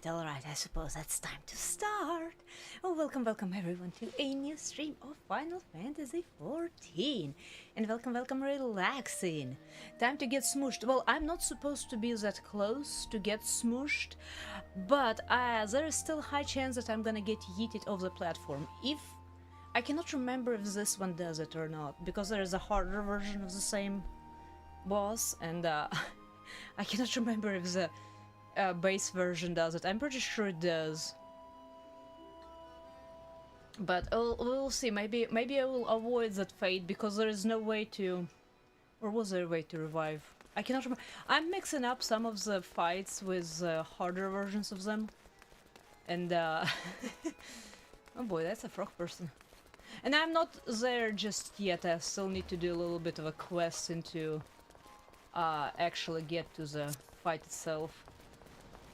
I suppose that's time to start. Oh, welcome everyone to a new stream of Final Fantasy XIV. And welcome relaxing. Time to get smooshed. Well, I'm not supposed to be that close to get smooshed, but there is still a high chance that I'm gonna get yeeted off the platform. I cannot remember if this one does it or not, because there is a harder version of the same boss, and I cannot remember if the base version does it. I'm pretty sure it does. But we'll see. Maybe I will avoid that fate because there is no way to... Or was there a way to revive? I cannot remember. I'm mixing up some of the fights with harder versions of them. And oh boy, that's a frog person. And I'm not there just yet. I still need to do a little bit of a quest into actually get to the fight itself.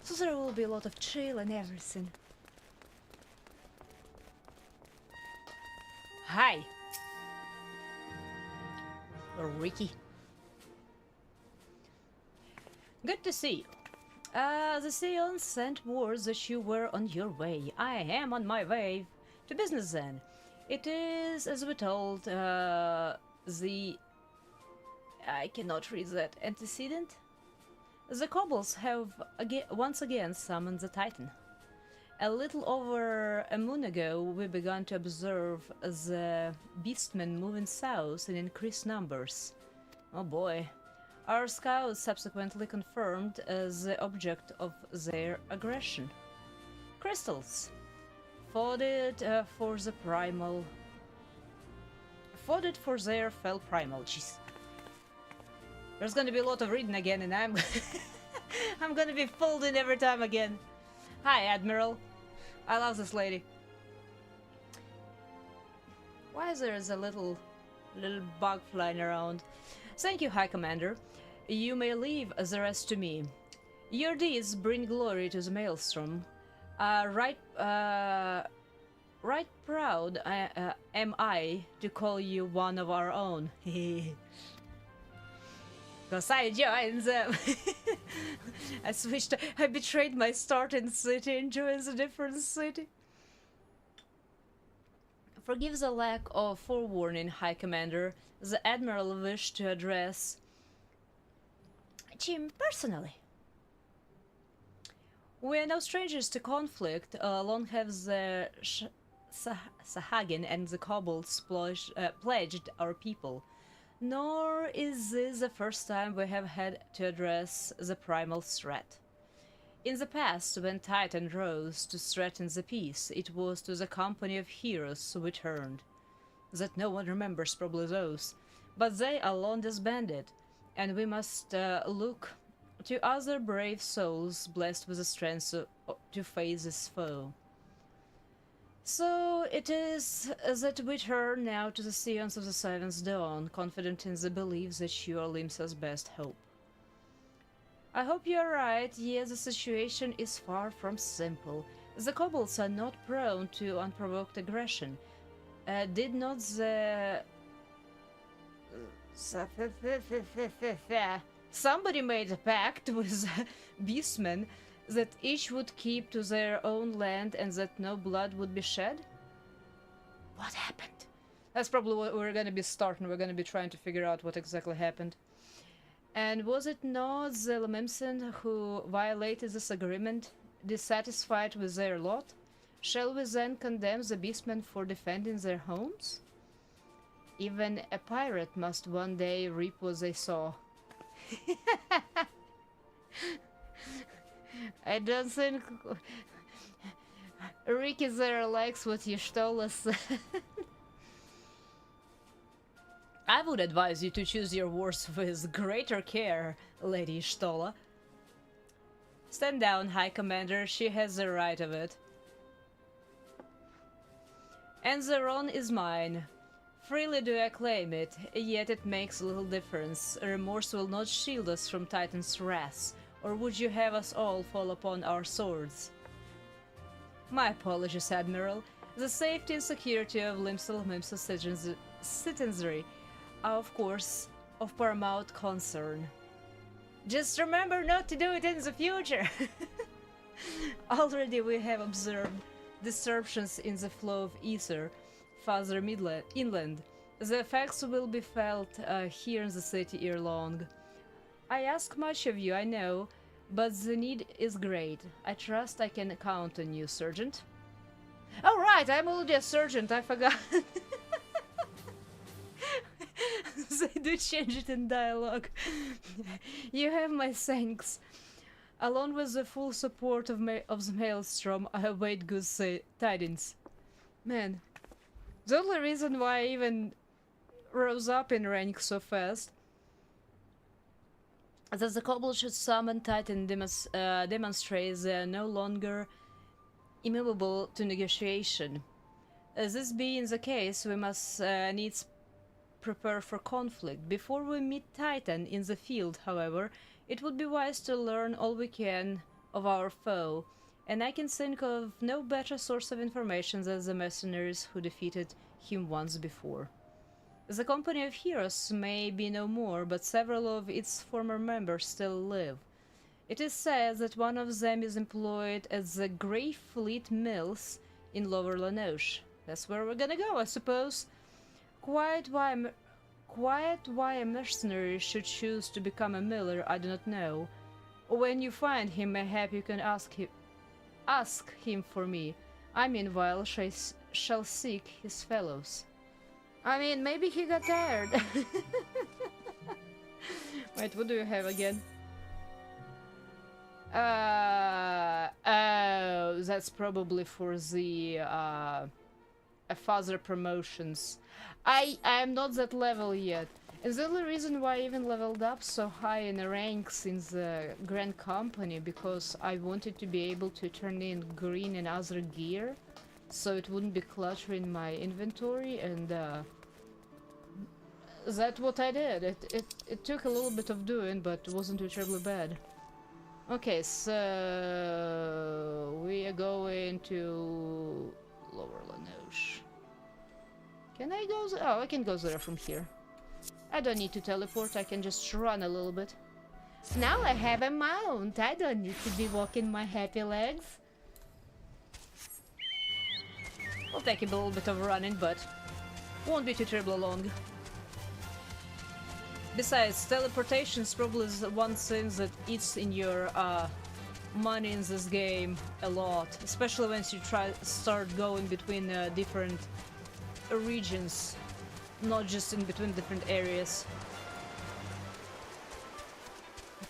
So there will be a lot of chill and everything. Hi! Ricky. Good to see you. The Sion sent word that you were on your way. I am on my way to business then. It is, as we told, I cannot read that antecedent. The kobolds have once again summoned the Titan. A little over a moon ago, we began to observe the beastmen moving south in increased numbers. Oh boy. Our scouts subsequently confirmed the object of their aggression. Crystals. Foded for the Primal. Foded for their fell Primal. Jeez. There's gonna be a lot of reading again, and I'm I'm gonna be folding every time again. Hi, Admiral. I love this lady. Why is there a little bug flying around? Thank you, High Commander. You may leave the rest to me. Your deeds bring glory to the Maelstrom. Right proud am I to call you one of our own. Because I joined them. I betrayed my starting city and joined a different city. Forgive the lack of forewarning, High Commander. The Admiral wished to address Jim personally. We are no strangers to conflict. Long have the Sahagin and the kobolds pledged our people. Nor is this the first time we have had to address the primal threat. In the past, when Titan rose to threaten the peace, it was to the company of heroes we turned. That no one remembers, probably those. But they are long disbanded, and we must look to other brave souls blessed with the strength to face this foe. So it is that we turn now to the Scions of the Seventh Dawn, confident in the belief that you are Limsa's best hope. I hope you are right, yet the situation is far from simple. The kobolds are not prone to unprovoked aggression. Did not the... Somebody made a pact with beastmen that each would keep to their own land and that no blood would be shed? What happened? That's probably what we're gonna be starting. We're gonna be trying to figure out what exactly happened. And was it not the Lemimsen who violated this agreement, dissatisfied with their lot? Shall we then condemn the beastmen for defending their homes? Even a pirate must one day reap what they sow. I don't think Ricky there likes what Y'shtola said. I would advise you to choose your words with greater care, Lady Y'shtola. Stand down, High Commander. She has the right of it. And the wrong is mine. Freely do I claim it, yet it makes little difference. Remorse will not shield us from Titan's wrath. Or would you have us all fall upon our swords? My apologies, Admiral. The safety and security of Limsa citizenry are, of course, of paramount concern. Just remember not to do it in the future! Already we have observed disruptions in the flow of ether farther inland. The effects will be felt here in the city ere long. I ask much of you, I know, but the need is great. I trust I can count on you, Sergeant. Oh right, I'm already a sergeant, I forgot. They do change it in dialogue. You have my thanks. Along with the full support of the Maelstrom, I await good tidings. Man, the only reason why I even rose up in rank so fast is that the Kobold should summon Titan demonstrates they are no longer immovable to negotiation. As this being the case, we must needs prepare for conflict. Before we meet Titan in the field, however, it would be wise to learn all we can of our foe, and I can think of no better source of information than the mercenaries who defeated him once before. The company of heroes may be no more, but several of its former members still live. It is said that one of them is employed at the Grey Fleet Mills in Lower Lanoche. That's where we're gonna go, I suppose. Quite why a mercenary should choose to become a miller, I do not know. When you find him, mayhap you can ask him for me. I meanwhile shall seek his fellows. I mean, maybe he got tired. Wait, what do you have again? Oh, that's probably for the further promotions. I am not that level yet. And the only reason why I even leveled up so high in the ranks in the Grand Company, because I wanted to be able to turn in green and other gear, so it wouldn't be cluttering my inventory, and that's what I did. It took a little bit of doing, but it wasn't too terribly bad. Okay, so we are going to Lower Lanoche. Can I go there? Oh, I can go there from here. I don't need to teleport, I can just run a little bit. Now I have a mount, I don't need to be walking my happy legs. Will take a little bit of running, but won't be too terribly long. Besides, teleportation is probably the one thing that eats in your money in this game a lot, especially once you start going between different regions, not just in between different areas.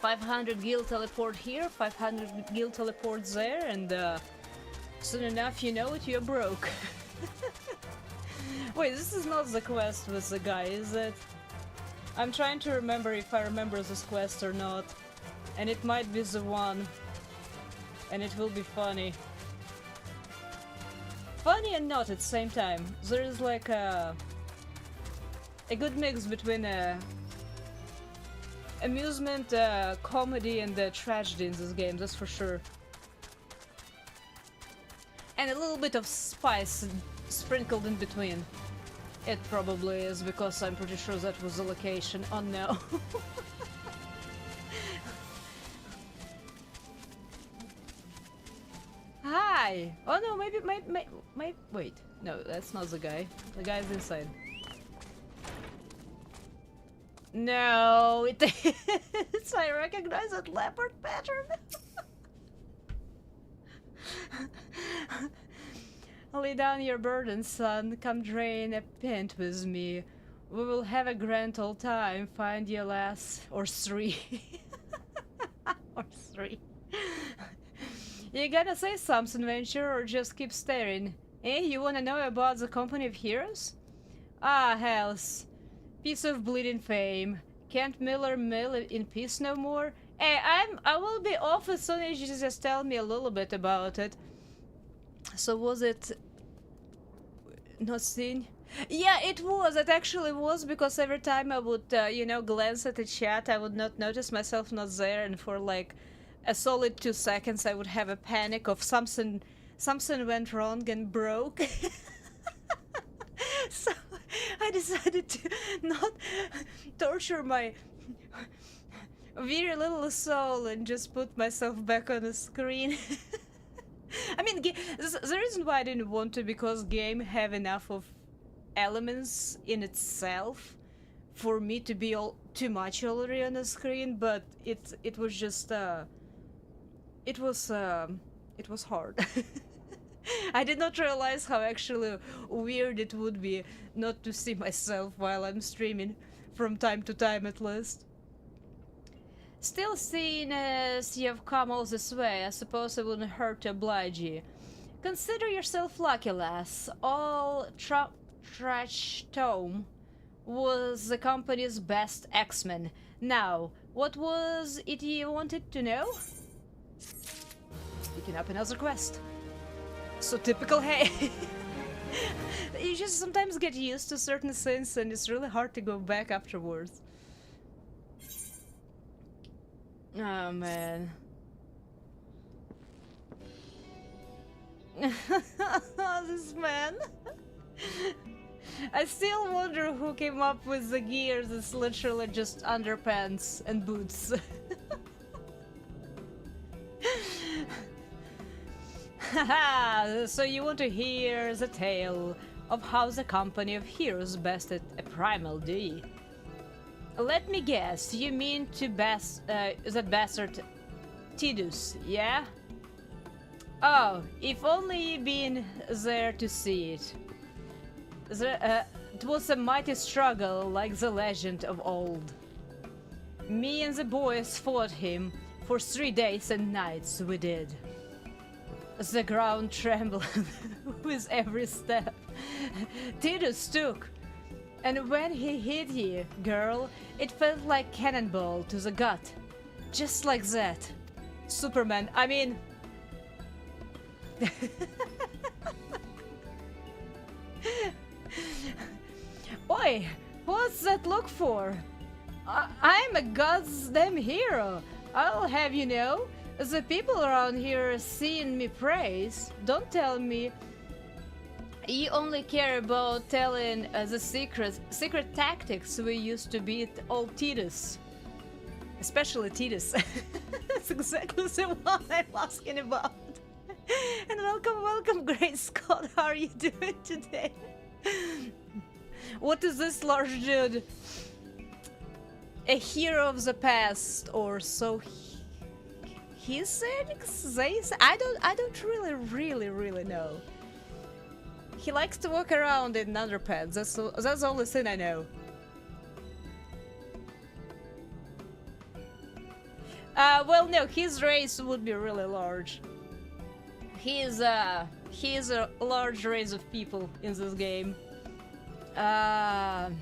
500 gil teleport here, 500 gil teleport there, and soon enough, you know it, you're broke. Wait, this is not the quest with the guy, is it? I'm trying to remember if I remember this quest or not, and it might be the one, and it will be funny. Funny and not at the same time. There is like a good mix between amusement, comedy, and tragedy in this game, that's for sure. And a little bit of spice sprinkled in between. It probably is, because I'm pretty sure that was the location. Oh no. Hi! Oh no, maybe, wait. No, that's not the guy. The guy's inside. No, it is! I recognize that leopard pattern! Lay down your burden, son. Come drain a pint with me. We will have a grand old time. Find your lass. Or three. Or three. You gotta say something, Venture, or just keep staring. Eh, you wanna know about the company of heroes? Ah, hells. Piece of bleeding fame. Can't Miller mill in peace no more? Hey, I will be off as soon as you just tell me a little bit about it. So was it not seen? Yeah, it was. It actually was, because every time I would, you know, glance at the chat, I would not notice myself not there, and for like a solid 2 seconds I would have a panic of something went wrong and broke. So I decided to not torture my very little soul and just put myself back on the screen. The reason why I didn't want to, because game have enough of elements in itself for me to be all too much already on the screen, but it was just it was hard. I did not realize how actually weird it would be not to see myself while I'm streaming, from time to time at least. Still, seeing as you've come all this way, I suppose it wouldn't hurt to oblige you. Consider yourself lucky, lass. All Trash Tome was the company's best X-Men. Now, what was it you wanted to know? Picking up another quest. So typical, hey. You just sometimes get used to certain things and it's really hard to go back afterwards. Oh man. This man. I still wonder who came up with the gears. It's literally just underpants and boots. Haha, so you want to hear the tale of how the company of heroes bested a Primal, do you? Let me guess, you mean to that bastard Tidus, yeah? Oh, if only you'd been there to see it. It was a mighty struggle, like the legend of old. Me and the boys fought him for 3 days and nights, we did. The ground trembled with every step Tidus took. And when he hit you, girl, it felt like cannonball to the gut. Just like that. Superman, I mean... Oi, what's that look for? I'm a goddamn hero. I'll have you know. The people around here seeing me praise. Don't tell me you only care about telling the secret tactics we used to beat old Tidus. Especially Tidus. That's exactly the one I'm asking about. And welcome, Great Scott. How are you doing today? What is this large dude? A hero of the past, or so he said? I don't really know. He likes to walk around in underpants. That's the only thing I know. Well, no, his race would be really large. He is a large race of people in this game. Well,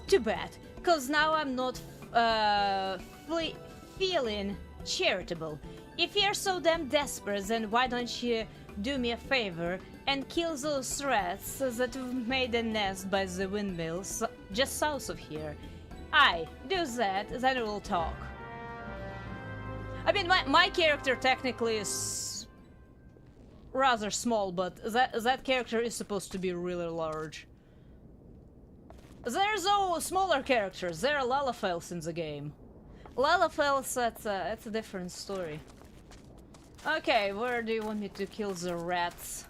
too bad, cause now I'm not feeling charitable. If you're so damn desperate, then why don't you do me a favor and kill those rats that made a nest by the windmills just south of here? Aye, do that, then we'll talk. I mean, my character technically is rather small, but that character is supposed to be really large. There's all smaller characters. There are Lalafels in the game. Lalafels, that's a different story. Okay, where do you want me to kill the rats?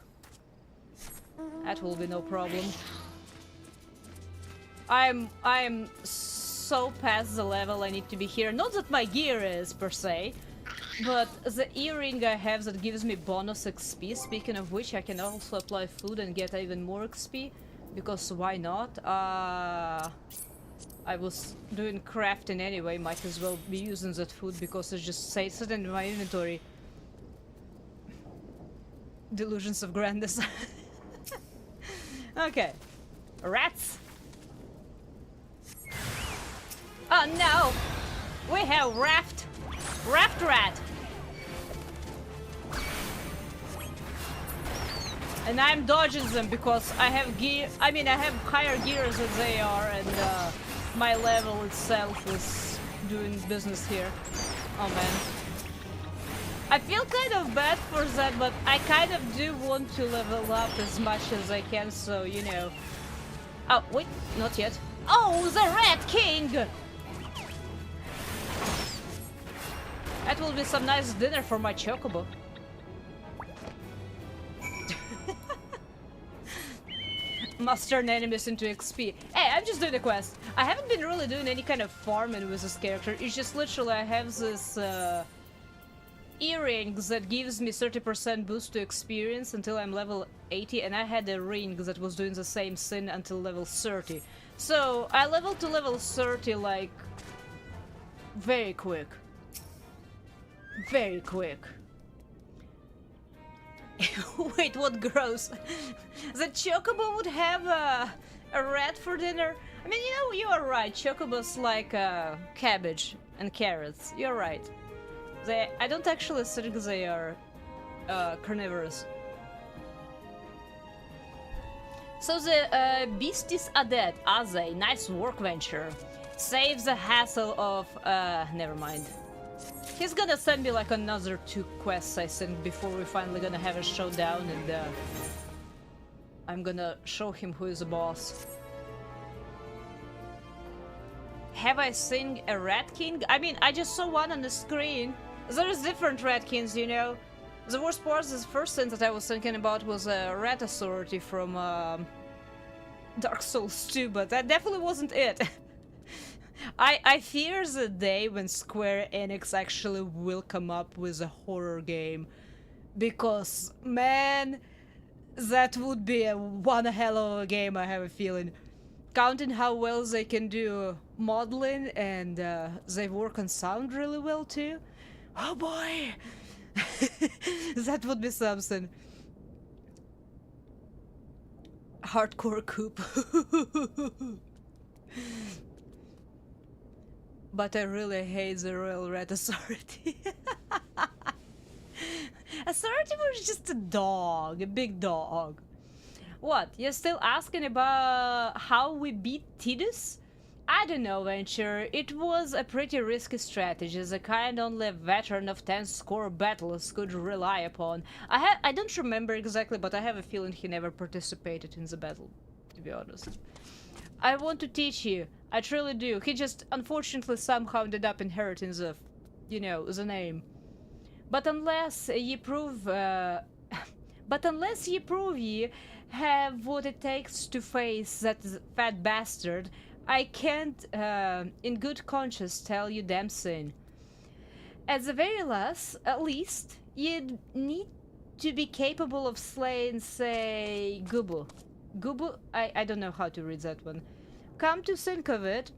That will be no problem. I'm so past the level I need to be here. Not that my gear is, per se, but the earring I have that gives me bonus XP. Speaking of which, I can also apply food and get even more XP. Because why not? I was doing crafting anyway, might as well be using that food because it just stays it in my inventory. Delusions of grandness. Okay. Rats! Oh no! We have raft rat! And I'm dodging them because I have gear. I mean, I have higher gears than they are, and my level itself is doing business here. Oh man. I feel kind of bad for that, but I kind of do want to level up as much as I can, so you know. Oh, wait, not yet. Oh, the Rat King! That will be some nice dinner for my chocobo. Must turn enemies into XP. Hey, I'm just doing the quest. I haven't been really doing any kind of farming with this character. It's just literally I have this earrings that gives me 30% boost to experience until I'm level 80, and I had a ring that was doing the same thing until level 30. So I leveled to level 30 like very quick. Very quick. Wait, what gross? The chocobo would have a rat for dinner? I mean, you know, you are right. Chocobos like cabbage and carrots. You're right. I don't actually think they are carnivorous. So the beasties are dead, are they? Nice work, Venture. Save the hassle of... never mind. He's gonna send me like another 2 quests, I think, before we finally gonna have a showdown, and I'm gonna show him who is the boss. Have I seen a Rat King? I mean, I just saw one on the screen. There's different Rat Kings, you know. The worst part is the first thing that I was thinking about was a Rat Authority from Dark Souls 2, but that definitely wasn't it. I fear the day when Square Enix actually will come up with a horror game. Because, man, that would be one hell of a game, I have a feeling. Counting how well they can do modeling, and they work on sound really well too. Oh boy! That would be something. Hardcore coop. But I really hate the Royal Rat Authority. Authority was just a dog, a big dog. What, you're still asking about how we beat Tidus? I don't know, Venture. It was a pretty risky strategy, the kind only a veteran of 10 score battles could rely upon. I don't remember exactly, but I have a feeling he never participated in the battle, to be honest. I want to teach you. I truly do. He just unfortunately somehow ended up inheriting the, you know, the name. But unless ye prove, ye have what it takes to face that fat bastard, I can't, in good conscience, tell you damn thing. At the very least, you'd need to be capable of slaying, say, Gubu. Gubu? I don't know how to read that one. Come to think of it,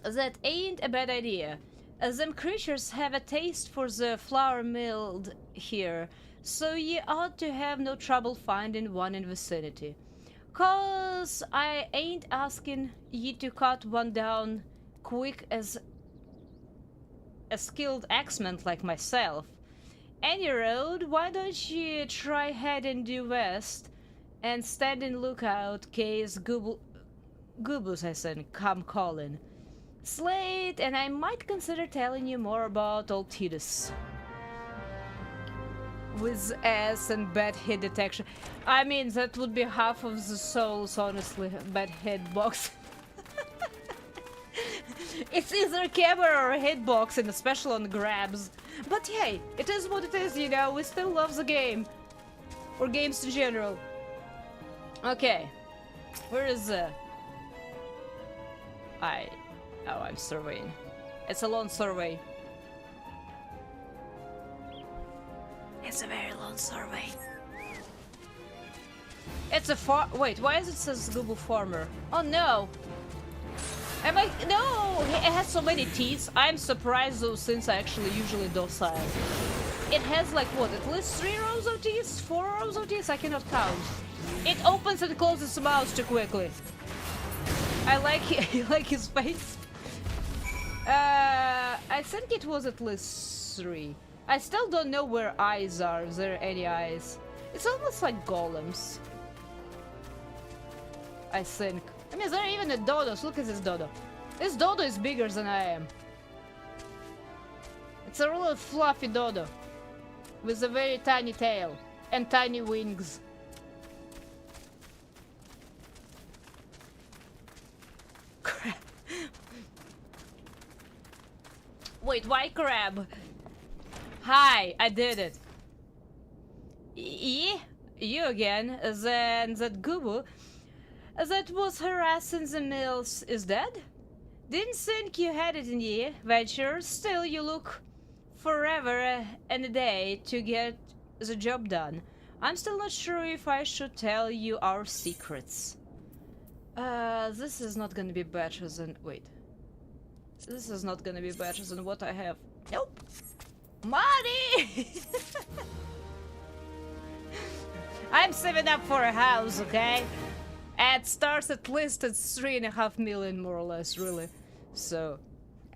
that ain't a bad idea. Them creatures have a taste for the flour milled here, so ye ought to have no trouble finding one in vicinity. 'Cause I ain't asking ye to cut one down quick as a skilled axeman like myself. Any road, why don't ye try heading due west and stand in lookout case Gubus, I said, come calling. Slay it, and I might consider telling you more about old Tidus. With ass and bad hit detection. I mean, that would be half of the souls, honestly. Bad hitbox. It's either a camera or a hitbox, and especially on grabs. But hey, it is what it is, you know. We still love the game. Or games in general. Okay. Where is the... Oh, I'm surveying. It's a long survey. It's a very long survey. It's a wait, why is it says Gubu Farmer? Oh no! Am I? No! It has so many teeth. I'm surprised those things are actually usually docile. It has like what, at least 3 rows of teeth? 4 rows of teeth? I cannot count. It opens and closes its mouth too quickly. I like his face. I think it was at least 3. I still don't know where eyes are. Is there any eyes? It's almost like golems. I think. I mean, is there even a dodo? Look at this dodo. This dodo is bigger than I am. It's a real fluffy dodo. With a very tiny tail. And tiny wings. Crap. Wait, why crab? Hi, I did it. You again. Then that Gubu that was harassing the mills is dead? Didn't think you had it in ye, Venture. Still, you look forever and a day to get the job done. I'm still not sure if I should tell you our secrets. This is not gonna be better than... Wait. This is not gonna be better than what I have. Nope. Money! I'm saving up for a house, okay? It starts at least at 3.5 million, more or less, really. So,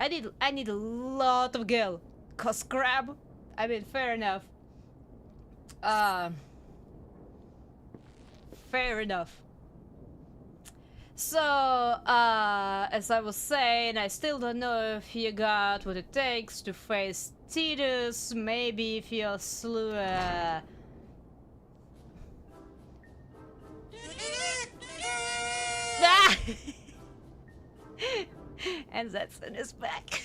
I need a lot of gil. Cause crab. I mean, fair enough. Fair enough. So, as I was saying, I still don't know if you got what it takes to face Titus. Maybe if you slew a... Ah! And that's in his back.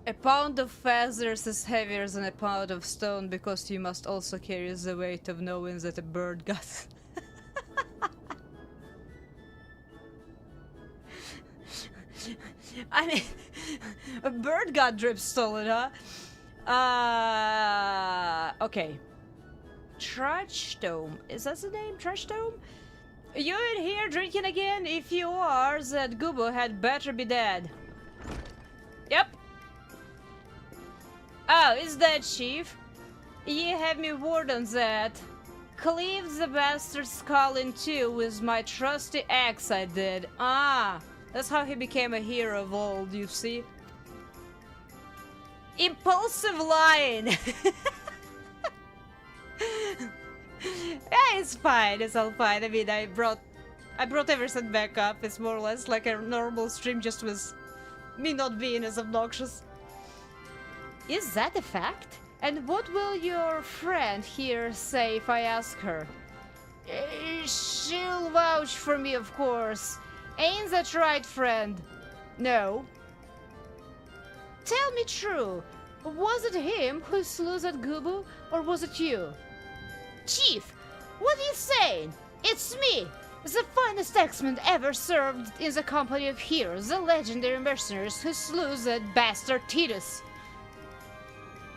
A pound of feathers is heavier than a pound of stone because you must also carry the weight of knowing that a bird got... I mean, a bird got drip stolen, huh? Okay. Trashstone. Is that the name? Trashstone? You in here drinking again? If you are, that Gubo had better be dead. Yep. Oh, is that Chief? Ye have me word on that. Cleave the bastard's skull in two with my trusty axe I did. Ah, that's how he became a hero of old, you see? Impulsive lying! Yeah, it's fine, it's all fine. I mean, I brought everything back up. It's more or less like a normal stream, just with me not being as obnoxious. Is that a fact? And what will your friend here say if I ask her? She'll vouch for me, of course. Ain't that right, friend? No. Tell me true. Was it him who slew that Gubu, or was it you? Chief, what are you saying? It's me, the finest axeman ever served in the company of heroes, the legendary mercenaries who slew that bastard Titus.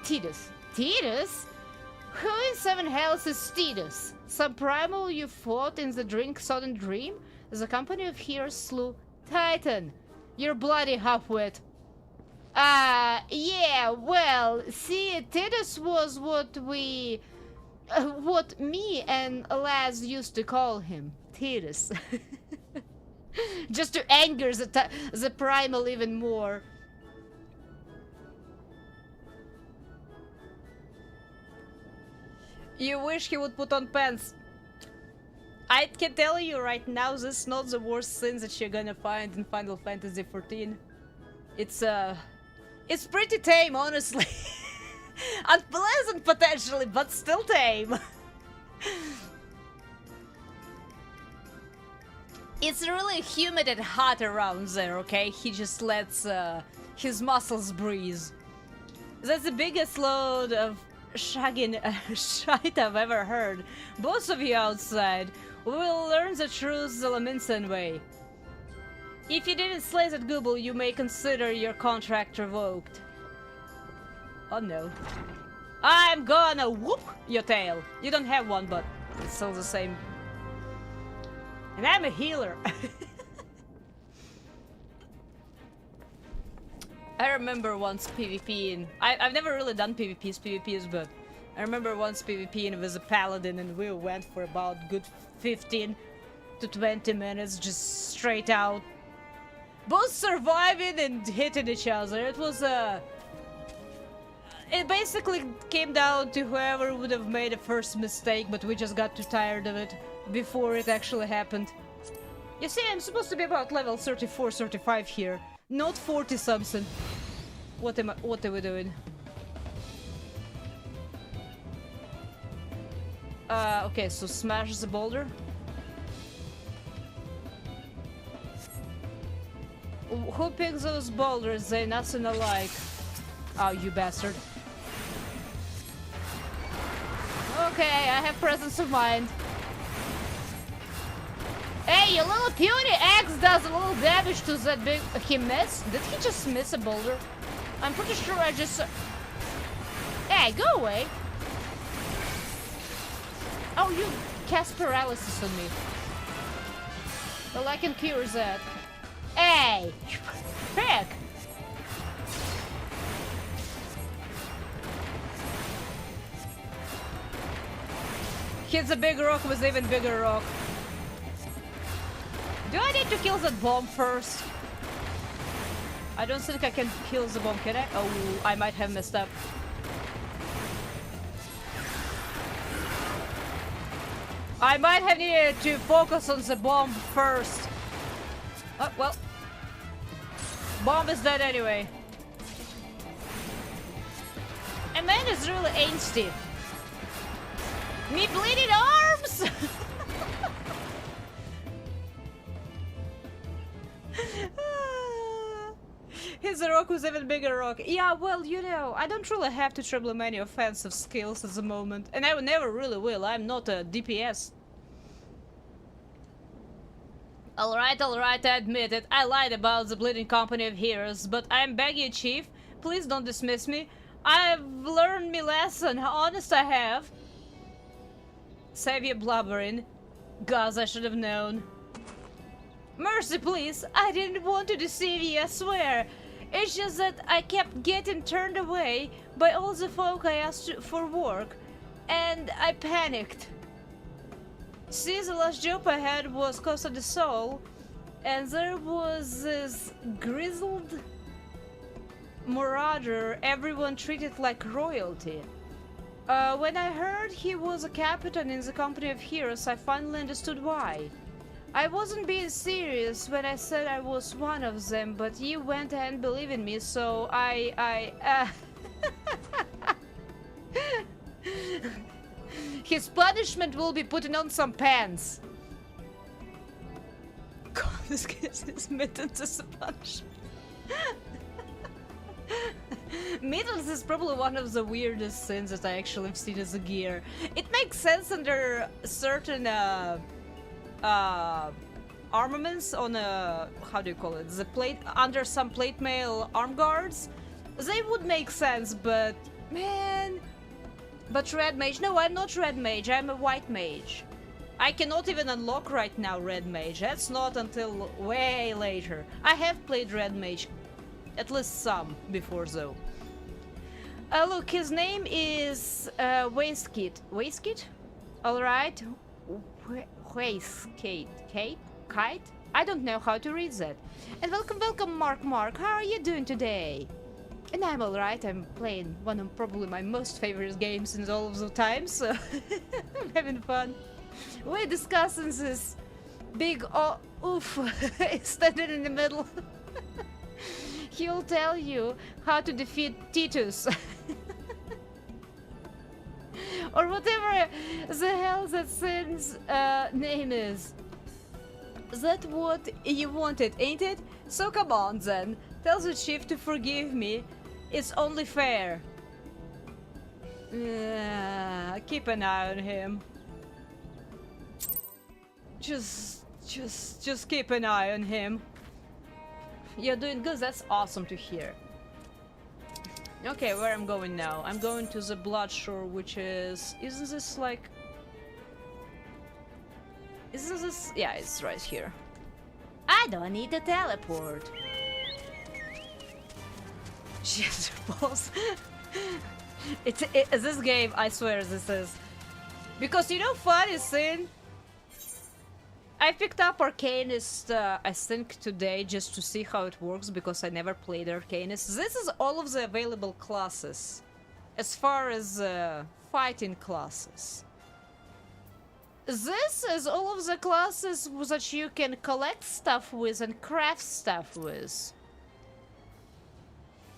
Titus? Titus? Who in seven hells is Titus? Some primal you fought in the drink-sodden dream? The company of heroes slew Titan. You're bloody half-wit. Yeah, well, see, Titus was what me and Laz used to call him. Titus. Just to anger the primal even more. You wish he would put on pants. I can tell you right now, this is not the worst thing that you're gonna find in Final Fantasy XIV. It's pretty tame, honestly. Unpleasant potentially, but still tame. It's really humid and hot around there, okay? He just lets his muscles breathe. That's the biggest load of shagging shite I've ever heard. Both of you outside, we will learn the truth the Laminsan way. If you didn't slay that Google, you may consider your contract revoked. Oh no. I'm gonna whoop your tail. You don't have one, but it's still the same. And I'm a healer. I remember once PvPing. I've never really done PvPs, but I remember once PvPing with a paladin, and we went for about good 15 to 20 minutes, just straight out. Both surviving and hitting each other. It was it basically came down to whoever would have made a first mistake, but we just got too tired of it before it actually happened. You see, I'm supposed to be about level 34, 35 here, not 40 something. What are we doing? Okay, so smash the boulder. Who picks those boulders? They're nothing alike. Oh, you bastard. Okay, I have presence of mind. Hey, you little puny axe does a little damage to that big... He missed? Did he just miss a boulder? I'm pretty sure I just... Hey, go away. Oh, you cast paralysis on me. Well, I can cure that. Hey! Frick! Hits a big rock with even bigger rock. Do I need to kill that bomb first? I don't think I can kill the bomb, can I? Oh, I might have messed up. I might have needed to focus on the bomb first. Oh, well. Bomb is dead anyway. And man is really angsty. Me bleeding arms! His rock was even bigger rock. Yeah, well, you know, I don't really have to triple many offensive skills at the moment. And I never really will. I'm not a DPS. Alright, I admit it. I lied about the bleeding company of heroes, but I'm begging you, Chief. Please don't dismiss me. I've learned me lesson. Honest I have. Save your blubbering. Gods, I should have known. Mercy, please. I didn't want to deceive you, I swear. It's just that I kept getting turned away by all the folk I asked for work, and I panicked. See, the last job I had was Costa del Sol, and there was this grizzled marauder everyone treated like royalty. When I heard he was a captain in the company of heroes, I finally understood why. I wasn't being serious when I said I was one of them, but you went and believed in me, so His punishment will be putting on some pants. God, this gives his mittens as a punishment. Mittens is probably one of the weirdest things that I actually have seen as a gear. It makes sense under certain armaments on how do you call it? The plate under some plate mail arm guards. They would make sense, but man. But red mage? No, I'm not red mage. I'm a white mage. I cannot even unlock right now red mage. That's not until way later. I have played red mage, at least some before though. Look, his name is Waistcoat. Waistcoat? All right. Waistcoat. Kite? I don't know how to read that. And welcome, Mark. How are you doing today? And I'm alright. I'm playing one of probably my most favorite games in all of the time, so I'm having fun. We're discussing this big oof standing in the middle. He'll tell you how to defeat Titus. Or whatever the hell that thing's name is. That what you wanted, ain't it? So come on then. Tell the chief to forgive me. It's only fair. Keep an eye on him. Just keep an eye on him. You're doing good. That's awesome to hear. Okay, where I'm going now? I'm going to the Bloodshore, which is... Isn't this like... Isn't this... Yeah, it's right here. I don't need to teleport. Shit, balls. This game, I swear this is. Because you know funny thing? I picked up Arcanist, I think today, just to see how it works, because I never played Arcanist. This is all of the available classes, as far as fighting classes. This is all of the classes that you can collect stuff with and craft stuff with.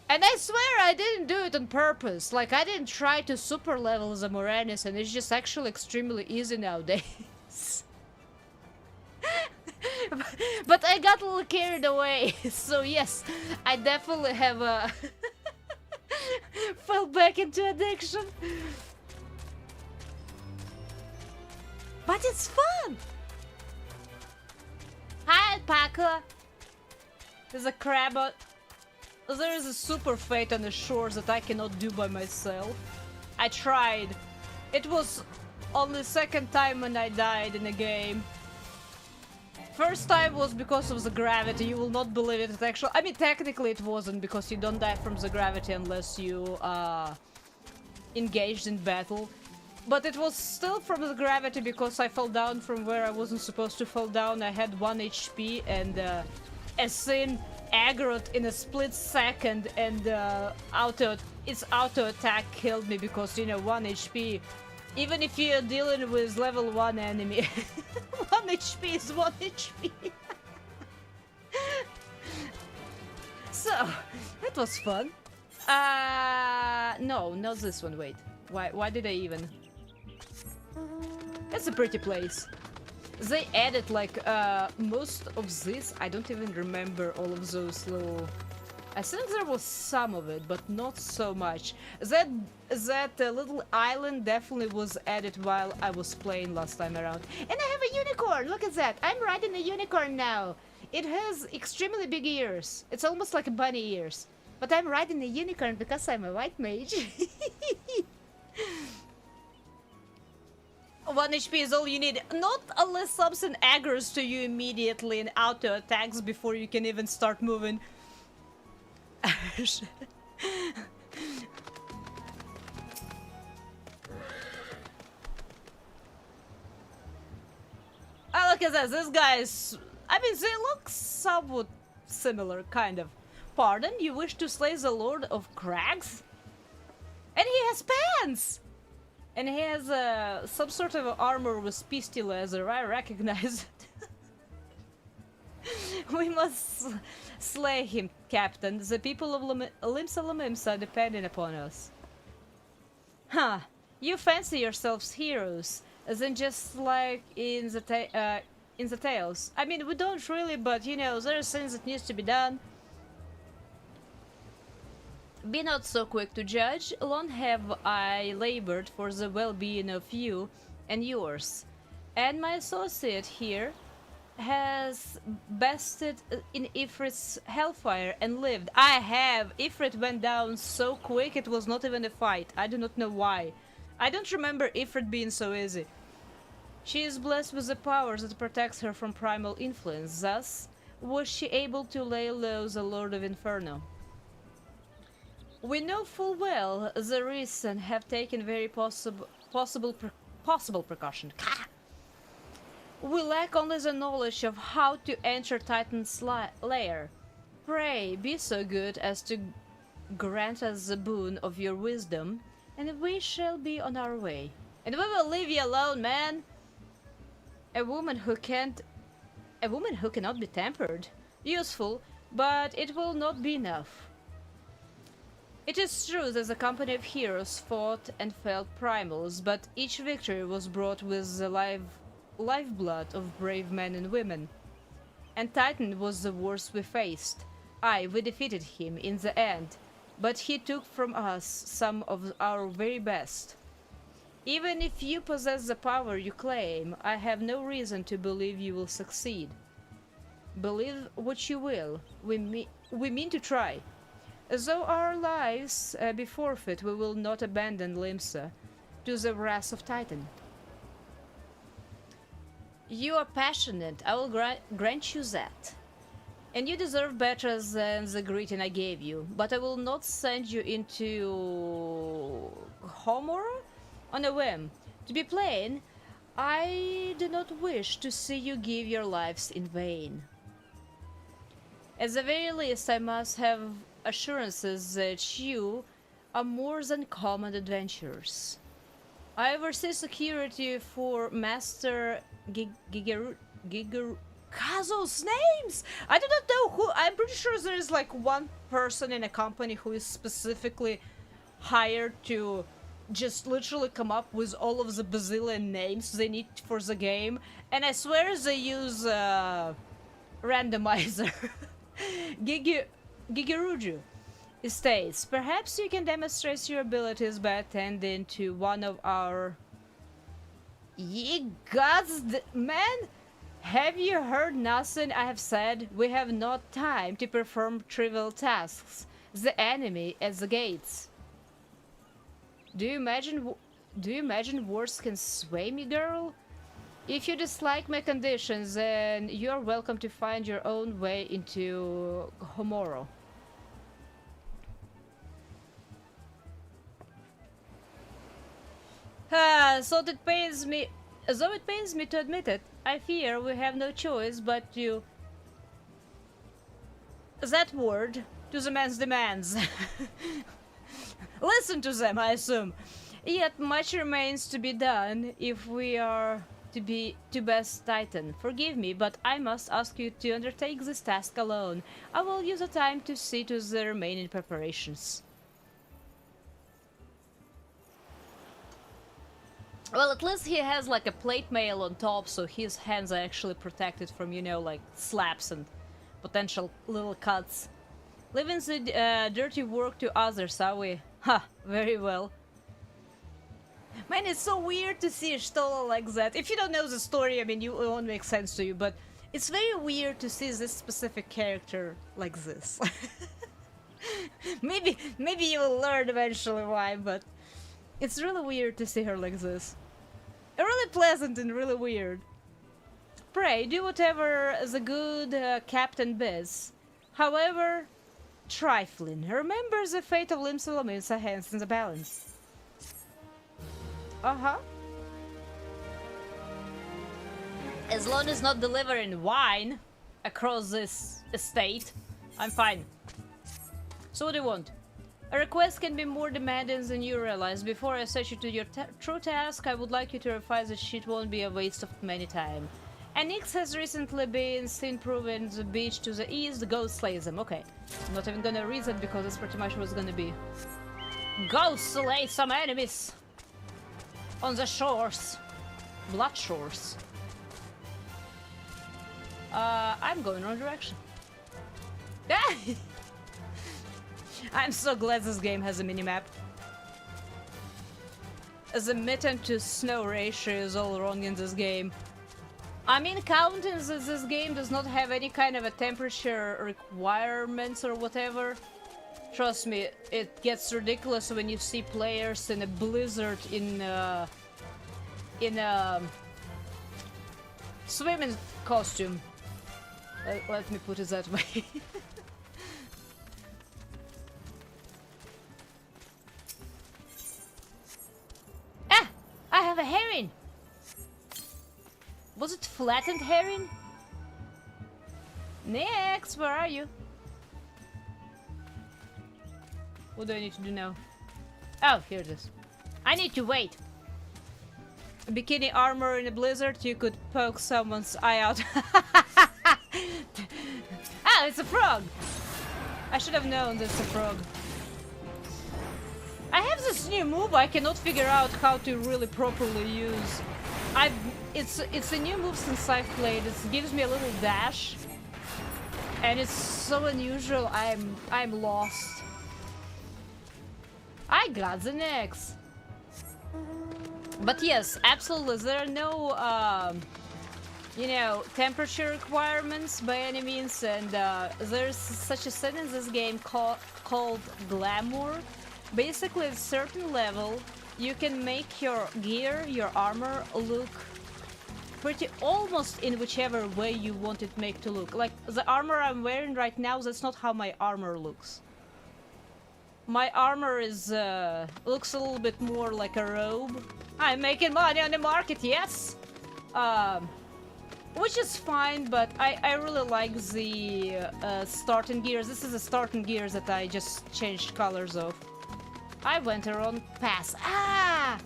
And I swear I didn't do it on purpose. Like, I didn't try to super level the Moranis, and it's just actually extremely easy nowadays. But I got a little carried away. So yes, I definitely have fell back into addiction. But it's fun! Hi, alpaca! There's a crab. There is a super fate on the shores that I cannot do by myself. I tried. It was on the second time when I died in the game. First time was because of the gravity. You will not believe it. It actually, I mean, technically it wasn't, because you don't die from the gravity unless you engaged in battle. But it was still from the gravity because I fell down from where I wasn't supposed to fall down. I had 1 HP and a sin aggroed in a split second, and its auto attack killed me because, you know, 1 HP. Even if you're dealing with level 1 enemy, 1 HP is 1 HP. So, it was fun. No, not this one, wait. Why did I even... It's a pretty place. They added like most of this. I don't even remember all of those little... I think there was some of it, but not so much. That little island definitely was added while I was playing last time around. And I have a unicorn! Look at that! I'm riding a unicorn now! It has extremely big ears. It's almost like a bunny ears. But I'm riding a unicorn because I'm a white mage. 1 HP is all you need. Not unless something aggroes to you immediately and auto attacks before you can even start moving. Oh, look at this. This guy is... I mean, they look somewhat similar, kind of. Pardon? You wish to slay the Lord of Crags? And he has pants! And he has some sort of armor with pisty leather. I recognize it. We must slay him, Captain. The people of Limsa Limsa depending upon us. Huh. You fancy yourselves heroes, then just like in the tales. I mean, we don't really, but you know, there are things that needs to be done. Be not so quick to judge. Long have I labored for the well-being of you and yours. And my associate here has bested in Ifrit's hellfire and lived. I have. Ifrit went down so quick it was not even a fight. I do not know why. I don't remember Ifrit being so easy. She is blessed with the power that protects her from primal influence. Thus, was she able to lay low the Lord of Inferno. We know full well the reason have taken very possible precaution. We lack only the knowledge of how to enter Titan's lair. Pray, be so good as to grant us the boon of your wisdom, and we shall be on our way. And we will leave you alone, man! A woman who cannot be tempered. Useful, but it will not be enough. It is true that the company of heroes fought and felled primals, but each victory was brought with the lifeblood of brave men and women. And Titan was the worst we faced. Aye, we defeated him in the end, but he took from us some of our very best. Even if you possess the power you claim, I have no reason to believe you will succeed. Believe what you will, we mean to try. Though our lives be forfeit, we will not abandon Limsa to the wrath of Titan. You are passionate, I will grant you that. And you deserve better than the greeting I gave you, but I will not send you into Homor on a whim. To be plain, I do not wish to see you give your lives in vain. At the very least, I must have assurances that you are more than common adventurers. I oversee security for Master Kazo's names! I do not know who. I'm pretty sure there is like one person in a company who is specifically hired to just literally come up with all of the bazillion names they need for the game. And I swear they use randomizer. Gigi Gigiruju states, perhaps you can demonstrate your abilities by attending to one of our... Ye gods, man! Have you heard nothing I have said? We have not time to perform trivial tasks. The enemy at the gates. Do you imagine words can sway me, girl? If you dislike my conditions, then you're welcome to find your own way into Homoro. So it pains me, though it pains me to admit it, I fear we have no choice but to... That word, to the man's demands. Listen to them, I assume. Yet much remains to be done if we are to be to best Titan. Forgive me, but I must ask you to undertake this task alone. I will use the time to see to the remaining preparations. Well, at least he has like a plate mail on top, so his hands are actually protected from, you know, like slaps and potential little cuts. Leaving the dirty work to others, are we? Ha, very well. Man, it's so weird to see Stola like that. If you don't know the story, I mean, it won't make sense to you, but it's very weird to see this specific character like this. maybe you will learn eventually why, but it's really weird to see her like this. Really pleasant and really weird. Pray, do whatever the good captain bids. However, trifling. Remember the fate of Lim Solomon's hands in the balance. Uh-huh. As long as not delivering wine across this estate, I'm fine. So what do you want? A request can be more demanding than you realize. Before I set you to your true task, I would like you to verify that shit won't be a waste of many time. ENIX has recently been seen proving the beach to the east. Go slay them. Okay. I'm not even gonna read it because that's pretty much what's gonna be. Go slay some enemies! On the shores. Blood shores. I'm going wrong direction. I'm so glad this game has a minimap. The mitten to snow ratio is all wrong in this game. I mean, counting that this game does not have any kind of a temperature requirements or whatever. Trust me, it gets ridiculous when you see players in a blizzard in a swimming costume. Let me put it that way. Ah! I have a herring! Was it flattened herring? Next, where are you? What do I need to do now? Oh, here it is. I need to wait. Bikini armor in a blizzard, you could poke someone's eye out. Ah, it's a frog! I should have known that's a frog. I have this new move I cannot figure out how to really properly use. It's a new move since I've played. It gives me a little dash. And it's so unusual, I'm lost. I got the next. But yes, absolutely, there are no, you know, temperature requirements by any means, and there's such a thing in this game called glamour. Basically, at a certain level, you can make your gear, your armor, look pretty almost in whichever way you want it make to look. Like, the armor I'm wearing right now, that's not how my armor looks. My armor is, looks a little bit more like a robe. I'm making money on the market, yes! Which is fine, but I really like the starting gears. This is the starting gears that I just changed colors of. I went around pass. Ah!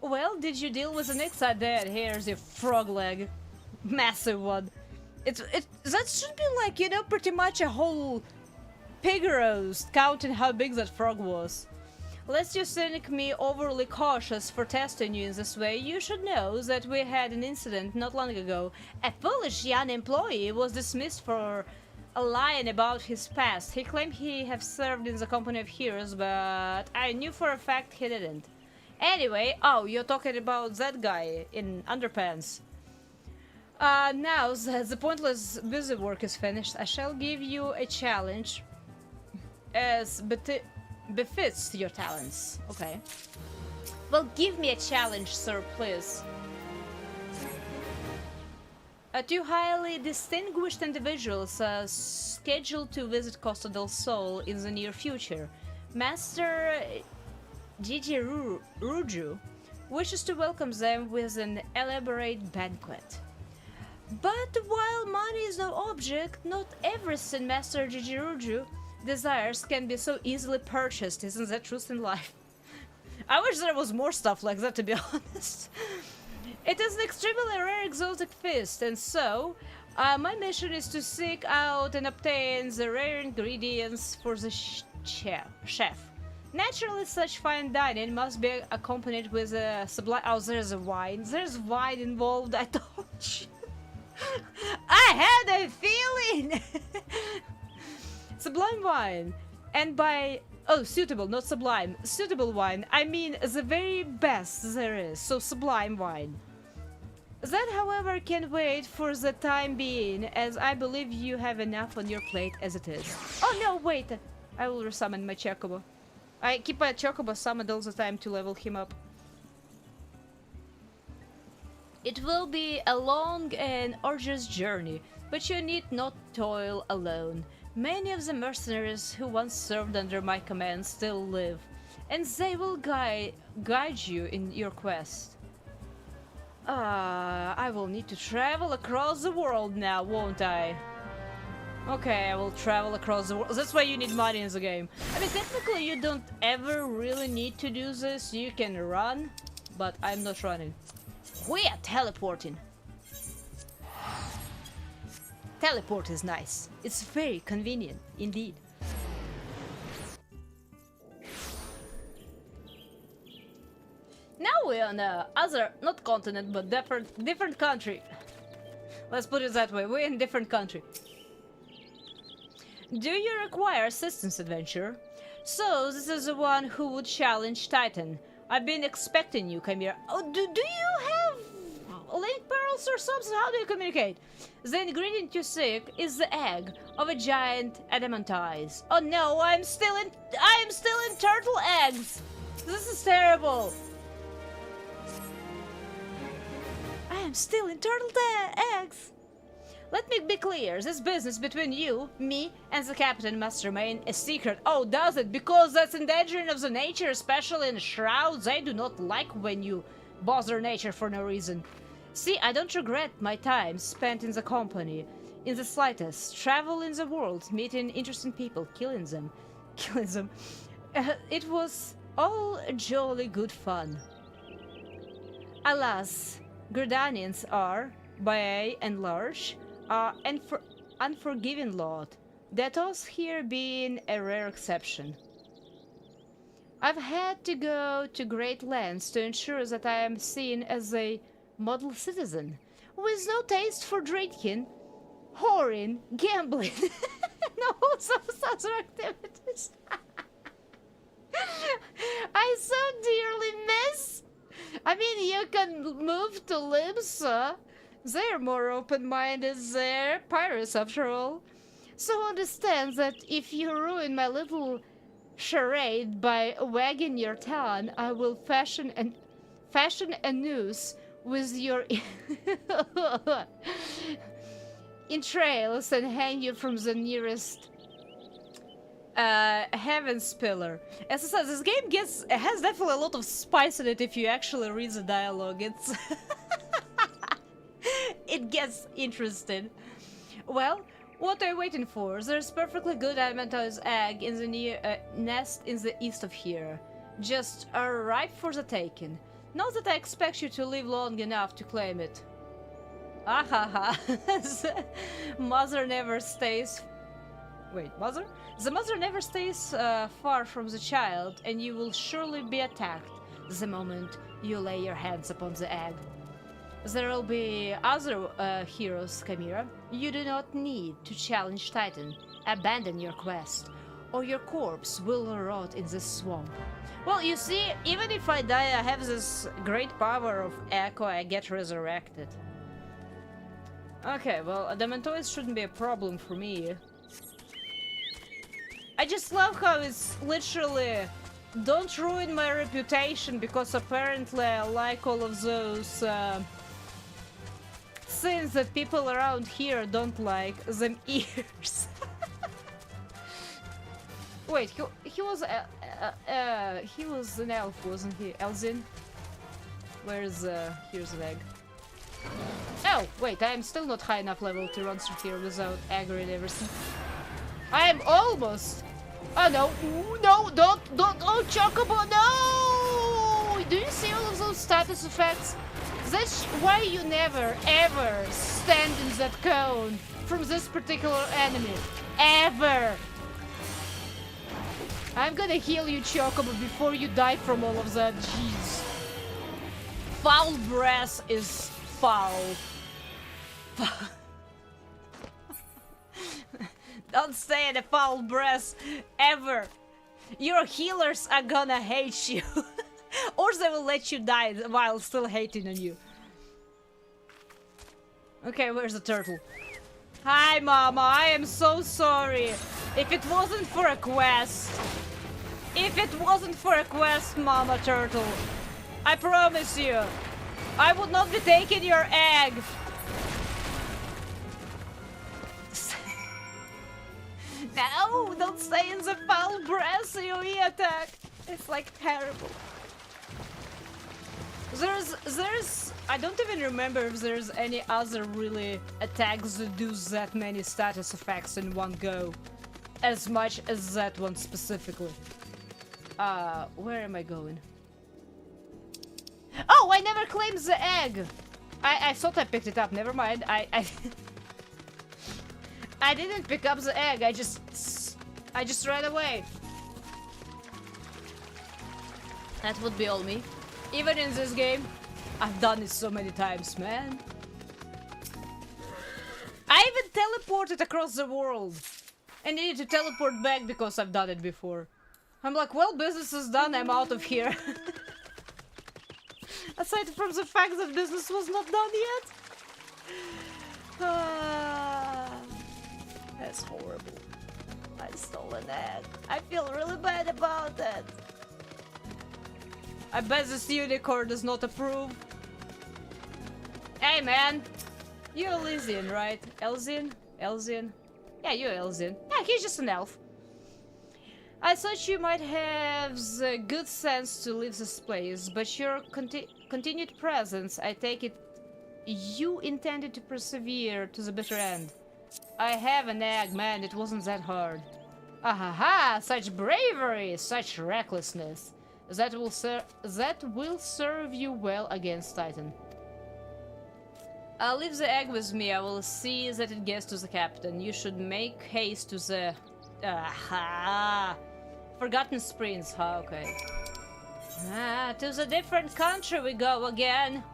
Well, did you deal with the next? I did. Here's your frog leg. Massive one. That should be like, you know, pretty much a whole pig roast, counting how big that frog was. Lest you think me overly cautious for testing you in this way, you should know that we had an incident not long ago. A foolish young employee was dismissed for lying about his past. He claimed he had served in the company of heroes, but I knew for a fact he didn't. Anyway, oh, you're talking about that guy in underpants. Now that the pointless busy work is finished, I shall give you a challenge as befits your talents. Okay. Well, give me a challenge, sir, please. Two highly distinguished individuals are scheduled to visit Costa del Sol in the near future. Master Gigi Ruju wishes to welcome them with an elaborate banquet. But while money is no object, not everything Master Gigi Ruju desires can be so easily purchased. Isn't that truth in life? I wish there was more stuff like that, to be honest. It is an extremely rare exotic feast, and so my mission is to seek out and obtain the rare ingredients for the chef. Naturally, such fine dining must be accompanied with a sublime... Oh, there's a wine. There's wine involved, I told you. I had a feeling! Sublime wine. And by... Oh, suitable, not sublime. Suitable wine. I mean the very best there is. So sublime wine. That, however, can wait for the time being, as I believe you have enough on your plate as it is. Oh no, wait! I will resummon my Chocobo. I keep my Chocobo summoned all the time to level him up. It will be a long and arduous journey, but you need not toil alone. Many of the mercenaries who once served under my command still live, and they will guide you in your quest. I will need to travel across the world now, won't I? Okay, I will travel across the world. That's why you need money in the game. I mean, technically you don't ever really need to do this. You can run, but I'm not running. We are teleporting. Teleport is nice. It's very convenient, indeed. Now we're on other, not continent, but different country. Let's put it that way. We're in different country. Do you require assistance, adventurer? So this is the one who would challenge Titan. I've been expecting you, Chimera. Oh, do you have link pearls or something? How do you communicate? The ingredient you seek is the egg of a giant adamantite. Oh no, I'm still in turtle eggs. This is terrible. I am still in turtle eggs. Let me be clear, this business between you, me, and the captain must remain a secret. Oh, does it? Because that's endangering of the nature, especially in shrouds. I do not like when you bother nature for no reason. See, I don't regret my time spent in the company, in the slightest. Travel in the world, meeting interesting people, killing them. It was all jolly good fun. Alas, Gridanians are, by and large, an unforgiving lot, Detos here being a rare exception. I've had to go to great lengths to ensure that I am seen as a model citizen, with no taste for drinking, whoring, gambling, and all those other activities. I so dearly miss. I mean, you can move to Limsa. They're more open-minded, they're pirates after all. So understand that if you ruin my little charade by wagging your tongue, I will fashion a noose with your entrails and hang you from the nearest Heaven's Pillar. As I said, this game has definitely a lot of spice in it if you actually read the dialogue. It's it gets interesting. Well, what are you waiting for? There's perfectly good adamantite egg in the near nest in the east of here. Just ripe for the taking. Not that I expect you to live long enough to claim it. Ahaha. Mother never stays Wait, mother? The mother never stays far from the child, and you will surely be attacked the moment you lay your hands upon the egg. There will be other heroes, Chimera. You do not need to challenge Titan. Abandon your quest, or your corpse will rot in this swamp. Well, you see, even if I die, I have this great power of echo, I get resurrected. Okay, well, Adamantoids shouldn't be a problem for me. I just love how it's literally... Don't ruin my reputation, because apparently I like all of those things that people around here don't like. Them ears. Wait, he was an elf, wasn't he? Elzin? Where's here's the egg. Oh, wait, I am still not high enough level to run through here without aggroing everything. I am almost. Oh no, no, don't Chocobo, no! Do you see all of those status effects? That's why you never, ever stand in that cone from this particular enemy. Ever! I'm gonna heal you, Chocobo, before you die from all of that. Jeez. Foul breath is foul. Don't say the foul breath ever. Your healers are gonna hate you. Or they will let you die while still hating on you. Okay, where's the turtle? Hi, Mama, I am so sorry. If it wasn't for a quest. If it wasn't for a quest, Mama Turtle. I promise you. I would not be taking your egg. No, don't stay in the foul breath, AoE attack. It's like terrible. There's I don't even remember if there's any other really attacks that do that many status effects in one go. As much as that one specifically. Where am I going? Oh, I never claimed the egg! I thought I picked it up, never mind. I didn't pick up the egg, I just ran away. That would be all me. Even in this game, I've done it so many times, man. I even teleported across the world. And needed to teleport back because I've done it before. I'm like, well, business is done, I'm out of here. Aside from the fact that business was not done yet. That's horrible. I stole an egg. I feel really bad about that. I bet this unicorn does not approve. Hey, man. You're Elysian, right? Elzin? Elzin? Yeah, you're Elzin. Yeah, he's just an elf. I thought you might have the good sense to leave this place, but your continued presence, I take it you intended to persevere to the bitter end. I have an egg, man, it wasn't that hard. Ahaha, such bravery, such recklessness. That will serve you well against Titan. I'll leave the egg with me. I will see that it gets to the captain. You should make haste to the... Aha! Forgotten Springs. Okay. To the different country we go again.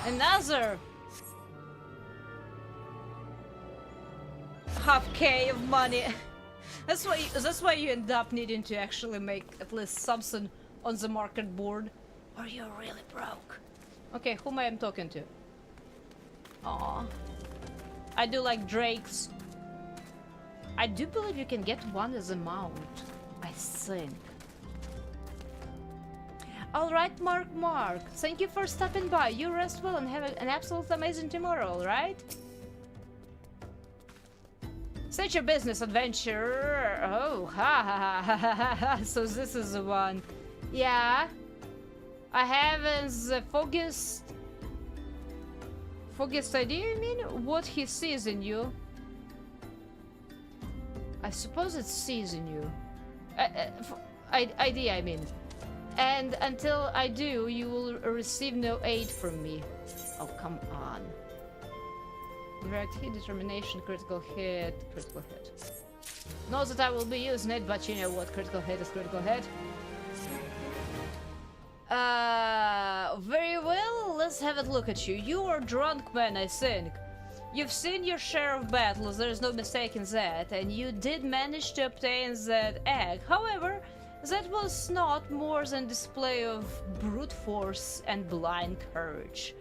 Another... half K of money. That's why you end up needing to actually make at least something on the market board. Or you're really broke. Okay, whom I am talking to? Aww. I do like drakes. I do believe you can get one as a mount. I think. Alright, Mark. Thank you for stopping by. You rest well and have an absolutely amazing tomorrow, alright? Such a business adventure. Oh, ha ha ha ha. So this is the one. Yeah. I haven't the foggiest idea, you mean? What he sees in you. I suppose it sees in you. Idea, I mean. And until I do, you will receive no aid from me. Oh, come on. Direct hit, determination, critical hit, critical hit. Not that I will be using it, but you know what, critical hit is critical hit. Very well, let's have a look at you. You are drunk, man, I think. You've seen your share of battles, there's no mistake in that, and you did manage to obtain that egg. However, that was not more than display of brute force and blind courage.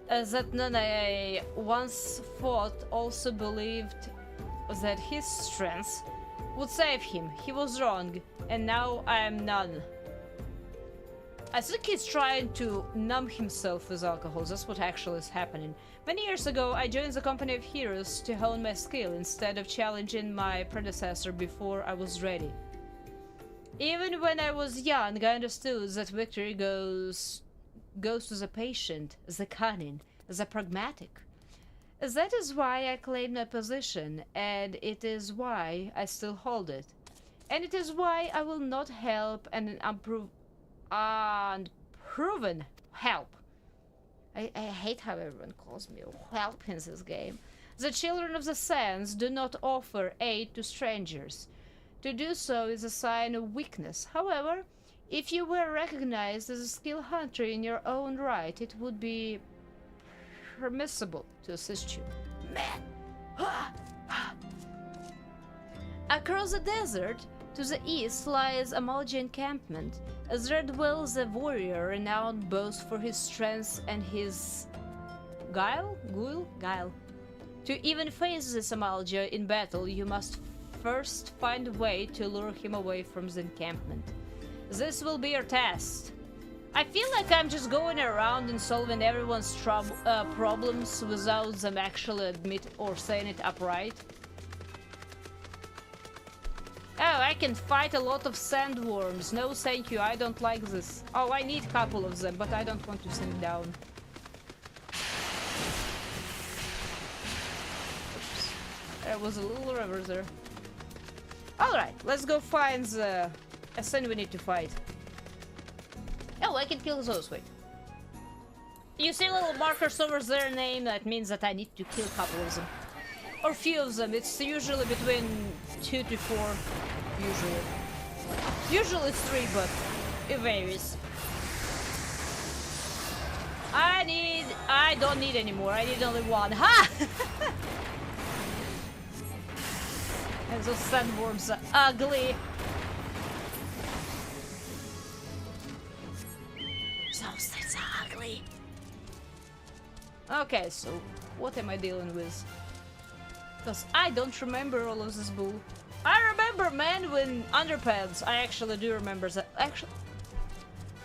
That none I once thought also believed that his strength would save him. He was wrong, and now I am none. I think he's trying to numb himself with alcohol. That's what actually is happening. Many years ago, I joined the company of heroes to hone my skill instead of challenging my predecessor before I was ready. Even when I was young, I understood that victory goes to the patient, the cunning, the pragmatic. That is why I claim my position, and it is why I still hold it. And it is why I will not help an unproven help. I hate how everyone calls me help in this game. The children of the sands do not offer aid to strangers. To do so is a sign of weakness. However, if you were recognized as a skilled hunter in your own right, it would be permissible to assist you. Man! Across the desert, to the east lies a Malji encampment, as there dwells a warrior renowned both for his strength and his guile? Guile. To even face this Amalja in battle, you must first find a way to lure him away from the encampment. This will be your test. I feel like I'm just going around and solving everyone's problems without them actually admit or saying it upright. Oh, I can fight a lot of sandworms. No, thank you. I don't like this. Oh, I need a couple of them, but I don't want to sink down. Oops. There was a little river there. Alright, let's go find the thing we need to fight. Oh, I can kill those, wait. You see little markers over their name? That means that I need to kill a couple of them. Or few of them. It's usually between 2 to 4. Usually. Usually 3, but it varies. I don't need any more. I need only one. Ha! And those sandworms are ugly. Those things are ugly. Okay, so what am I dealing with? Because I don't remember all of this bull. I remember man with underpants. I actually do remember that. Actually,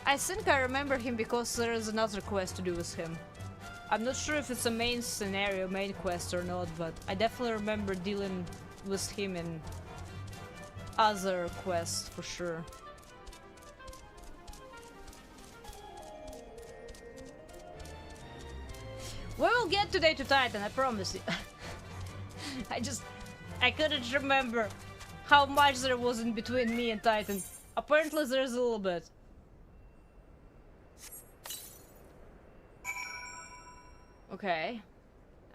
I think I remember him because there is another quest to do with him. I'm not sure if it's a main scenario, main quest or not, but I definitely remember dealing with him in other quests for sure. We will get today to Titan, I promise you. I couldn't remember how much there was in between me and Titan. Apparently there's a little bit. Okay.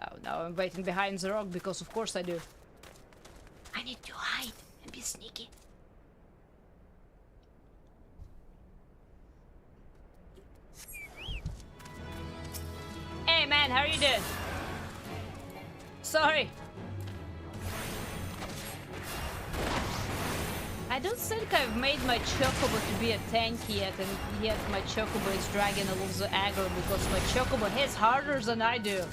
Oh, now I'm waiting behind the rock because of course I do. I need to hide and be sneaky. Hey man, how are you doing? Sorry. I don't think I've made my Chocobo to be a tank yet, and yet my Chocobo is dragging a lot of the aggro because my Chocobo hits harder than I do.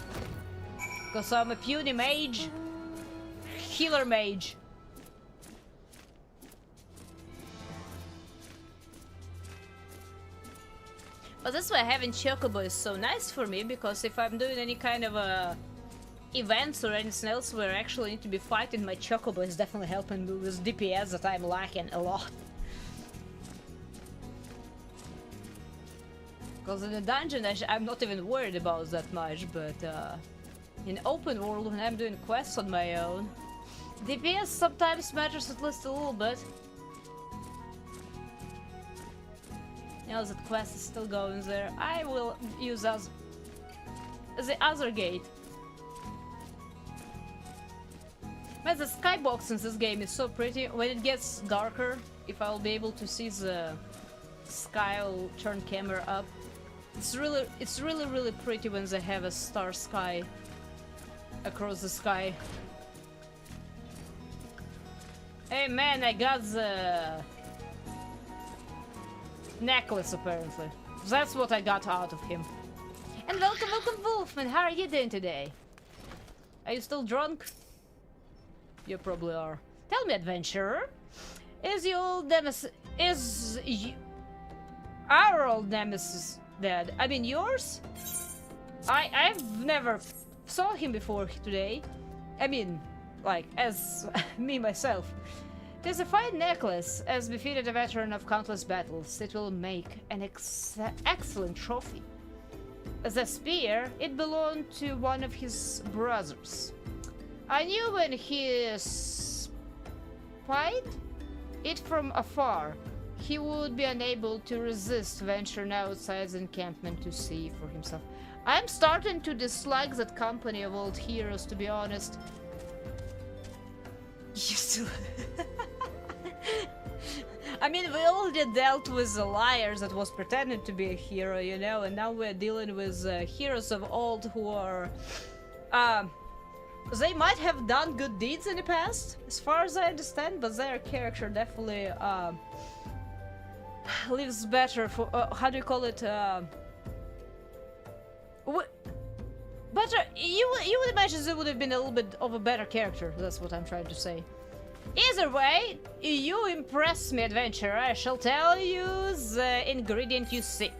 Because I'm a puny mage. Healer mage. But that's why having Chocobo is so nice for me, because if I'm doing any kind of events or anything else where I actually need to be fighting, my Chocobo is definitely helping me with DPS that I'm lacking a lot. Because in the dungeon I'm not even worried about that much, but in open world when I'm doing quests on my own, DPS sometimes matters at least a little bit. Now that quest is still going there, I will use as the other gate. Man, the skybox in this game is so pretty. When it gets darker, if I'll be able to see the sky, I'll turn camera up. It's really pretty when they have a star sky across the sky. Hey man, I got the necklace apparently. That's what I got out of him. And welcome, Wolfman. How are you doing today? Are you still drunk? You probably are. Tell me, adventurer, is your old nemesis? Our old nemesis dead? I mean, yours? I've never saw him before today. I mean, like, as me myself. It is a fine necklace, as befitted a veteran of countless battles. It will make an excellent trophy. As a spear, it belonged to one of his brothers. I knew when he spied it from afar, he would be unable to resist venturing outside the encampment to see for himself. I'm starting to dislike that company of old heroes, to be honest. You still... I mean, we already dealt with the liars that was pretending to be a hero, you know, and now we're dealing with heroes of old who are... they might have done good deeds in the past, as far as I understand, but their character definitely lives better for... how do you call it? Better... You would imagine they would have been a little bit of a better character, that's what I'm trying to say. Either way, you impress me, adventurer. I shall tell you the ingredient you seek.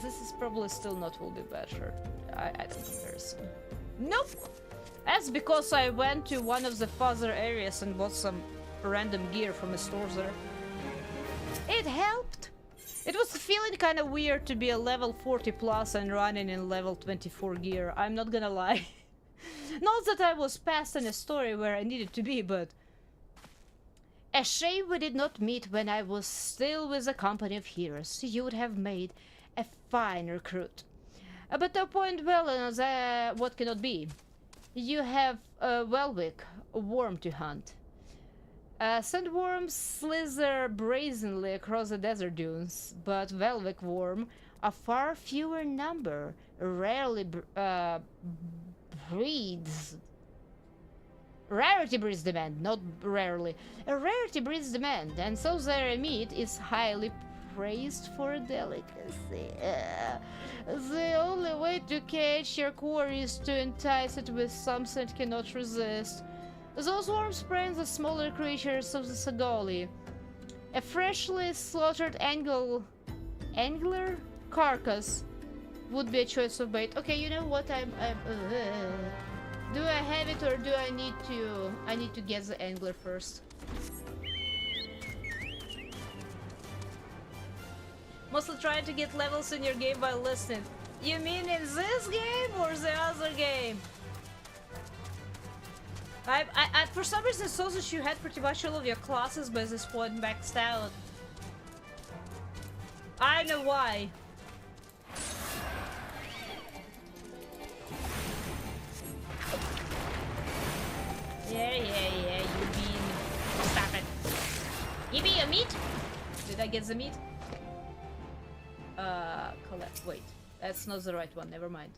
This is probably still not will be better. I think comparison. Nope! That's because I went to one of the farther areas and bought some random gear from a store there. It helped! It was feeling kind of weird to be a level 40 plus and running in level 24 gear, I'm not gonna lie. Not that I was past in a story where I needed to be, but... A shame we did not meet when I was still with a company of heroes. You would have made a fine recruit. But no point well in what cannot be. You have a Welwick worm to hunt. Sandworms slither brazenly across the desert dunes, but Welwick worm are far fewer in number, rarely breeds. Rarity breeds demand, not rarely. A rarity breeds demand, and so their meat is highly praised for delicacy. The only way to catch your quarry is to entice it with something it cannot resist. Those worms prey on the smaller creatures of the Sagoli. A freshly slaughtered angler carcass would be a choice of bait. Okay, you know what? Do I have it or do I need to? I need to get the angler first. Mostly trying to get levels in your game by listening. You mean in this game or the other game? I for some reason saw that you had pretty much all of your classes by this point maxed out. I know why. Yeah, you bean. Stop it. You be a meat? Did I get the meat? Collect. Wait, that's not the right one, never mind.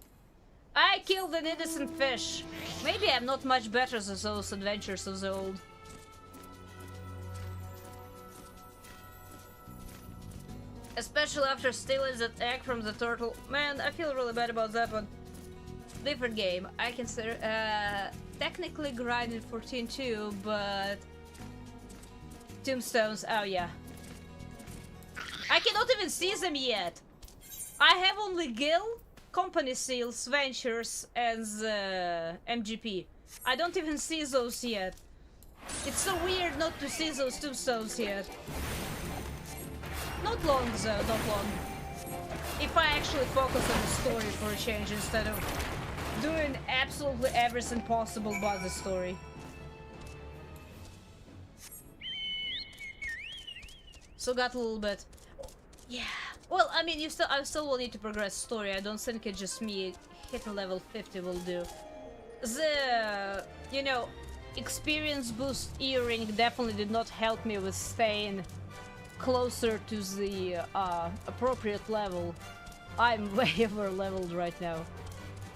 I killed an innocent fish. Maybe I'm not much better than those adventures of the old. Especially after stealing that egg from the turtle. Man, I feel really bad about that one. Different game. I consider technically grinding 14 too, but tombstones, oh yeah. I cannot even see them yet. I have only Gil, Company Seals, Ventures, and MGP. I don't even see those yet. It's so weird not to see those tombstones yet. Not long though, not long. If I actually focus on the story for a change instead of doing absolutely everything possible but the story. So got a little bit. Yeah. Well, I mean, I still will need to progress story. I don't think it's just me hitting level 50 will do. The, you know, experience boost earring definitely did not help me with staying closer to the appropriate level. I'm way over leveled right now.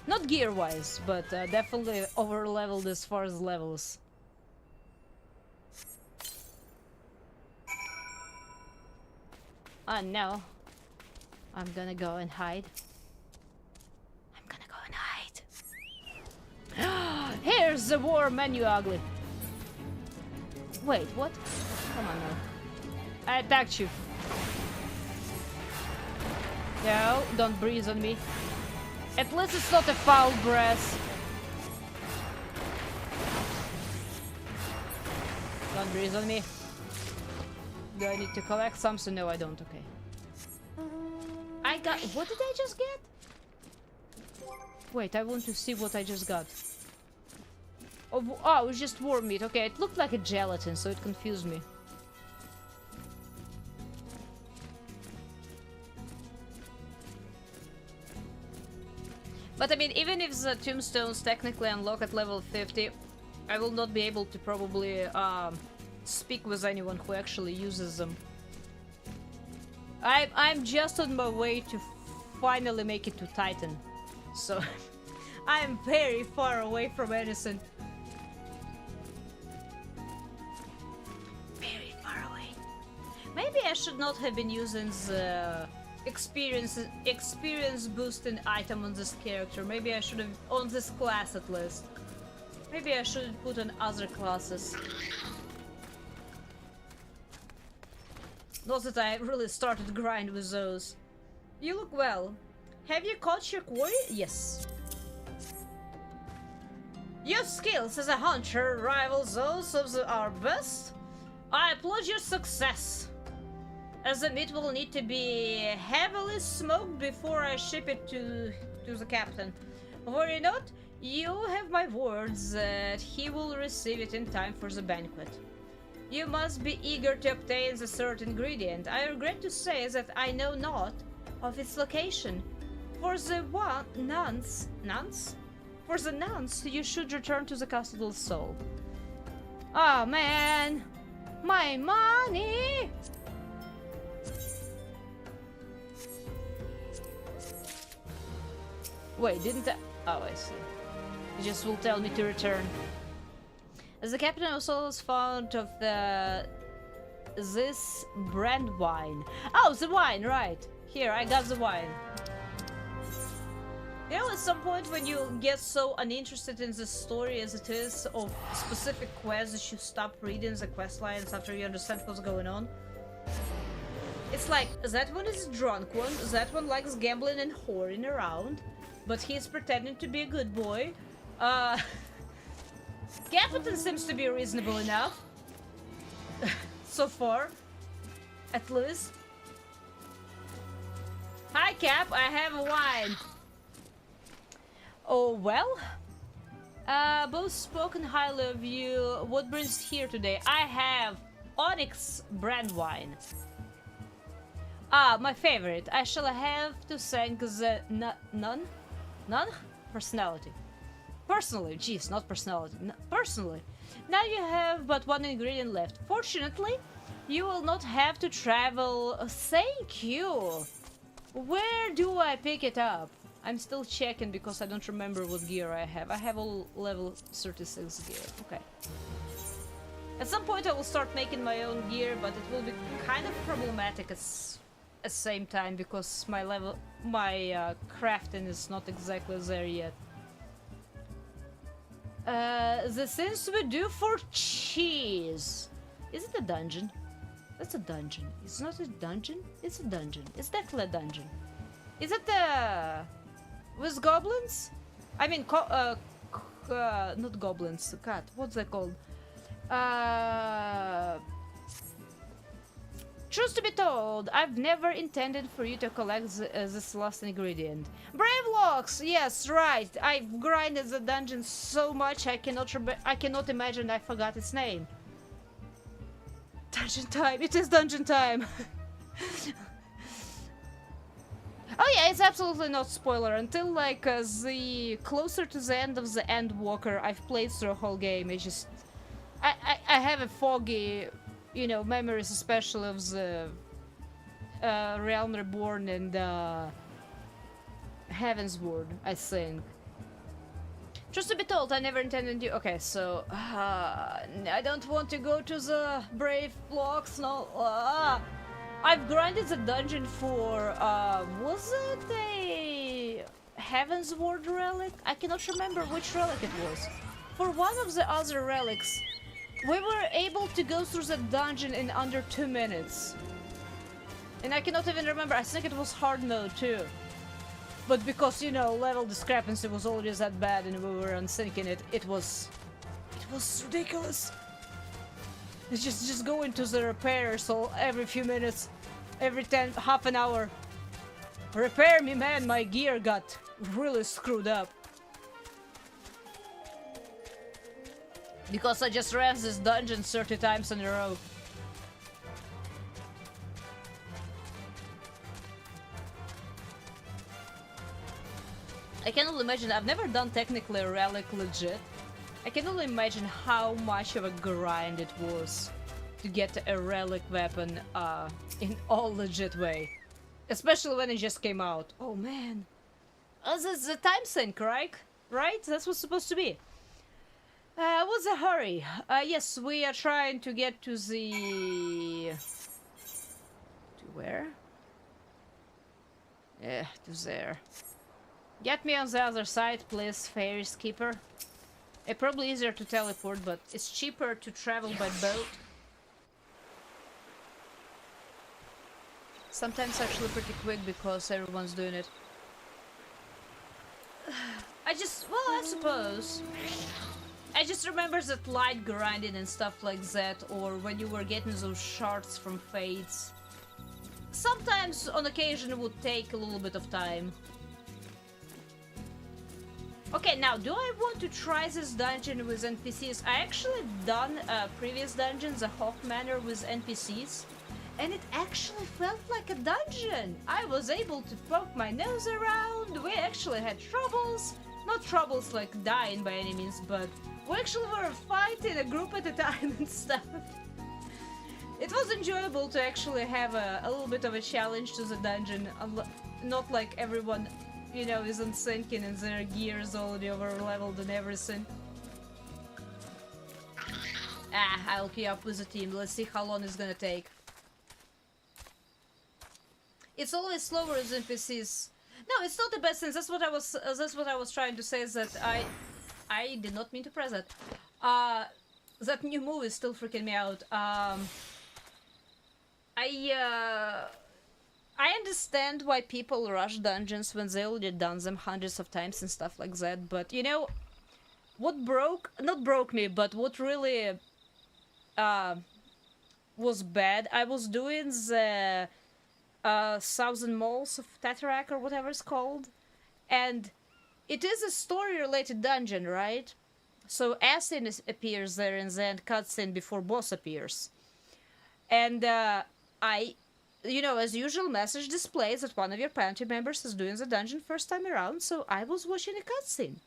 Not gear wise, but definitely over leveled as far as levels. No. I'm gonna go and hide. I'm gonna go and hide. Here's the war menu, ugly. Wait, what? Come on now. I attacked you. No, don't breathe on me. At least it's not a foul breath. Don't breathe on me. Do I need to collect something? No, I don't. Okay. I got... What did I just get? Wait, I want to see what I just got. Oh, it was just worm meat. Okay, it looked like a gelatin, so it confused me. But I mean, even if the tombstones technically unlock at level 50, I will not be able to probably speak with anyone who actually uses them. I'm just on my way to finally make it to Titan, so I'm very far away from anything. Very far away. Maybe I should not have been using the experience boosting item on this character. Maybe I should have, on this class at least. Maybe I should put on other classes. Not that I really started grind with those. You look well. Have you caught your quarry? Yes. Your skills as a hunter rivals those of our best. I applaud your success. As the meat will need to be heavily smoked before I ship it to the captain. Worry not, you have my words that he will receive it in time for the banquet. You must be eager to obtain the certain ingredient. I regret to say that I know not of its location. For the nuns? For the nuns, you should return to the Castle Soul. Oh man! My money! Wait, didn't I? Oh, I see. It just will tell me to return. As the captain of Soul is fond of this brand wine. Oh, the wine, right. Here, I got the wine. You know, at some point when you get so uninterested in the story as it is of specific quests that you stop reading the quest lines after you understand what's going on. It's like, that one is a drunk one, that one likes gambling and whoring around, but he's pretending to be a good boy. Captain seems to be reasonable enough. So far. At least. Hi Cap, I have a wine. Oh well. Both spoken highly of you. What brings here today? I have ENIX brand wine. My favorite. I shall have to thank the none personality. Personally, jeez, not personality. Personally. Now you have but one ingredient left. Fortunately, you will not have to travel. Thank you. Where do I pick it up? I'm still checking because I don't remember what gear I have. I have all level 36 gear. Okay. At some point I will start making my own gear, but it will be kind of problematic at the same time because my crafting is not exactly there yet. The things we do for cheese. Is it a dungeon? That's a dungeon. It's not a dungeon? It's a dungeon. It's definitely a dungeon. Is it with goblins? I mean, not goblins. God, what's that called? Truth to be told, I've never intended for you to collect this last ingredient. Brave Locks! Yes, right. I've grinded the dungeon so much I cannot imagine I forgot its name. Dungeon time. It is dungeon time. Oh yeah, it's absolutely not spoiler. Until like the closer to the end of the Endwalker, I've played through a whole game. It just I have a foggy, you know, memories, especially of the Realm Reborn and Heavensward, I think. Just to be told, I never intended to. Okay, so I don't want to go to the brave blocks. No, I've grinded the dungeon for. Was it a Heavensward relic? I cannot remember which relic it was. For one of the other relics, we were able to go through the dungeon in under 2 minutes, and I cannot even remember. I think it was hard mode too. But because, you know, level discrepancy was already that bad and we were unsyncing it, it was ridiculous. It's just go into the repair, so every few minutes, every half an hour. Repair me, man, my gear got really screwed up. Because I just ran this dungeon 30 times in a row. I can only imagine. I've never done technically a relic legit. I can only imagine how much of a grind it was to get a relic weapon in all legit way. Especially when it just came out. Oh man. That's the time sync, right? Right? That's what's supposed to be. What's the hurry? Yes, we are trying to get to the... To where? Yeah, to there. Get me on the other side, please, Fairy Skipper. It's probably easier to teleport, but it's cheaper to travel by boat. Sometimes actually pretty quick because everyone's doing it. Well, I suppose. I just remember that light grinding and stuff like that, or when you were getting those shards from Fates. Sometimes, on occasion, it would take a little bit of time. Okay, now, do I want to try this dungeon with NPCs? I actually done previous dungeons, the Hawk Manor, with NPCs, and it actually felt like a dungeon. I was able to poke my nose around, we actually had troubles. Not troubles like dying by any means, but we actually were fighting a group at a time and stuff. It was enjoyable to actually have a little bit of a challenge to the dungeon, not like everyone, you know, isn't sinking and their gear is already over leveled and everything. I'll queue up with the team. Let's see how long it's gonna take. It's always slower as NPCs. No, it's not the best thing. That's what I was trying to say. Is that I did not mean to press that. That new move is still freaking me out. I understand why people rush dungeons when they already done them hundreds of times and stuff like that, but you know, what not broke me, but what really was bad, I was doing the Thousand Moles of Tatarak or whatever it's called, and it is a story-related dungeon, right? So Asin appears there in the end cutscene before boss appears. And you know, as usual, message displays that one of your party members is doing the dungeon first time around, so I was watching a cutscene.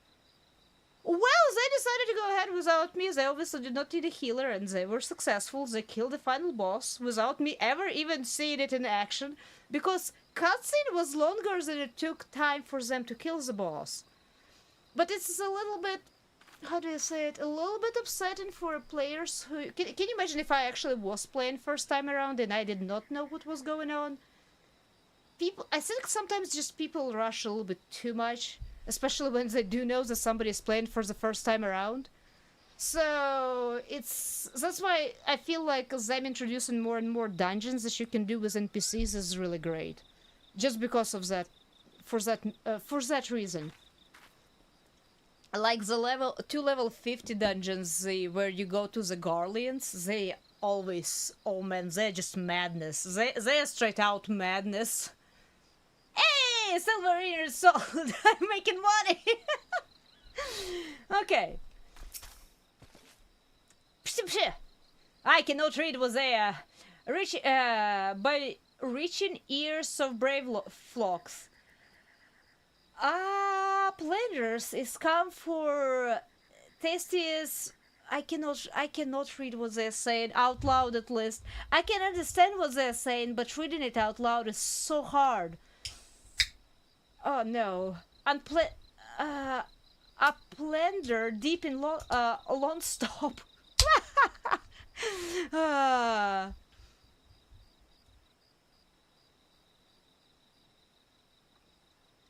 Well, they decided to go ahead without me. They obviously did not need a healer, and they were successful. They killed the final boss without me ever even seeing it in action, because cutscene was longer than it took time for them to kill the boss. But it's a little bit, how do you say it, a little bit upsetting for players who... Can you imagine if I actually was playing first time around and I did not know what was going on? I think sometimes just people rush a little bit too much, especially when they do know that somebody is playing for the first time around. So that's why I feel like them introducing more and more dungeons that you can do with NPCs is really great. Just because of that, for that reason. Like the level 50 dungeons where you go to the Garleans, they always, oh man, they're just madness. They're straight out madness. Hey, Silver Ear Sold! I'm making money! Okay. I cannot read was by reaching ears of brave flocks. Planners is come for tastiest. I cannot read what they're saying out loud at least. I can understand what they're saying, but reading it out loud is so hard. Oh no. Uh, a blender deep in a long stop. Ah.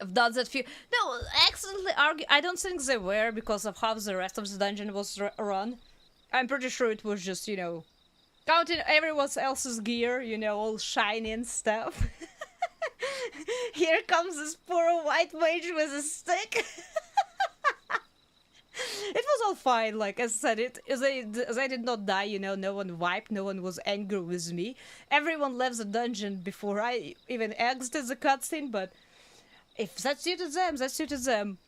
I've done that few. No, accidentally argue. I don't think they were because of how the rest of the dungeon was run. I'm pretty sure it was just, counting everyone else's gear, all shiny and stuff. Here comes this poor white mage with a stick. It was all fine, like I said, as I did not die, no one wiped, no one was angry with me. Everyone left the dungeon before I even exited the cutscene, but if that suited them, that suited them.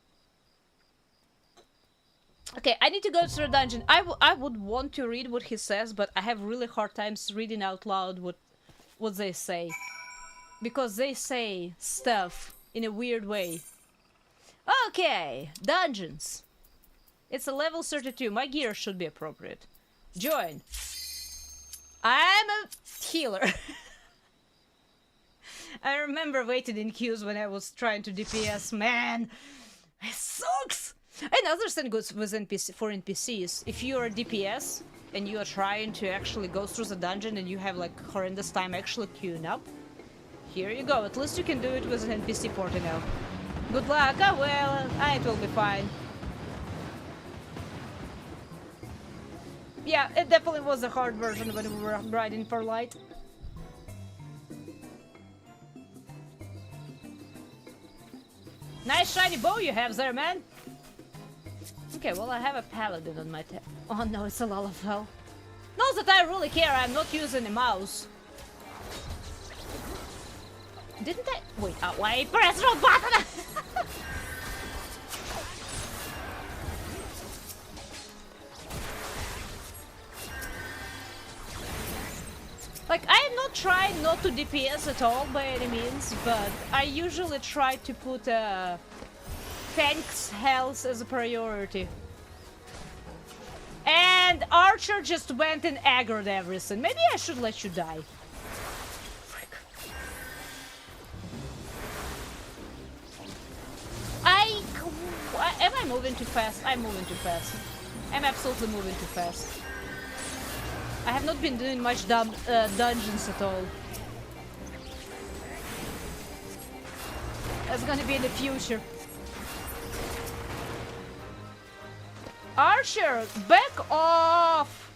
Okay, I need to go through the dungeon. I would want to read what he says, but I have really hard times reading out loud what they say. Because they say stuff in a weird way. Okay, dungeons. It's a level 32. My gear should be appropriate. Join. I'm a healer. I remember waiting in queues when I was trying to DPS. Man, it sucks. Another thing goes with for NPCs. If you're a DPS and you are trying to actually go through the dungeon and you have like horrendous time actually queuing up, here you go. At least you can do it with an NPC for now. Good luck. Oh well, it will be fine. Yeah, it definitely was a hard version when we were grinding for light. Nice shiny bow you have there, man. Okay, well I have a paladin on my tab. Oh no, it's a Lalafell. Not that I really care, I'm not using a mouse. Didn't I? Wait, why press wrong button? Like, I am not trying not to DPS at all by any means, but I usually try to put tank's health as a priority. And Archer just went and aggroed everything. Maybe I should let you die. Frick. Am I moving too fast? I'm moving too fast. I'm absolutely moving too fast. I have not been doing much dungeons at all. That's gonna be in the future. Archer, back off!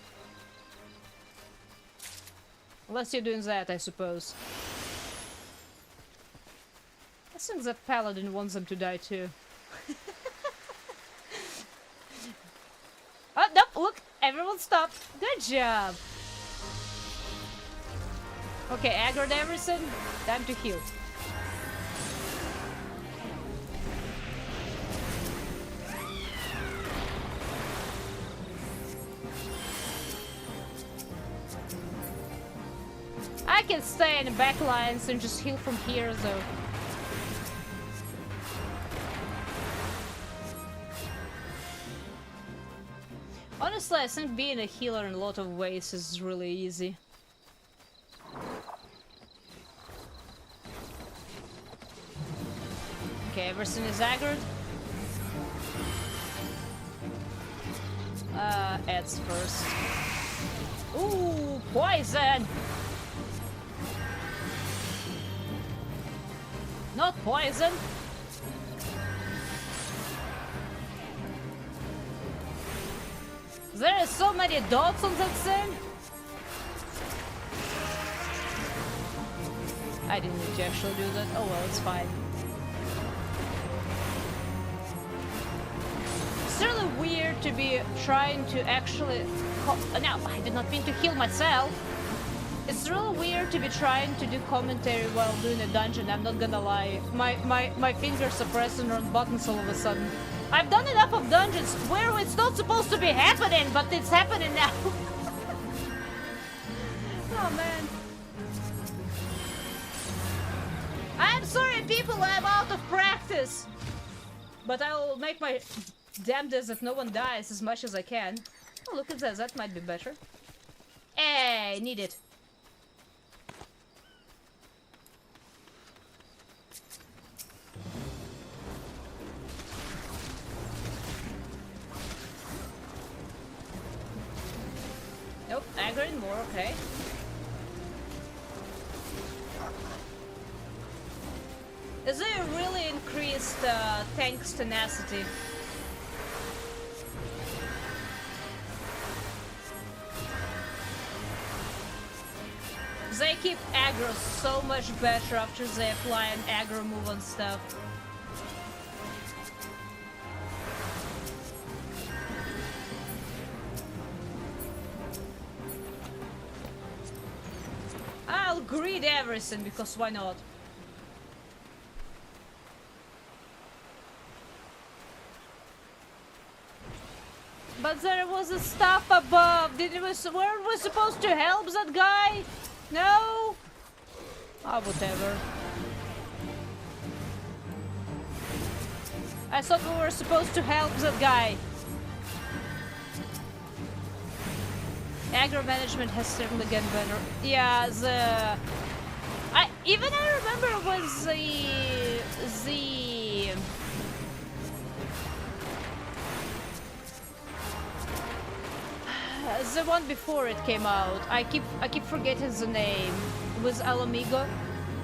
Unless you're doing that, I suppose. I think that paladin wants them to die too. Oh, nope, look! Everyone stop! Good job! Okay, aggroed everything. Time to heal. I can stay in the back lines and just heal from here though. Honestly, I think being a healer in a lot of ways is really easy. Okay, everything is aggroed. Ads first. Ooh, poison! Not poison! There are so many dots on that thing! I didn't need to actually do that. Oh well, it's fine. It's really weird to be trying to actually... No, I did not mean to heal myself! It's really weird to be trying to do commentary while doing a dungeon, I'm not gonna lie. My fingers are pressing on buttons all of a sudden. I've done enough of dungeons where it's not supposed to be happening, but it's happening now. Oh man. I'm sorry people, I'm out of practice. But I'll make my damnedest that no one dies as much as I can. Oh, look at that. That might be better. Hey, need it. Nope, aggroing more, okay. Is it really increased tank's tenacity? They keep aggro so much better after they apply an aggro move on stuff. I'll greed everything because why not? But there was a stuff above. Weren't we supposed to help that guy? No? Oh, whatever. I thought we were supposed to help that guy. Aggro management has certainly gotten better. Yeah, I remember when the one before it came out. I keep forgetting the name. With Alamigo.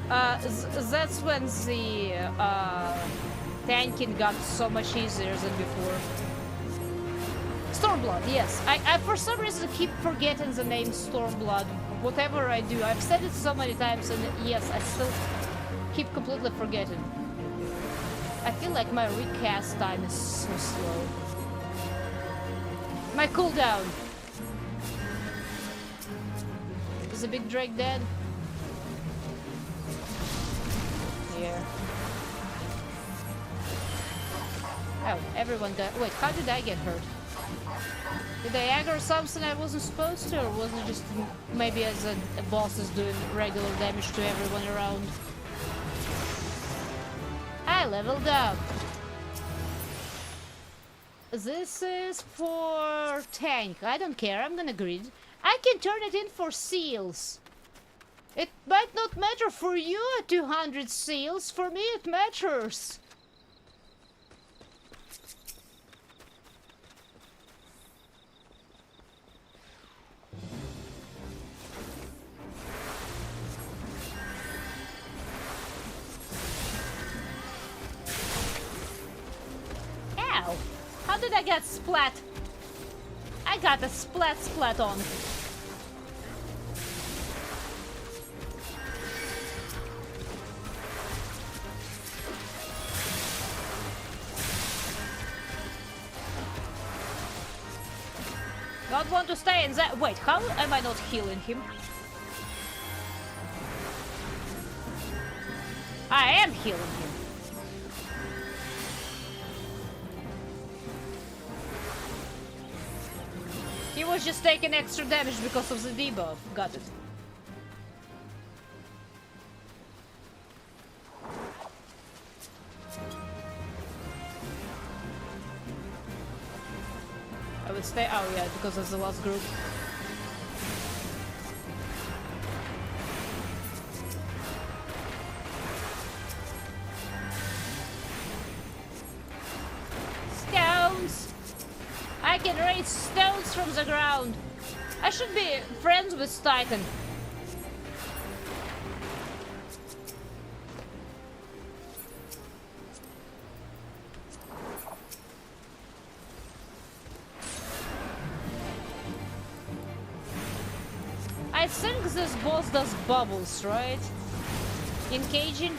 That's when the tanking got so much easier than before. Stormblood, yes. I for some reason keep forgetting the name Stormblood. Whatever I do, I've said it so many times, and yes, I still keep completely forgetting. I feel like my recast time is so slow. My cooldown. Is the big Drake dead? Yeah. Oh, everyone died. Wait, how did I get hurt? Did I aggro something I wasn't supposed to, or was it just maybe as a boss is doing regular damage to everyone around? I leveled up. This is for tank. I don't care. I'm gonna grid. I can turn it in for seals. It might not matter for you at 200 seals. For me, it matters. Ow! How did I get splat? I got a splat on. Not want to stay in that. Wait, how am I not healing him? I am healing him. He was just taking extra damage because of the debuff. Got it. I would stay. Oh yeah, because of the last group. Stones! I can raise stones from the ground. I should be friends with Titan. I think this boss does bubbles, right? Engaging.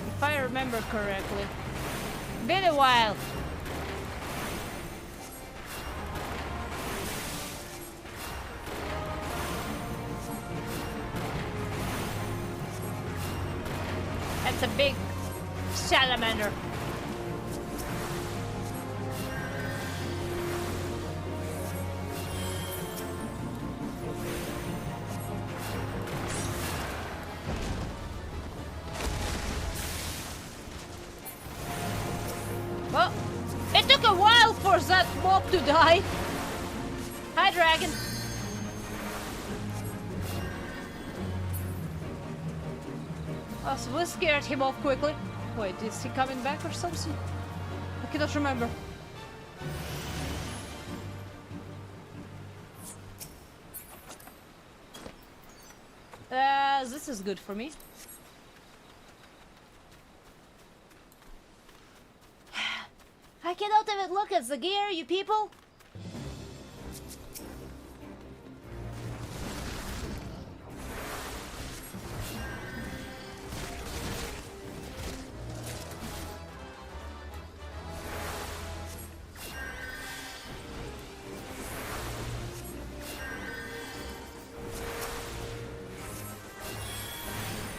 If I remember correctly. Been a while. That's a big salamander. Well, it took a while for that mob to die. Hi, dragon. Oh, so we scared him off quickly. Wait, is he coming back or something? I cannot remember. This is good for me. I cannot even look at the gear, you people!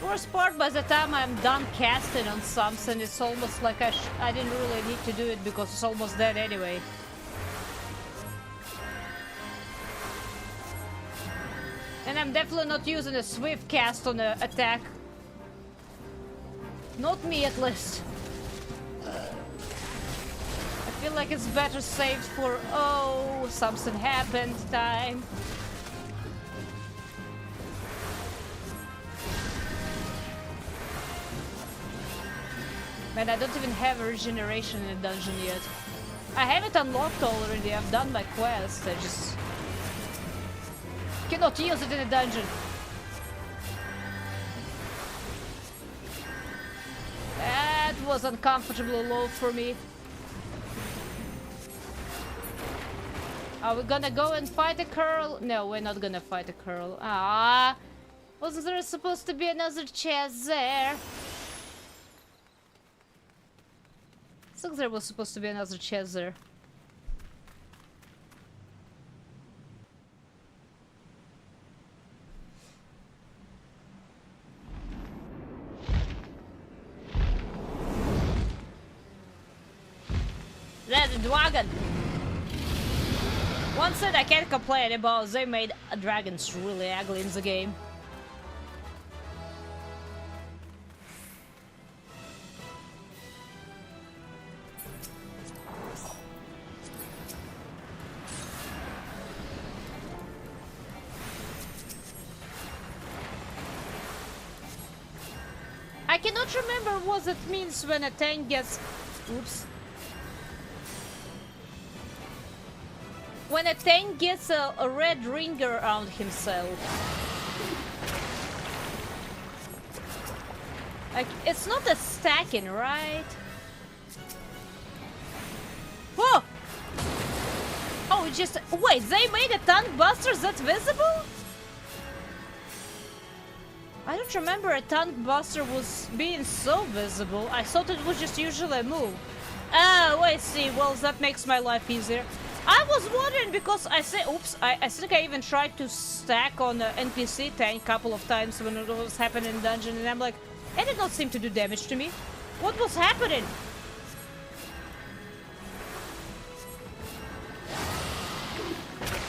Worst part, by the time I'm done casting on something, it's almost like I didn't really need to do it because it's almost dead anyway. And I'm definitely not using a swift cast on an attack. Not me, at least. I feel like it's better saved for, oh, something happened time. Man, I don't even have a regeneration in the dungeon yet. I have it unlocked already, I've done my quest, I just cannot use it in a dungeon. That was uncomfortably low for me. Are we gonna go and fight a curl? No, we're not gonna fight a curl. Ah, wasn't there supposed to be another chest there? I think there was supposed to be another chest there. There's a dragon! One thing I can't complain about, they made dragons really ugly in the game. I cannot remember what it means when a tank gets... Oops. When a tank gets a red ring around himself. Like, it's not a stacking, right? Whoa! Oh, it just... Wait, they made a tank buster that's visible? I don't remember a tank buster was being so visible. I thought it was just usually a move. Oh, I see. Well, that makes my life easier. I was wondering because I say, oops, I think I even tried to stack on an NPC tank a couple of times when it was happening in dungeon, and I'm like, it did not seem to do damage to me. What was happening?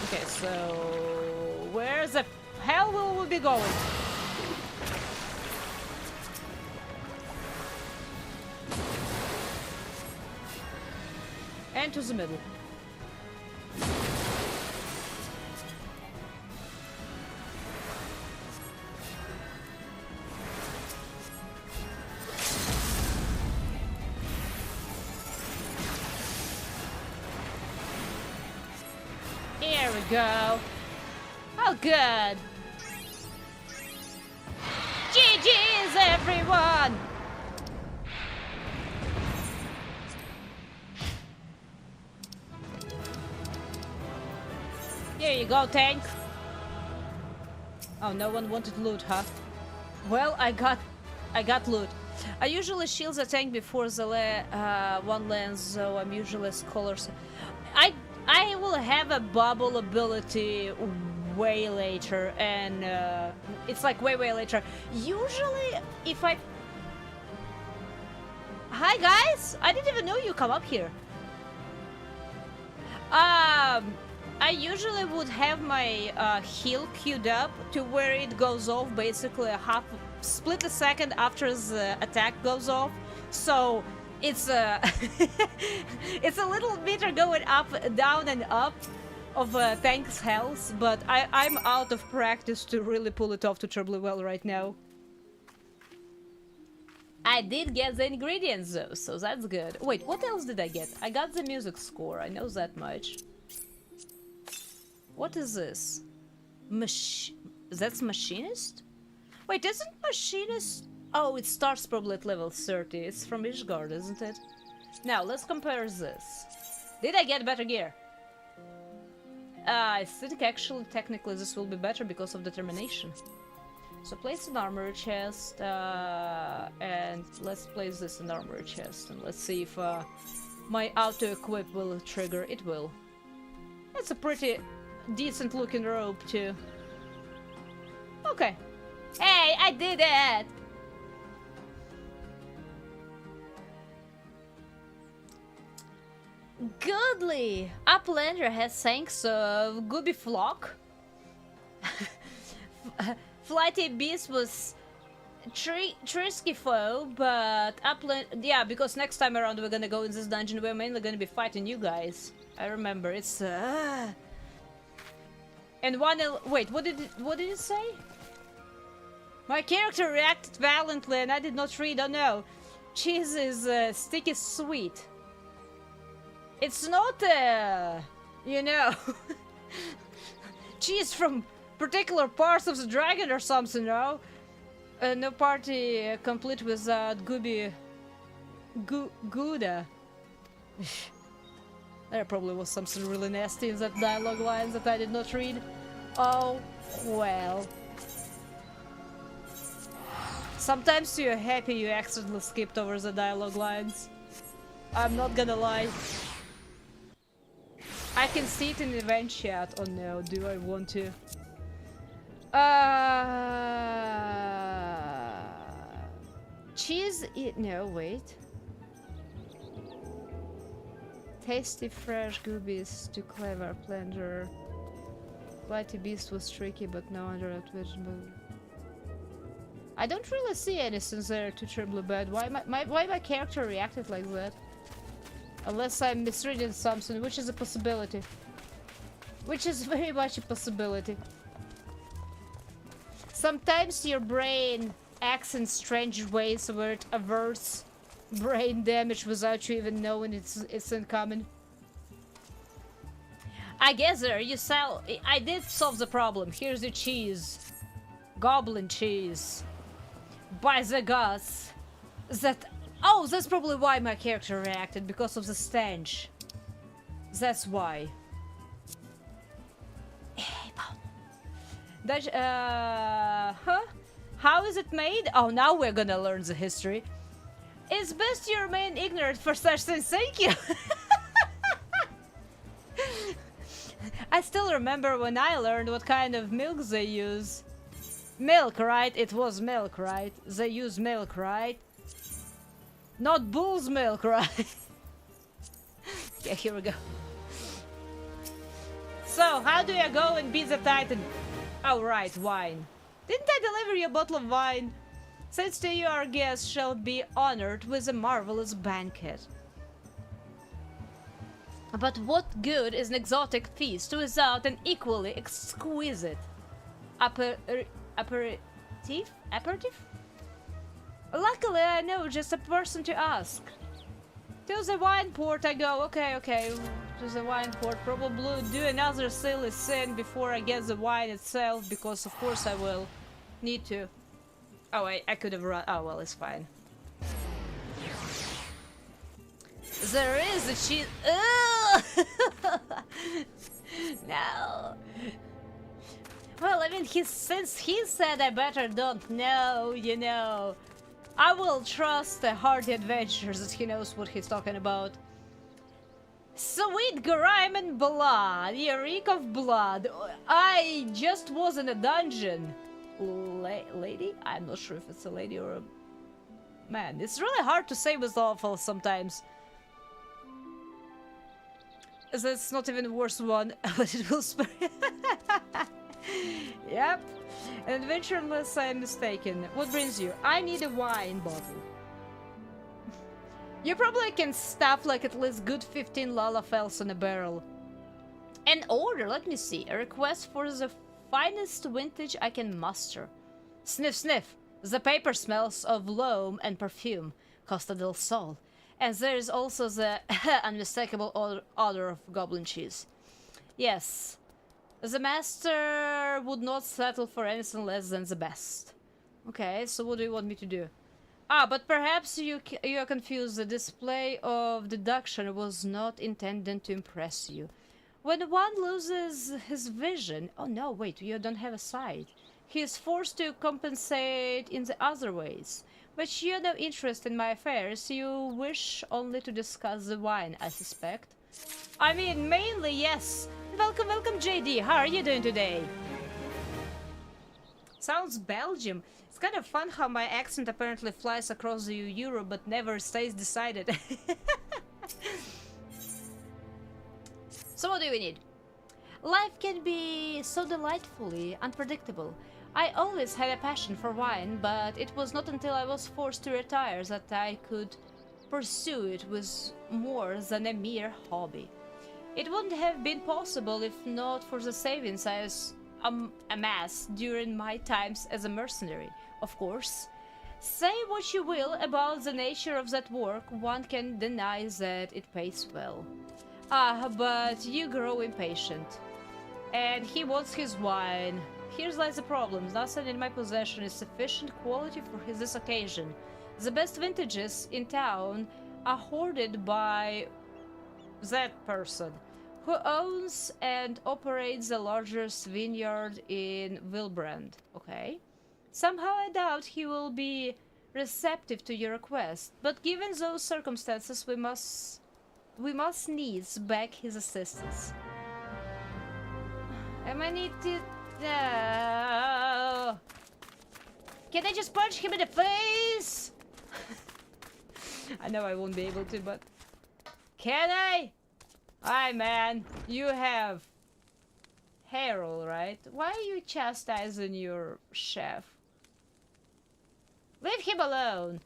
Okay, so where the hell will we be going? And to the middle. Here we go. Oh, good. GG's, everyone! Here you go, tank. Oh, no one wanted loot, huh? Well, I got loot. I usually shield the tank before the one lands, so I'm usually a scholar. I will have a bubble ability way later, and it's like way later. Usually, if I... Hi guys! I didn't even know you come up here. I usually would have my heal queued up to where it goes off basically a split a second after the attack goes off. So It's it's a little meter going up, down, and up of tank's health, but I'm out of practice to really pull it off to terribly well right now. I did get the ingredients though, so that's good. Wait, what else did I get? I got the music score, I know that much. What is this? That's machinist? Wait, isn't machinist? Oh, it starts probably at level 30. It's from Ishgard, isn't it? Now, let's compare this. Did I get better gear? I think actually, technically, this will be better because of determination. So place an armory chest, and let's place this in armory chest, and let's see if my auto-equip will trigger. It will. It's a pretty decent-looking robe, too. Okay. Hey, I did it! Goodly! Uplander has thanks of Gooby Flock. Flighty Beast was Trisky foe, but Upland... Yeah, because next time around we're gonna go in this dungeon, we're mainly gonna be fighting you guys. I remember, it's... And one... Wait, what did it say? My character reacted violently and I did not read, oh no. Cheese is sticky sweet. It's not, you know, cheese from particular parts of the dragon or something, no? No party complete without Gouda. There probably was something really nasty in that dialogue line that I did not read. Oh, well. Sometimes you're happy you accidentally skipped over the dialogue lines. I'm not gonna lie. I can see it in the event chat. Oh no, do I want to? Cheese... No, wait. Tasty fresh goobies, too clever, plunger. Flighty Beast was tricky, but no under vegetable. I don't really see anything there too terribly bad. Why my character reacted like that? Unless I'm misreading something, which is a possibility. Which is very much a possibility. Sometimes your brain acts in strange ways where it averts brain damage without you even knowing it's incoming. I guess there, you sell... I did solve the problem. Here's your cheese. Goblin cheese. By the gods. That... Oh, that's probably why my character reacted, because of the stench. That's why. That, huh? How is it made? Oh, now we're gonna learn the history. It's best you remain ignorant for such things, thank you! I still remember when I learned what kind of milk they use. Milk, right? It was milk, right? They use milk, right? Not bull's milk, right? Okay, here we go. So, how do I go and beat the Titan? Oh, right, wine. Didn't I deliver you a bottle of wine? Since to you our guest shall be honored with a marvelous banquet. But what good is an exotic feast without an equally exquisite aperitif? Luckily, I know just a person to ask. To the wine port I go. Okay. To the wine port. Probably do another silly sin before I get the wine itself, because of course I will need to. Oh, I could have run. Oh, well, it's fine. There is a cheese. No. Well, I mean, since he said I better don't know, you know. I will trust the hardy adventurers that he knows what he's talking about. Sweet grime and blood, you reek of blood. I just was in a dungeon. Lady? I'm not sure if it's a lady or a man. It's really hard to say with awful sometimes. That's not even the worst one, but it will spare. Yep. An adventure unless I'm mistaken. What brings you? I need a wine bottle. You probably can stuff like at least good 15 lalafels in a barrel. An order, let me see. A request for the finest vintage I can muster. Sniff, sniff. The paper smells of loam and perfume. Costa del Sol. And there is also the unmistakable odor of goblin cheese. Yes. The master would not settle for anything less than the best. Okay, so what do you want me to do? Ah, but perhaps you are confused. The display of deduction was not intended to impress you. When one loses his vision... Oh no, wait, you don't have a sight. He is forced to compensate in the other ways. But you have no interest in my affairs. You wish only to discuss the wine, I suspect. I mean, mainly, yes. Welcome, welcome, JD. How are you doing today? Sounds Belgium. It's kind of fun how my accent apparently flies across the Europe but never stays decided. So what do we need? Life can be so delightfully unpredictable. I always had a passion for wine, but it was not until I was forced to retire that I could pursue it with more than a mere hobby. It wouldn't have been possible if not for the savings I amassed during my times as a mercenary, of course. Say what you will about the nature of that work, one can deny that it pays well. Ah, but you grow impatient. And he wants his wine. Here's lies the problem. Nothing in my possession is sufficient quality for this occasion. The best vintages in town are hoarded by that person, who owns and operates the largest vineyard in Wilbrand. Okay. Somehow I doubt he will be receptive to your request, but given those circumstances, we must needs beg his assistance. I might need to... Can I just punch him in the face? I know I won't be able to, but... Can I? Hi, man. You have... Harold, right? Why are you chastising your chef? Leave him alone.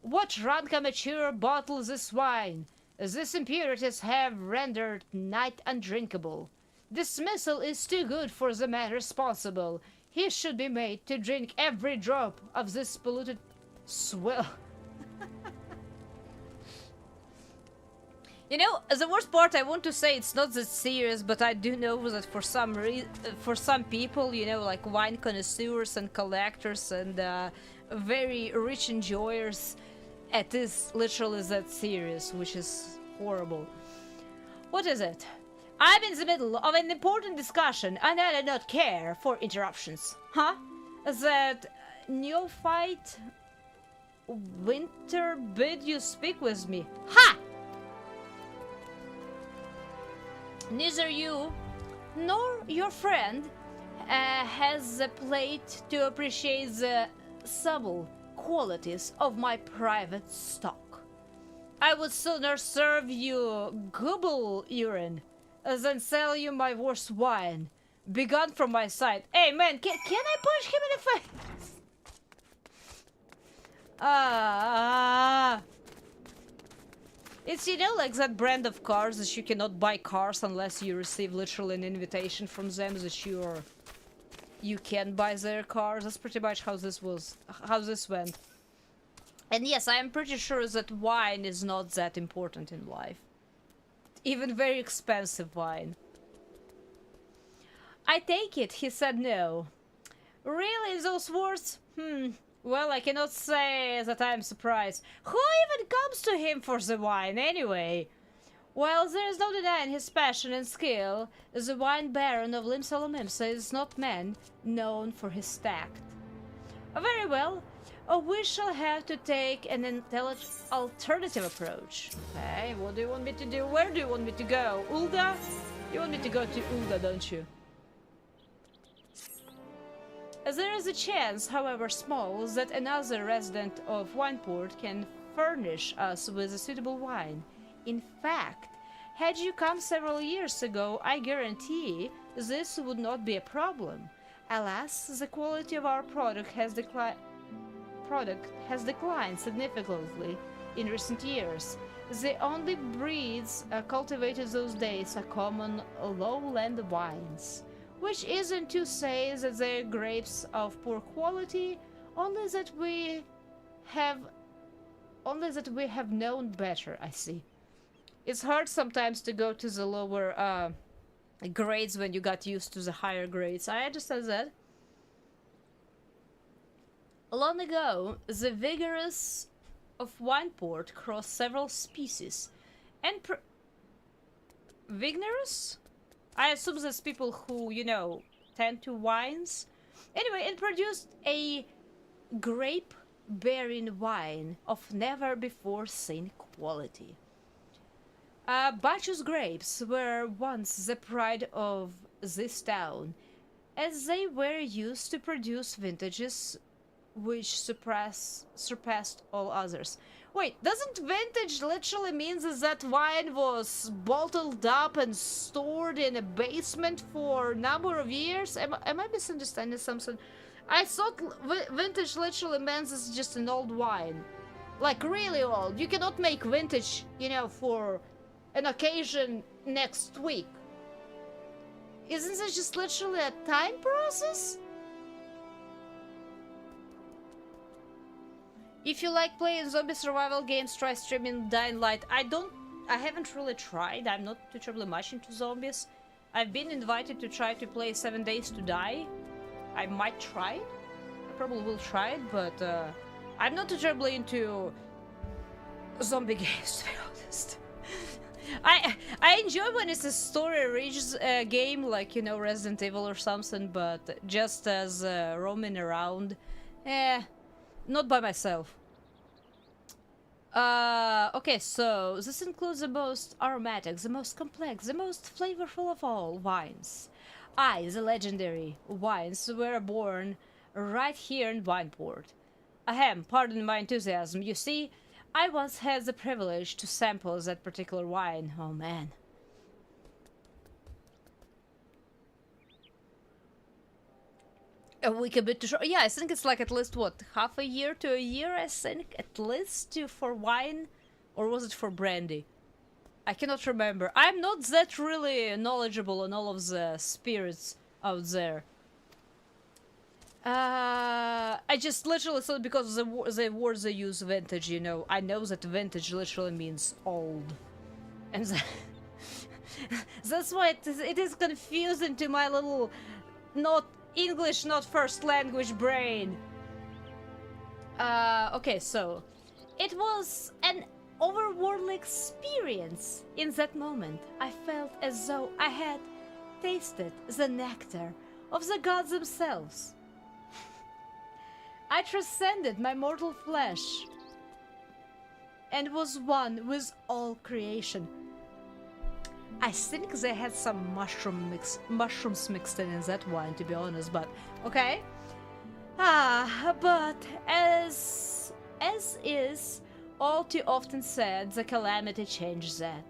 What drunk amateur bottles this wine? These impurities have rendered night undrinkable. Dismissal is too good for the man responsible. He should be made to drink every drop of this polluted swill. You know, the worst part, I want to say it's not that serious, but I do know that for some people, you know, like wine connoisseurs and collectors and very rich enjoyers, it is literally that serious, which is horrible. What is it? I'm in the middle of an important discussion, and I do not care for interruptions. Huh? That neophyte winter bid you speak with me? Ha! Neither you nor your friend has the plate to appreciate the subtle qualities of my private stock. I would sooner serve you gobble urine than sell you my worst wine. Begone from my sight. Hey man, can I punch him in the face? It's, you know, like that brand of cars that you cannot buy cars unless you receive literally an invitation from them that you can buy their cars. That's pretty much how this went. And yes, I am pretty sure that wine is not that important in life. Even very expensive wine. I take it, he said no. Really, those words? Well, I cannot say that I am surprised. Who even comes to him for the wine, anyway? While there is no denying his passion and skill, the wine baron of Limsalomimsa is not man known for his tact. Very well. We shall have to take an intelligent alternative approach. Okay, what do you want me to do? Where do you want me to go? Ulda? You want me to go to Ulda, don't you? There is a chance, however small, that another resident of Wineport can furnish us with a suitable wine. In fact, had you come several years ago, I guarantee this would not be a problem. Alas, the quality of our product has declined significantly in recent years. The only breeds cultivated those days are common lowland wines, which isn't to say that they're grapes of poor quality, only that we have known better. I see. It's hard sometimes to go to the lower grades when you got used to the higher grades. I understand that. Long ago, the vigorous of wine port crossed several species, and vigorous? I assume that's people who, you know, tend to wines. Anyway, it produced a grape-bearing wine of never before seen quality. Bacchus grapes were once the pride of this town, as they were used to produce vintages which surpassed all others. Wait, doesn't vintage literally mean that wine was bottled up and stored in a basement for a number of years? Am I misunderstanding something? I thought vintage literally means it's just an old wine. Like, really old. You cannot make vintage, you know, for an occasion next week. Isn't this just literally a time process? If you like playing zombie survival games, try streaming Dying Light. I haven't really tried. I'm not too terribly much into zombies. I've been invited to try to play 7 Days to Die. I might try it. I probably will try it, but I'm not too terribly into zombie games, to be honest. I enjoy when it's a story-rich game, like, you know, Resident Evil or something, but just as roaming around, not by myself. Okay, so this includes the most aromatic, the most complex, the most flavorful of all wines. The legendary wines were born right here in Wineport. Ahem, pardon my enthusiasm. You see, I once had the privilege to sample that particular wine. Oh man. A week a bit too short. Yeah, I think it's like at least what, half a year to a year, I think, at least for wine, or was it for brandy? I cannot remember. I'm not that really knowledgeable on all of the spirits out there. I just literally thought because of the words they use vintage, you know. I know that vintage literally means old, and that's why it is confusing to my little not English, not first language brain. Okay, so it was an overworldly experience. In that moment, I felt as though I had tasted the nectar of the gods themselves. I transcended my mortal flesh and was one with all creation. I think they had some mushrooms mixed in that wine, to be honest, but okay. But as is all too often said, the calamity changed that.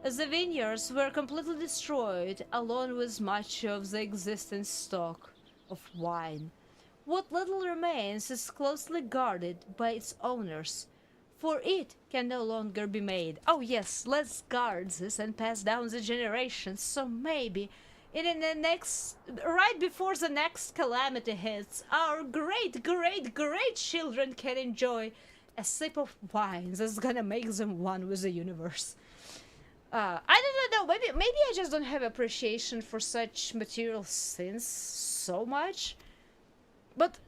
The vineyards were completely destroyed, along with much of the existing stock of wine. What little remains is closely guarded by its owners, for it can no longer be made. Oh yes, let's guard this and pass down the generations, so maybe in the next, right before the next calamity hits, our great children can enjoy a sip of wine that's gonna make them one with the universe. I don't know, maybe I just don't have appreciation for such material things so much. But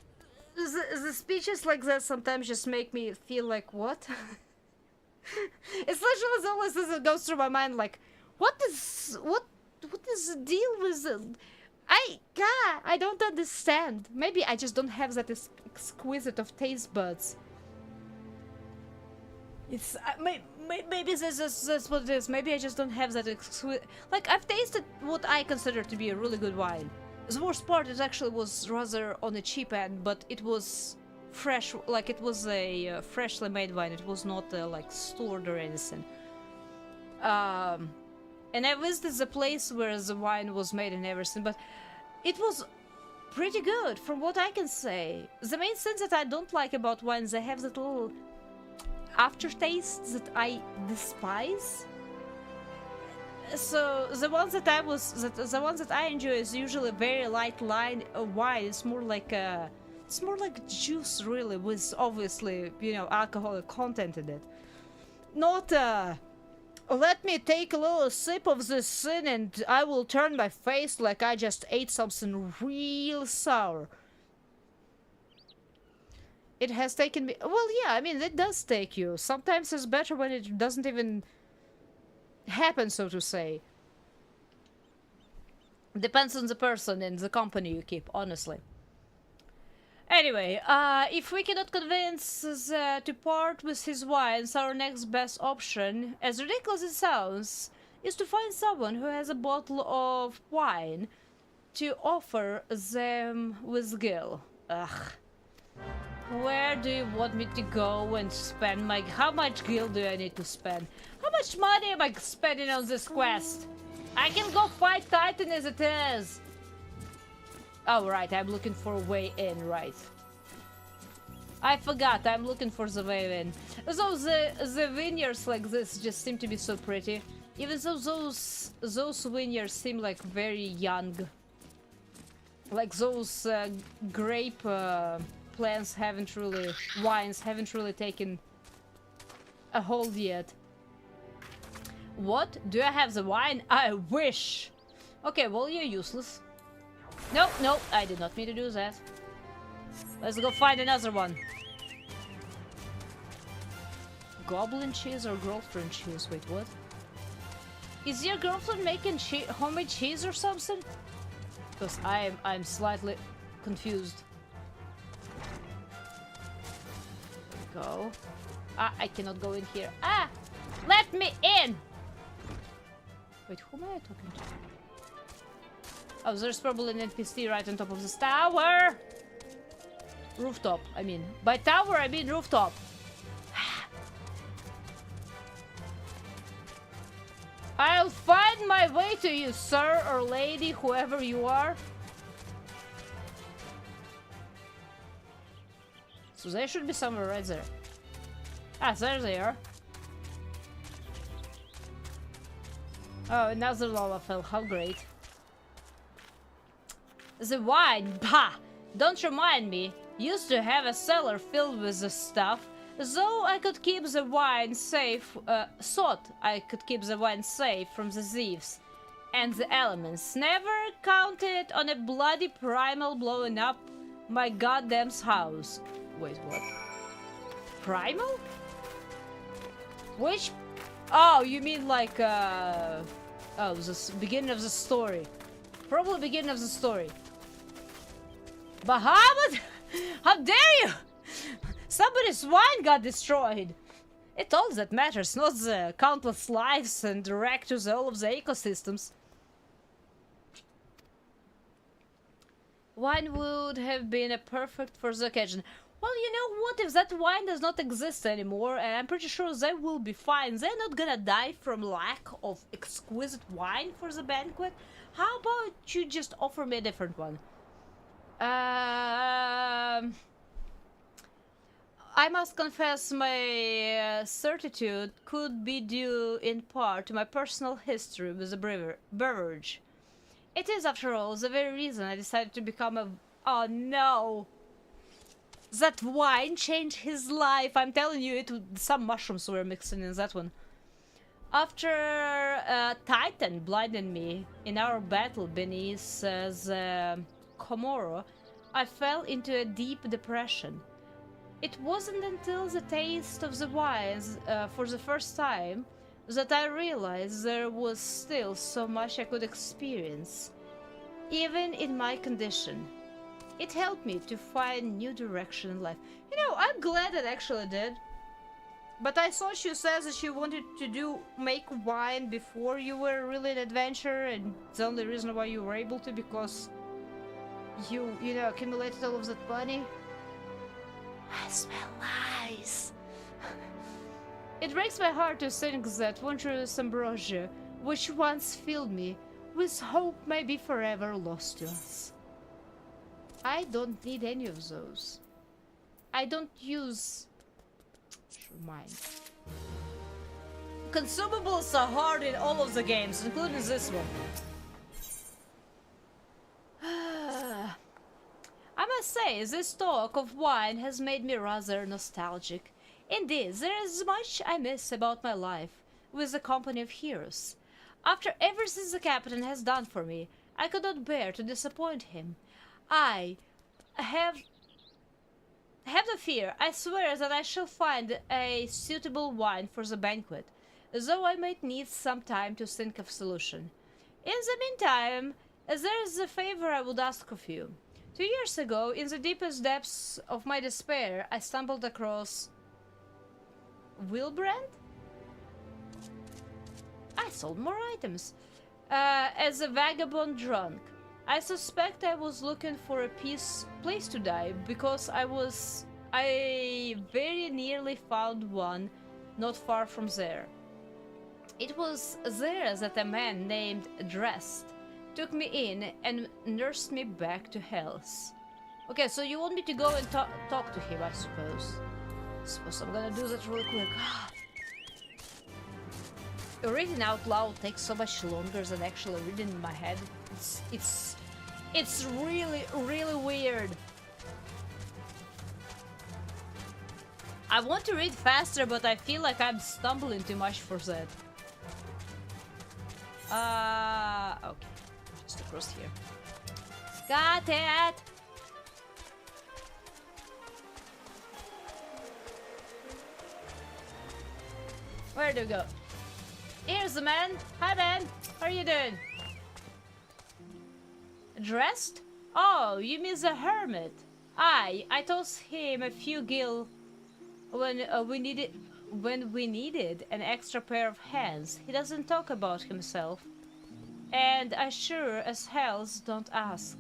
the speeches like that sometimes just make me feel like, what? It's literally the only thing that goes through my mind, like, what is the deal with it? I don't understand. Maybe I just don't have that exquisite of taste buds. It's maybe that's what it is. Maybe I just don't have that exquisite. Like, I've tasted what I consider to be a really good wine. The worst part is actually was rather on the cheap end, but it was fresh, like it was a freshly made wine. It was not like stored or anything. And I visited the place where the wine was made and everything, but it was pretty good from what I can say. The main thing that I don't like about wines, they have that little, aftertastes that I despise. So the ones that the ones that I enjoy is usually very light line wine. It's more like juice, really, with obviously, you know, alcoholic content in it. Not let me take a little sip of this sin and I will turn my face like I just ate something real sour. It has taken me... Well, yeah, I mean, it does take you. Sometimes it's better when it doesn't even happen, so to say. Depends on the person and the company you keep, honestly. Anyway, if we cannot convince to part with his wines, our next best option, as ridiculous as it sounds, is to find someone who has a bottle of wine to offer them with Gil. Ugh. Where do you want me to go and spend my... How much Gil do I need to spend? How much money am I spending on this quest? I can go fight Titan as it is. Oh, right, I'm looking for a way in, right. I forgot, I'm looking for the way in. So the vineyards like this just seem to be so pretty. Even though those vineyards seem like very young. Like those grape plants haven't really... Wines haven't really taken a hold yet. What? Do I have the wine? I wish! Okay, well, you're useless. Nope, nope, I did not mean to do that. Let's go find another one. Goblin cheese or girlfriend cheese? Wait, what? Is your girlfriend making homemade cheese or something? Because I'm slightly confused. Go. Ah, I cannot go in here. Ah! Let me in! Wait, who am I talking to? Oh, there's probably an NPC right on top of this tower! Rooftop, I mean. By tower, I mean rooftop. I'll find my way to you, sir or lady, whoever you are. So they should be somewhere right there. Ah, there they are. Oh, another Lalafell, how great. The wine, bah! Don't remind me. Used to have a cellar filled with the stuff. Though I could keep the wine safe, thought I could keep the wine safe from the thieves and the elements. Never counted on a bloody Primal blowing up my goddamn house. Wait, what? Primal? Which? Oh, you mean like, oh, the beginning of the story. Probably beginning of the story. Bahamut? How dare you! Somebody's wine got destroyed. It's all that matters, not the countless lives and the wreck to all of the ecosystems. Wine would have been a perfect for the occasion. Well, you know what? If that wine does not exist anymore, and I'm pretty sure they will be fine. They're not gonna die from lack of exquisite wine for the banquet. How about you just offer me a different one? I must confess my certitude could be due in part to my personal history with the beverage. It is, after all, the very reason I decided to become a... Oh no! That wine changed his life! I'm telling you, some mushrooms were mixing in that one. After Titan blinded me in our battle beneath the Chimera, I fell into a deep depression. It wasn't until the taste of the wines for the first time that I realized there was still so much I could experience, even in my condition. It helped me to find new direction in life. You know, I'm glad it actually did. But I thought she says that she wanted to make wine before you were really an adventurer, and the only reason why you were able to because you know, accumulated all of that money. I smell lies. It breaks my heart to think that wondrous ambrosia, which once filled me with hope, may be forever lost to us. I don't need any of those. I don't use... Mine. Consumables are hard in all of the games, including this one. I must say, this talk of wine has made me rather nostalgic. Indeed, there is much I miss about my life with the company of heroes. After everything the captain has done for me, I could not bear to disappoint him. I have no fear. I swear that I shall find a suitable wine for the banquet, though I might need some time to think of solution. In the meantime, there is a favor I would ask of you. 2 years ago, in the deepest depths of my despair, I stumbled across Wilbrand? I sold more items. As a vagabond drunk. I suspect I was looking for a place to die because I very nearly found one not far from there. It was there that a man named Dressed took me in and nursed me back to health. Okay, so you want me to go and talk to him, I suppose. I'm gonna do that real quick. Reading out loud takes so much longer than actually reading in my head. It's really, really weird. I want to read faster, but I feel like I'm stumbling too much for that. Okay. Just across here. Got it! Where do we go? Here's the man. Hi, man. How are you doing? Dressed? Oh, you mean the hermit? I tossed him a few gil when we needed an extra pair of hands. He doesn't talk about himself, and I sure as hells don't ask.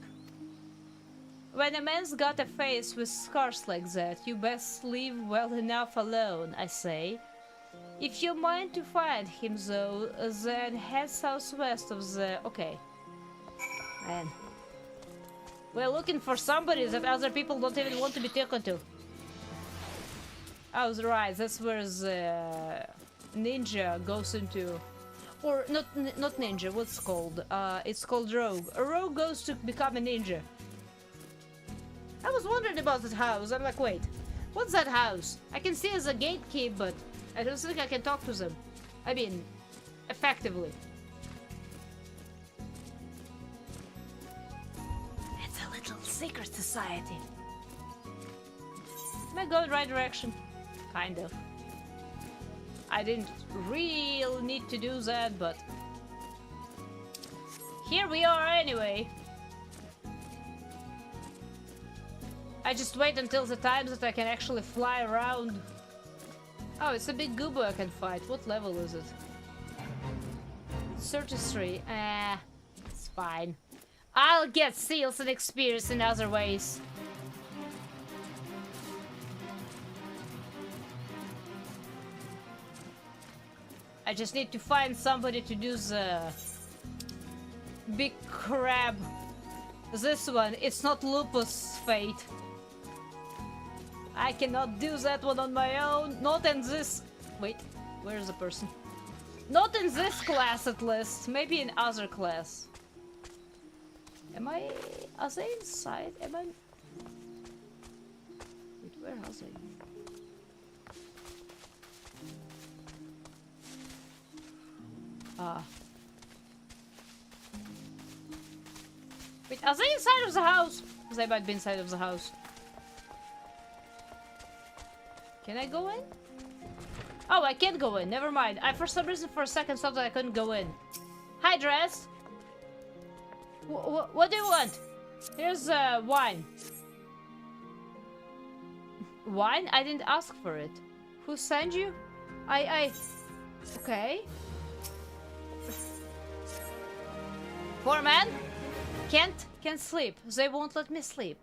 When a man's got a face with scars like that, you best leave well enough alone, I say. If you mind to find him, though, then head southwest of the... Okay. Man. We're looking for somebody that other people don't even want to be taken to. Oh, right. That's where the ninja goes into... Or, not ninja, what's it called? It's called rogue. A rogue goes to become a ninja. I was wondering about that house. I'm like, wait. What's that house? I can see as a gatekeep, but... I don't think I can talk to them. I mean, effectively. It's a little secret society. Am I going right direction? Kind of. I didn't really need to do that, but... Here we are anyway. I just wait until the time that I can actually fly around. Oh, it's a big goober I can fight. What level is it? 33. It's fine. I'll get seals and experience in other ways. I just need to find somebody to do the big crab. This one, it's not Lupus Fate. I cannot do that one on my own. Not in this... Wait, where's the person? Not in this class at least. Maybe in other class. Am I... Are they inside? Am I... Wait, where are they? Ah. Wait, are they inside of the house? They might be inside of the house. Can I go in? Oh, I can't go in. Never mind. I, for some reason, for a second, thought that I couldn't go in. Hi, Dress. What do you want? Here's wine. Wine? I didn't ask for it. Who sent you? Okay. Poor man. Can't sleep. They won't let me sleep.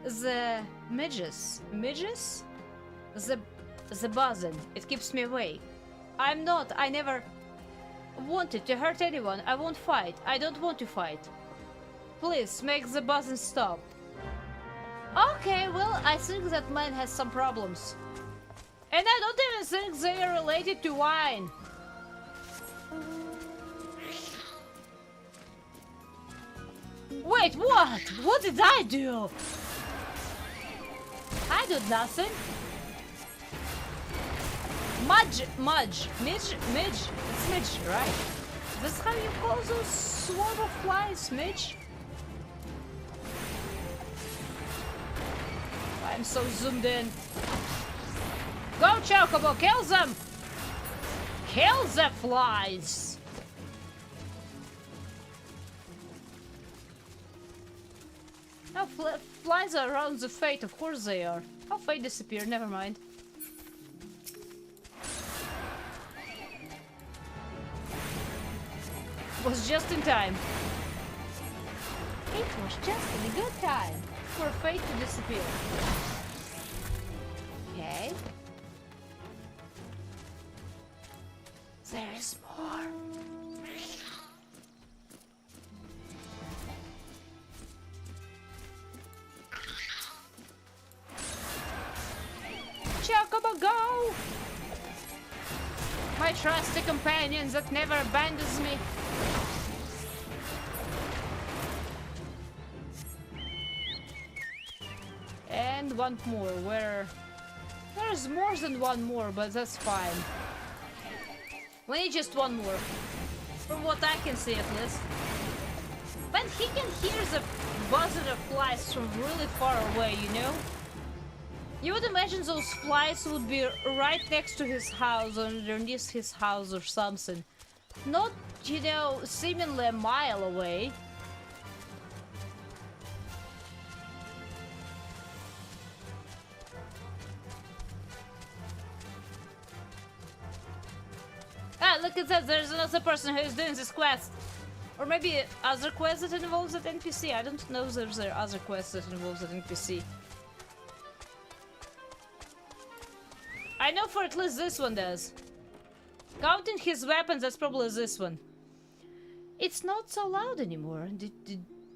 The midges. Midges? The buzzing. It keeps me awake. I never wanted to hurt anyone. I won't fight. I don't want to fight. Please, make the buzzing stop. Okay, well, I think that man has some problems. And I don't even think they are related to wine. Wait, what? What did I do? I did nothing. Midge. It's Midge, right? That's how you call those swarm of flies, Midge? I'm so zoomed in. Go, Chocobo, kill them! Kill the flies! Oh, flies are around the Fate, of course they are. Oh, Fate disappeared, never mind. Was just in time. It was just in a good time for Fate to disappear. Okay. There is more. Chocobo, go! My trusty companion that never abandons me. And one more, where... There's more than one more, but that's fine. We need just one more. From what I can see, at least. But he can hear the buzzing of flies from really far away, you know? You would imagine those flies would be right next to his house, or underneath his house or something. Not, you know, seemingly a mile away. Ah, look at that, there's another person who's doing this quest. Or maybe other quests that involves that NPC. I don't know if there's other quests that involves that NPC. I know for at least this one does. Counting his weapons, that's probably this one. It's not so loud anymore.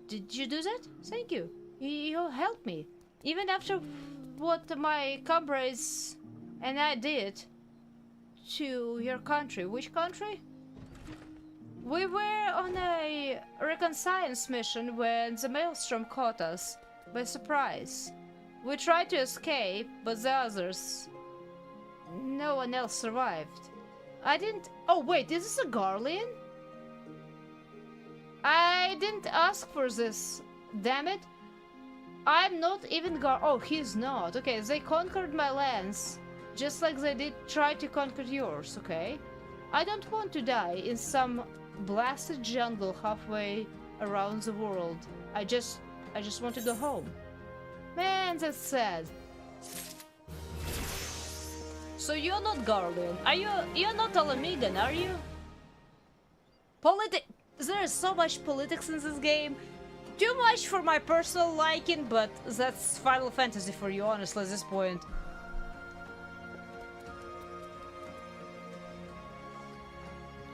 Did you do that? Thank you. You helped me. Even after what my comrades and I did to your country. Which country? We were on a reconnaissance mission when the Maelstrom caught us by surprise. We tried to escape, but the others... No one else survived. I didn't... Oh wait, is this a Garlean? I didn't ask for this. Damn it. I'm not even Oh, he's not. Okay, they conquered my lands. Just like they did try to conquer yours, okay? I don't want to die in some blasted jungle halfway around the world. I just want to go home. Man, that's sad. So you're not Garlean. You're not Alamigan, are you? There is so much politics in this game. Too much for my personal liking, but that's Final Fantasy for you, honestly, at this point.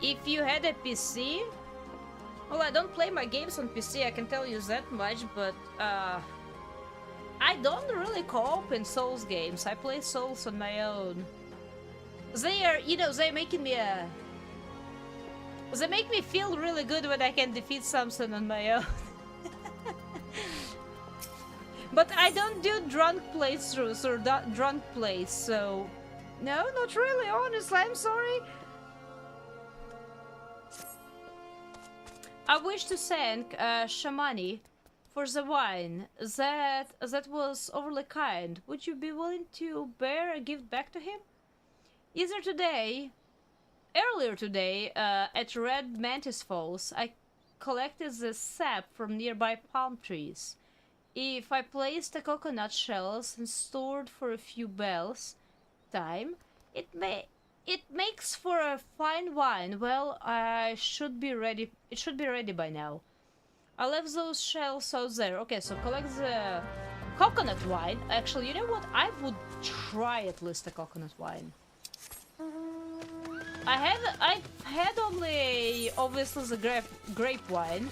If you had a PC... Well, I don't play my games on PC, I can tell you that much, but I don't really co-op in Souls games. I play Souls on my own. They are, you know, they make me feel really good when I can defeat something on my own. But I don't do drunk playthroughs or drunk plays, so... No, not really, honestly, I'm sorry. I wish to thank Shamani for the wine. That was overly kind. Would you be willing to bear a gift back to him? Earlier today, at Red Mantis Falls, I collected the sap from nearby palm trees. If I placed the coconut shells and stored for a few bells time, it makes for a fine wine. Well, it should be ready by now. I left those shells out there. Okay, so collect the coconut wine. Actually, you know what? I would try at least a coconut wine. I've had only obviously the grape wine.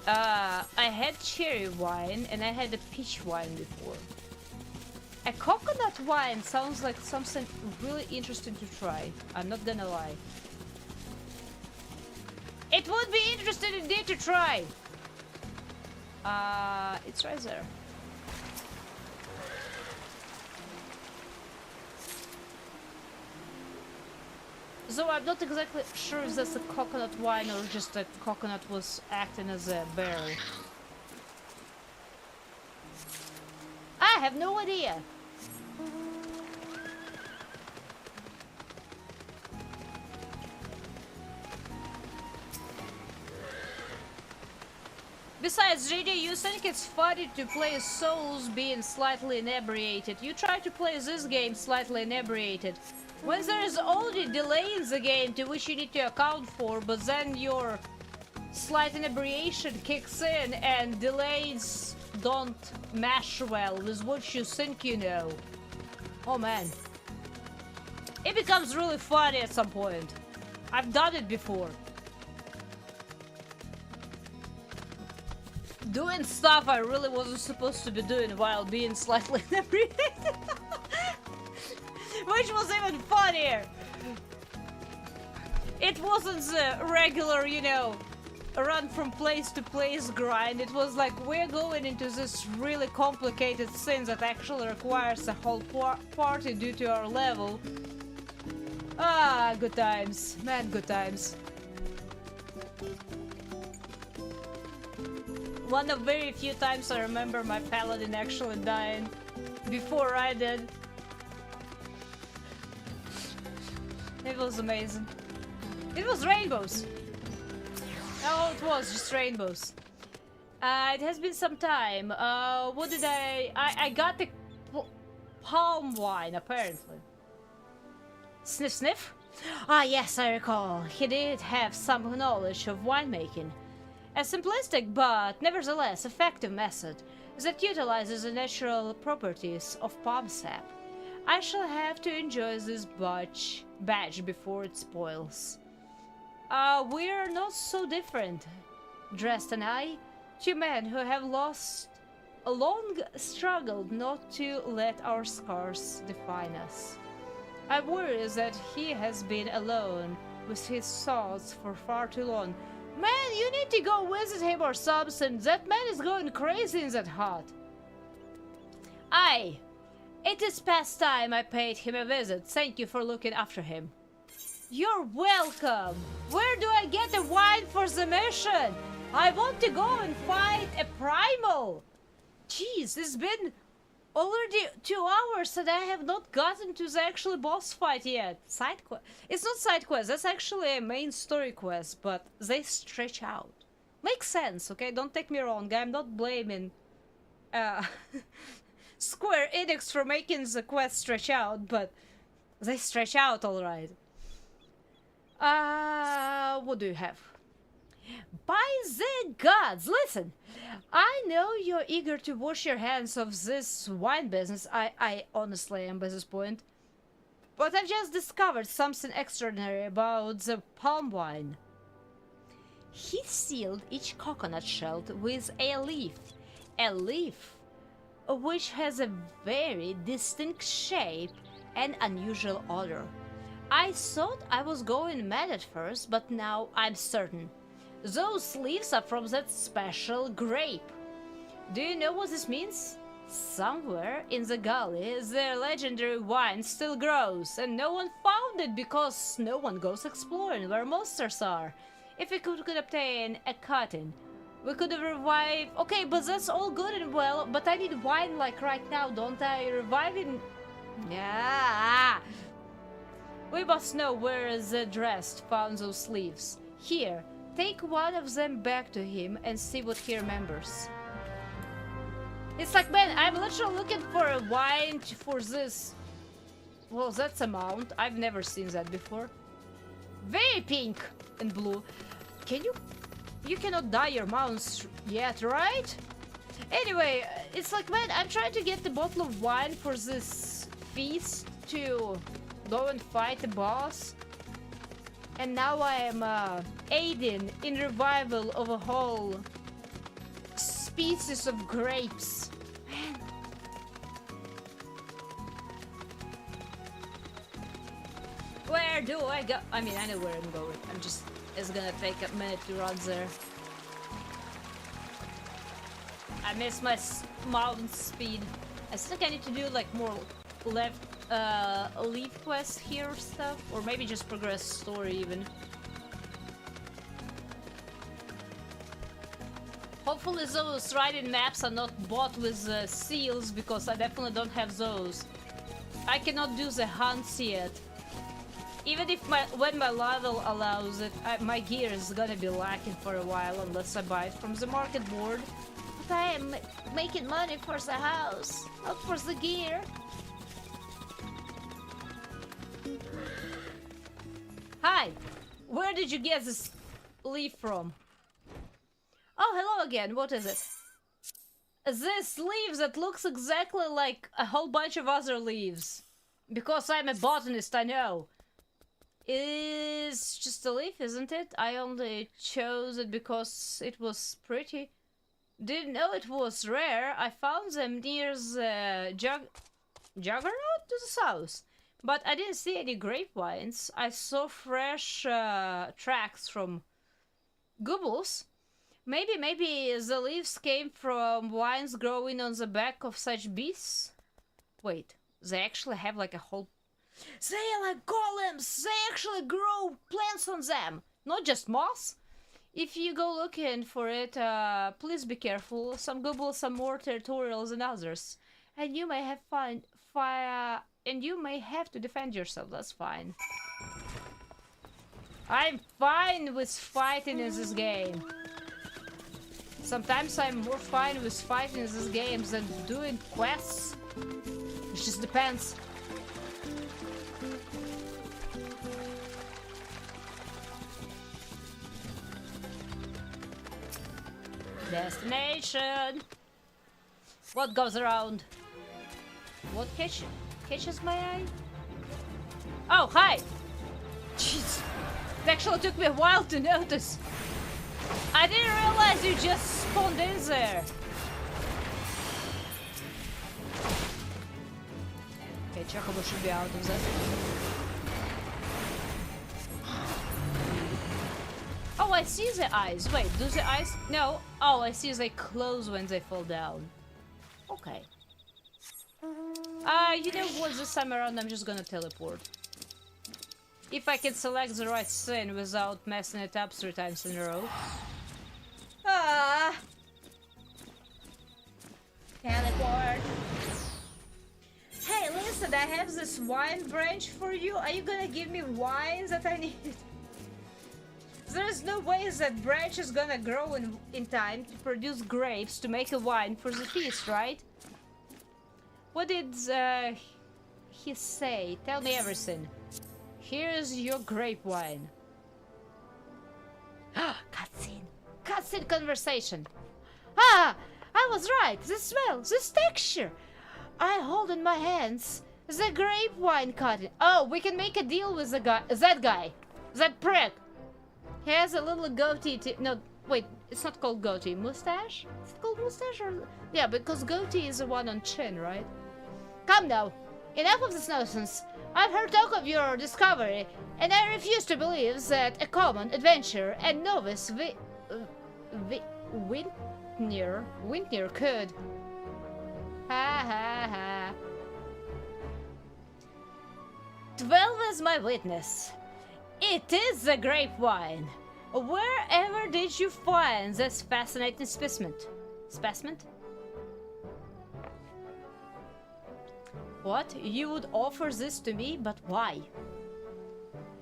I had cherry wine and I had a peach wine before. A coconut wine sounds like something really interesting to try. I'm not gonna lie. It would be interesting indeed to try. It's right there. So I'm not exactly sure if that's a coconut wine or just that coconut was acting as a barrel. I have no idea. Besides, JD, you think it's funny to play Souls being slightly inebriated. You try to play this game slightly inebriated. When there is already delay in the game to which you need to account for, but then your slight inebriation kicks in and delays don't mesh well with what you think you know. Oh man. It becomes really funny at some point. I've done it before. Doing stuff I really wasn't supposed to be doing while being slightly inebriated. Which was even funnier. It wasn't the regular, you know, run from place to place grind. It was like we're going into this really complicated thing that actually requires a whole party due to our level. Ah, good times. Man, good times. One of very few times I remember my paladin actually dying before I did. It was amazing. It was rainbows. Oh, it was just rainbows. It has been some time. What did I got the palm wine, apparently. Sniff, sniff? Ah, yes, I recall. He did have some knowledge of winemaking. A simplistic but nevertheless effective method that utilizes the natural properties of palm sap. I shall have to enjoy this batch before it spoils. We're not so different, Drest and I, two men who have long struggled not to let our scars define us. I worry that he has been alone with his thoughts for far too long. Man, you need to go visit him or something. That man is going crazy in that hut. Aye. It is past time I paid him a visit. Thank you for looking after him. You're welcome. Where do I get a wine for the mission? I want to go and fight a Primal. Jeez, it's been already 2 hours and I have not gotten to the actual boss fight yet. Side quest. It's not side quest, that's actually a main story quest, but they stretch out. Makes sense, okay? Don't take me wrong, I'm not blaming Square Enix for making the quest stretch out, but they stretch out alright. What do you have? By the gods, listen! I know you're eager to wash your hands of this wine business. I honestly am by this point. But I've just discovered something extraordinary about the palm wine. He sealed each coconut shell with a leaf which has a very distinct shape and unusual odor. I thought I was going mad at first, but now I'm certain. Those leaves are from that special grape. Do you know what this means? Somewhere in the gully, the legendary wine still grows, and no one found it because no one goes exploring where monsters are. If we could obtain a cutting, we could have revived... Okay, but that's all good and well, but I need wine like right now, don't I? Reviving... Yeah. We must know where the Drest found those leaves. Here, take one of them back to him and see what he remembers. It's like, man, I'm literally looking for a wine for this. Well, that's a mount. I've never seen that before. Very pink and blue. Can you... You cannot dye your mounts yet, right? Anyway, it's like, man, I'm trying to get the bottle of wine for this feast to go and fight the boss. And now I am aiding in revival of a whole species of grapes. Man. Where do I go? I mean, I know where I'm going. It's gonna take a minute to run there. I miss my mountain speed. I think I need to do like more left leaf quests here stuff, or maybe just progress story even. Hopefully those writing maps are not bought with seals, because I definitely don't have those. I cannot do the hunts yet. Even if when my level allows it, my gear is gonna be lacking for a while unless I buy it from the market board. But I am making money for the house, not for the gear. Hi! Where did you get this leaf from? Oh, hello again. What is it? This leaf that looks exactly like a whole bunch of other leaves. Because I'm a botanist, I know. It's just a leaf, isn't it? I only chose it because it was pretty. Didn't know it was rare. I found them near the Juggernaut to the south. But I didn't see any grapevines. I saw fresh tracks from Gubbles. Maybe the leaves came from vines growing on the back of such beasts? Wait, they actually have like a whole... They are like golems! They actually grow plants on them! Not just moss! If you go looking for it, please be careful. Some Gubbles are more territorial than others. And you may have and you may have to defend yourself, that's fine. I'm fine with fighting in this game. Sometimes I'm more fine with fighting in these games than doing quests. It just depends. Destination! What goes around? What catches my eye? Oh, hi! Jeez, it actually took me a while to notice. I didn't realize you just spawned in there. Okay, Chocobo should be out of that. Oh, I see the eyes. Wait, do the eyes... No. Oh, I see they close when they fall down. Okay. You know what, this time around I'm just gonna teleport. If I can select the right scene without messing it up 3 times in a row. Ah! Teleport! Hey, listen, I have this wine branch for you. Are you gonna give me wine that I need? There's no way that branch is gonna grow in time to produce grapes to make a wine for the feast, right? What did he say? Tell me everything. Here's your grape wine. Cutscene. Cutscene conversation. Ah! I was right. The smell, this texture. I hold in my hands the grape wine cutting. Oh, we can make a deal with the guy. That prick. He has a little goatee. No, wait. It's not called goatee. Mustache? Is it called mustache or? Yeah, because goatee is the one on chin, right? Come now. Enough of this nonsense. I've heard talk of your discovery, and I refuse to believe that a common adventurer and novice Wintner could. Ha ha ha. 12 is my witness. It is the grape wine. Wherever did you find this fascinating specimen? Specimen? What? You would offer this to me, but why?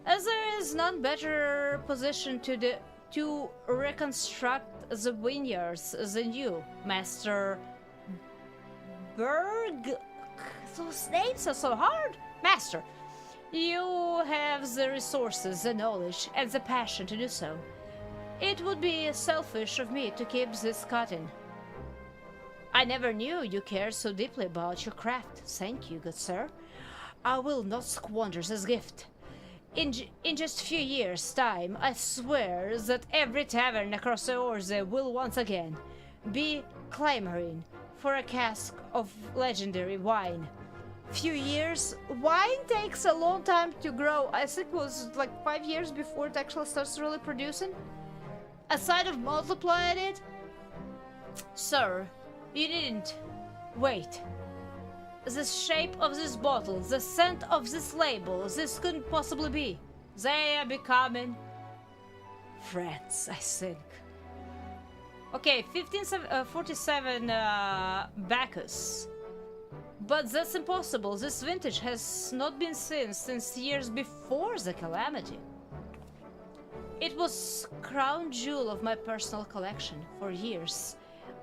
As there is none better positioned to reconstruct the vineyards than you, Master Berg. Those names are so hard. Master, you have the resources, the knowledge, and the passion to do so. It would be selfish of me to keep this cutting. I never knew you cared so deeply about your craft. Thank you, good sir. I will not squander this gift. In just a few years' time, I swear that every tavern across the Orze will once again be clamoring for a cask of legendary wine. few years. Wine takes a long time to grow. I think it was like 5 years before it actually starts really producing. Aside of multiplying it. Sir, you didn't. Wait. The shape of this bottle, the scent of this label, this couldn't possibly be. They are becoming friends, I think. Okay, 1547 Bacchus. But that's impossible. This vintage has not been seen since years before the calamity. It was crown jewel of my personal collection for years.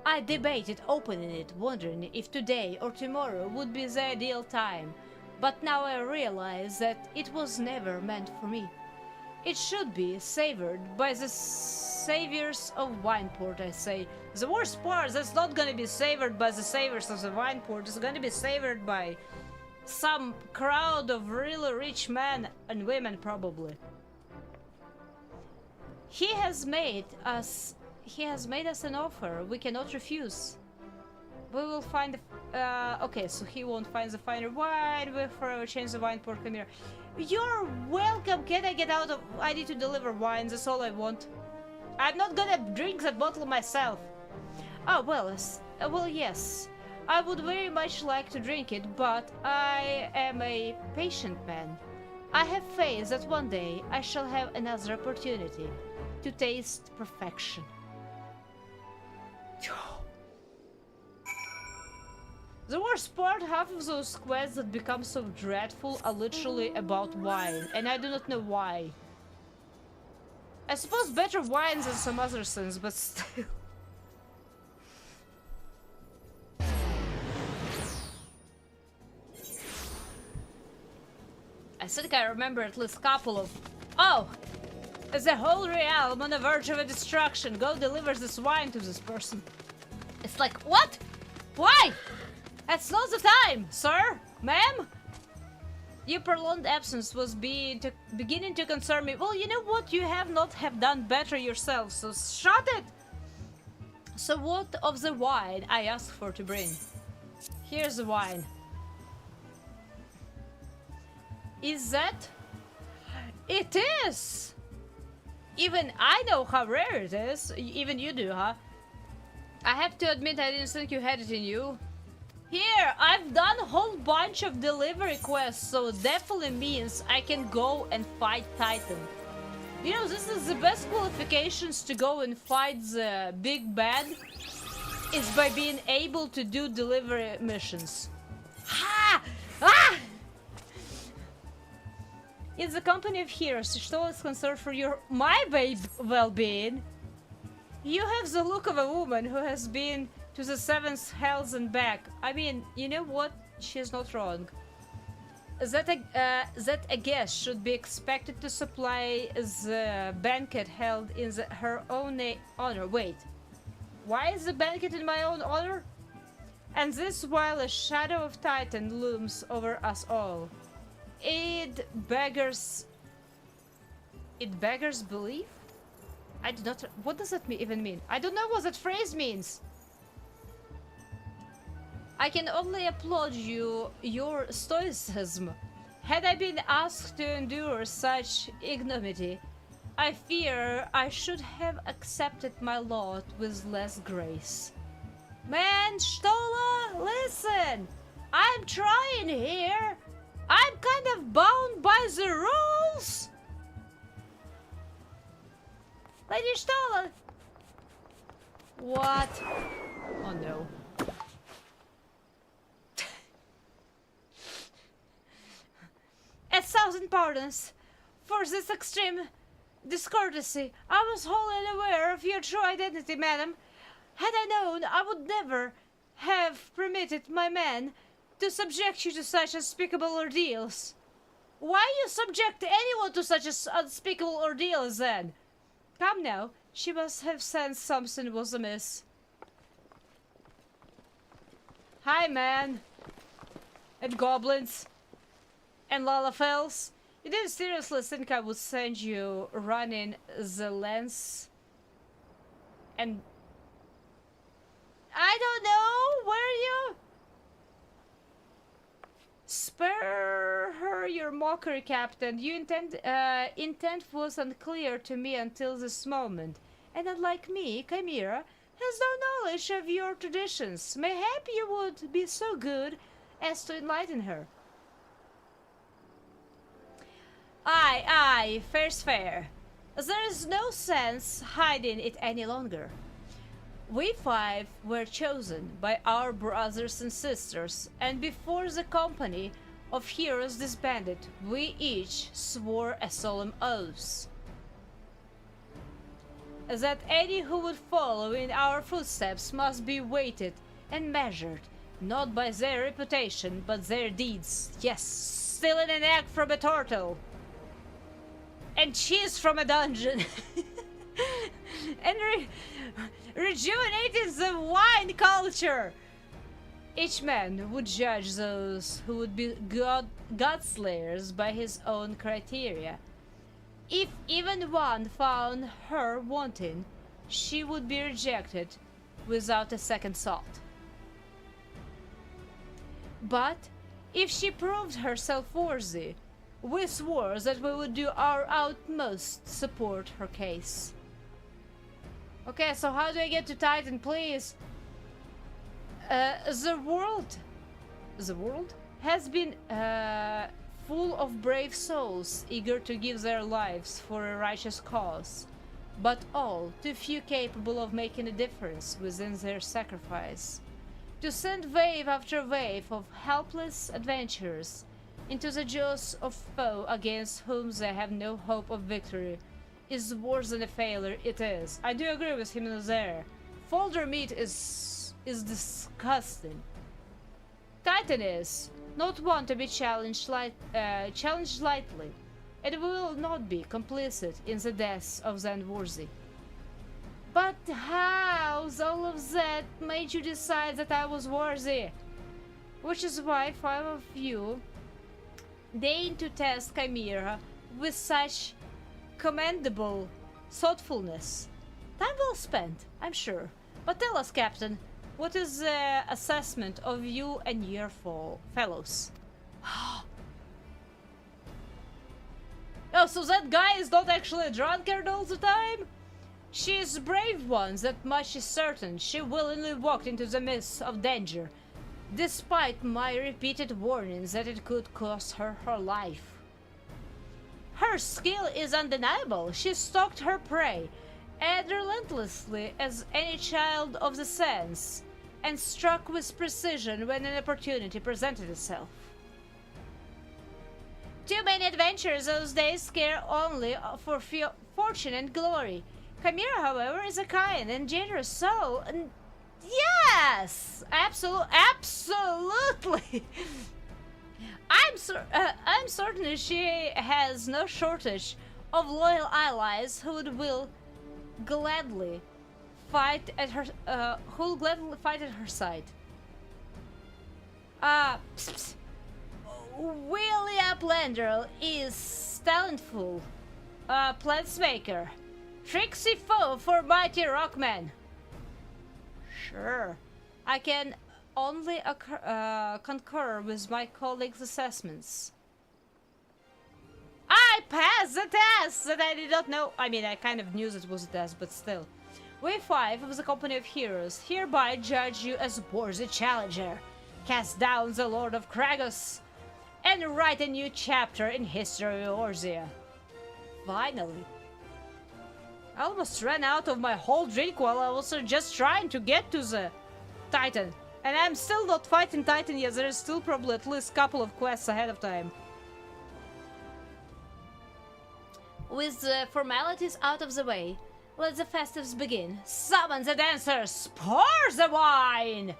I debated opening it, wondering if today or tomorrow would be the ideal time. But now I realize that it was never meant for me. It should be savored by the saviors of wine port, I say. The worst part, that's not gonna be savored by the saviors of the wine port. It's gonna be savored by some crowd of really rich men and women, probably. He has made us an offer we cannot refuse. We will find okay, so he won't find the finer wine. We'll forever change the wine port. Come here. You're welcome. Can I get out of... I need to deliver wine. That's all I want. I'm not gonna drink that bottle myself. Oh, well, yes. I would very much like to drink it, but I am a patient man. I have faith that one day I shall have another opportunity to taste perfection. The worst part, half of those quests that become so dreadful are literally about wine, and I do not know why. I suppose better wines than some other sins, but still. I think I remember at least a couple of... Oh! It's a whole realm on the verge of a destruction. Go deliver this wine to this person. It's like, what? Why? That's not the time, sir, ma'am. Your prolonged absence was beginning to concern me. Well, you know what? You have not done better yourself, so shut it. So what of the wine I asked for to bring? Here's the wine. Is that? It is! Even I know how rare it is. Even you do, huh? I have to admit I didn't think you had it in you. Here, I've done a whole bunch of delivery quests, so it definitely means I can go and fight Titan. You know, this is the best qualifications to go and fight the big bad is by being able to do delivery missions. Ha! Ah! In the company of heroes, Stoll is concerned for my well-being. You have the look of a woman who has been to the seventh hells and back. I mean, you know what? She's not wrong. That a guest should be expected to supply the banquet held in her own honor. Wait, why is the banquet in my own honor? And this while a shadow of Titan looms over us all. It beggars belief? I do not... What does that even mean? I don't know what that phrase means. I can only applaud your stoicism. Had I been asked to endure such ignominy, I fear I should have accepted my lot with less grace. Man, Stola, listen! I'm trying here! I'm kind of bound by the rules! Lady Stola! What? Oh no. A thousand pardons for this extreme discourtesy. I was wholly unaware of your true identity, madam. Had I known, I would never have permitted my man to subject you to such unspeakable ordeals. Why you subject anyone to such unspeakable ordeals, then? Come now, she must have sensed something was amiss. Hi, man. And goblins. And Lalafels. You didn't seriously think I would send you running the lens? And... I don't know, were you? Spare her your mockery, Captain. Your intent was unclear to me until this moment. And unlike me, Chimera has no knowledge of your traditions. Mayhap you would be so good as to enlighten her. Aye, fair's fair. There is no sense hiding it any longer. We five were chosen by our brothers and sisters, and before the company of heroes disbanded, we each swore a solemn oath that any who would follow in our footsteps must be weighted and measured, not by their reputation, but their deeds. Yes, stealing an egg from a turtle, and cheese from a dungeon, and rejuvenated the wine culture. Each man would judge those who would be godslayers by his own criteria. If even one found her wanting, she would be rejected without a second thought. But if she proved herself worthy, we swore that we would do our utmost to support her case. Okay, so how do I get to Titan, please? The world has been full of brave souls eager to give their lives for a righteous cause, but all too few capable of making a difference within their sacrifice. To send wave after wave of helpless adventurers into the jaws of foe against whom they have no hope of victory is worse than a failure. It is. I do agree with him there. Folder meat is disgusting. Titan is not one to be challenged lightly, and will not be complicit in the deaths of the unworthy. But how's all of that made you decide that I was worthy? Which is why 5 of you deigned to test Chimera with such commendable thoughtfulness. Time well spent, I'm sure. But tell us, Captain, what is the assessment of you and your fellows? Oh, so that guy is not actually a drunkard all the time? She is a brave one, that much is certain. She willingly walked into the midst of danger, despite my repeated warnings that it could cost her her life. Her skill is undeniable. She stalked her prey as relentlessly as any child of the sands, and struck with precision when an opportunity presented itself. Too many adventurers those days care only for fortune and glory. Chimera, however, is a kind and generous soul, and yes, absolutely. I'm certain she has no shortage of loyal allies who will gladly fight at her side. Willie Uplander is talentful, planesmaker, tricksy foe for mighty rockman. Sure, I can only concur with my colleagues' assessments. I passed the test that I did not know. I mean, I kind of knew it was a test, but still. We 5 of the Company of Heroes hereby judge you as worthy challenger, cast down the Lord of Kragos, and write a new chapter in history of Orzia. Finally. I almost ran out of my whole drink while I was just trying to get to the Titan. And I'm still not fighting Titan yet. There is still probably at least a couple of quests ahead of time. With the formalities out of the way, let the festives begin. Summon the dancers, pour the wine!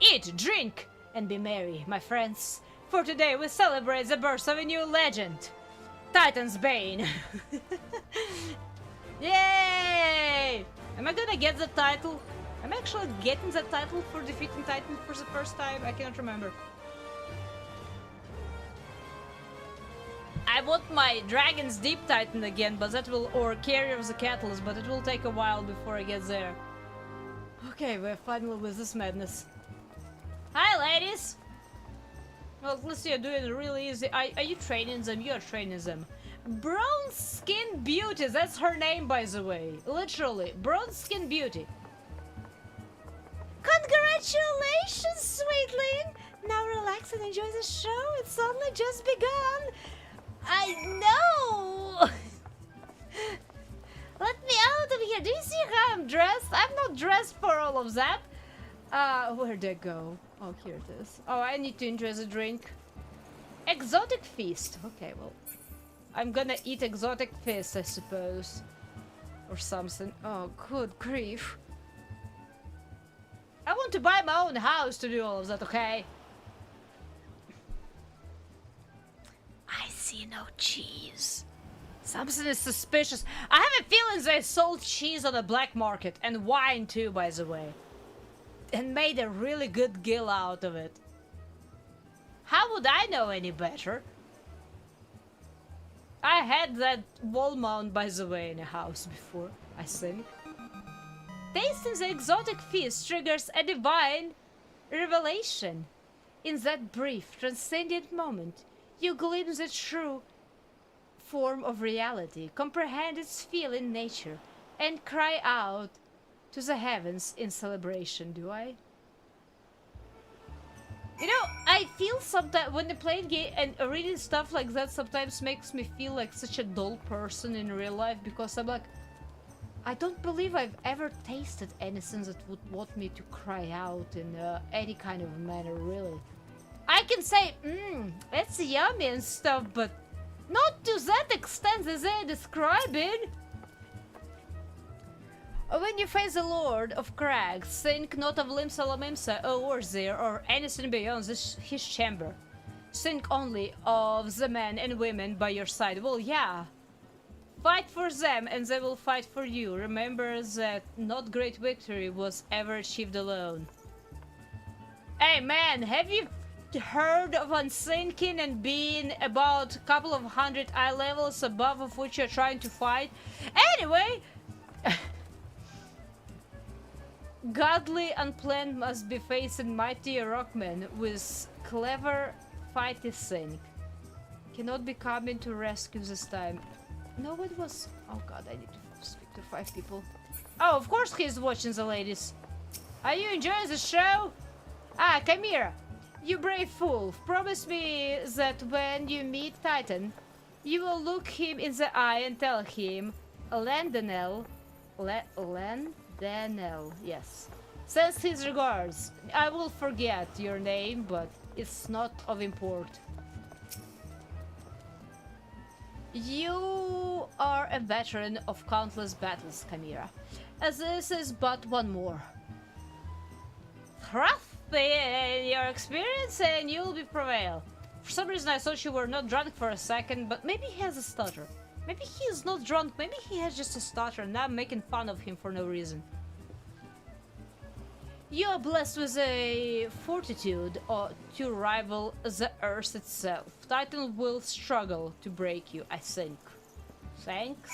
Eat, drink, and be merry, my friends. For today we celebrate the birth of a new legend. Titan's Bane. Yay! Am I gonna get the title? I'm actually getting the title for defeating Titan for the first time. I cannot remember. I want my Dragon's Deep Titan again, but that will, or Carrier of the Catalyst, but it will take a while before I get there. Okay, we're finally with this madness. Hi, ladies! Well, at least you're doing it really easy. Are you training them? You're training them. Brown Skin Beauty, that's her name, by the way. Literally, Brown Skin Beauty. Congratulations, sweetling! Now relax and enjoy the show. It's only just begun. I know! Let me out of here. Do you see how I'm dressed? I'm not dressed for all of that. Where'd they go? Oh, here it is. Oh, I need to enjoy the drink. Exotic feast. Okay, well, I'm gonna eat exotic feast, I suppose. Or something. Oh, good grief. I want to buy my own house to do all of that, okay? I see no cheese. Something is suspicious. I have a feeling they sold cheese on the black market. And wine too, by the way. And made a really good gill out of it. How would I know any better? I had that wall mount, by the way, in a house before, I think. Tasting the exotic feast triggers a divine revelation. In that brief, transcendent moment, you glimpse the true form of reality, comprehend its feel in nature, and cry out to the heavens in celebration. Do I? You know, I feel sometimes when I play game and reading stuff like that sometimes makes me feel like such a dull person in real life, because I'm like, I don't believe I've ever tasted anything that would want me to cry out in any kind of manner, really. I can say, it's yummy and stuff, but not to that extent as they're describing. When you face the Lord of Crags, think not of Limsa Lamimsa or Orzir or anything beyond his chamber. Think only of the men and women by your side. Well, yeah. Fight for them and they will fight for you. Remember that not great victory was ever achieved alone. Hey man, have you heard of unsinking and being about a couple of hundred eye levels above of which you're trying to fight? Anyway... Godly unplanned must be facing mighty rockmen with clever fighty thing. Cannot be coming to rescue this time. No, it was... Oh god, I need to speak to 5 people. Oh, of course he's watching the ladies. Are you enjoying the show? Ah, Chimera, you brave fool. Promise me that when you meet Titan, you will look him in the eye and tell him, Landanel, yes. Sends his regards. I will forget your name, but it's not of import. You are a veteran of countless battles, Chimera, as this is but one more. Trust in your experience and you'll be prevail. For some reason I thought you were not drunk for a second, but maybe he has a stutter. Maybe he is not drunk, maybe he has just a stutter and I'm making fun of him for no reason. You are blessed with a fortitude to rival the Earth itself. Titan will struggle to break you, I think. Thanks.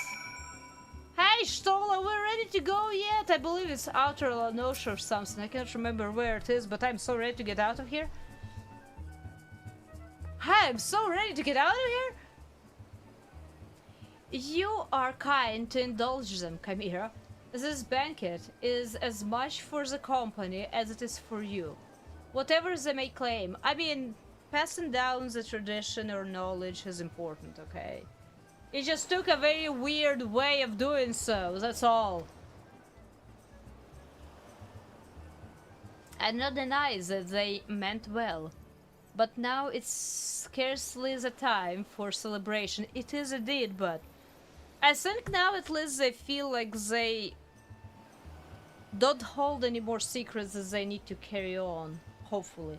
Hey, Stoll, are we ready to go yet? I believe it's Outer Lanosha or something. I can't remember where it is, but I'm so ready to get out of here. Hi, I'm so ready to get out of here. You are kind to indulge them, Chimera. This banquet is as much for the company as it is for you. Whatever they may claim, I mean, passing down the tradition or knowledge is important, okay? It just took a very weird way of doing so, that's all. I not deny that they meant well, but now it's scarcely the time for celebration. It is indeed, but I think now at least they feel like they don't hold any more secrets that they need to carry on, hopefully.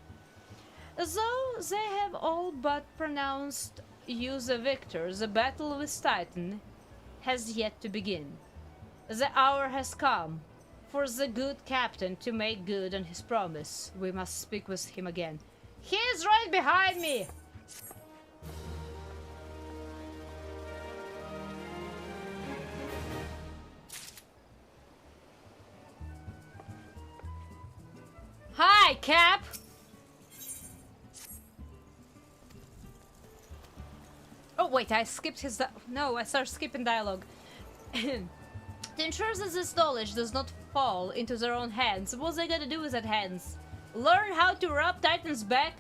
Though they have all but pronounced you the victor, the battle with Titan has yet to begin. The hour has come for the good captain to make good on his promise. We must speak with him again. He is right behind me! Hi, Cap! Oh, wait, I skipped his... No, I started skipping dialogue. To ensure that this knowledge does not fall into their own hands, what's they gonna do with that hands? Learn how to rub Titan's back?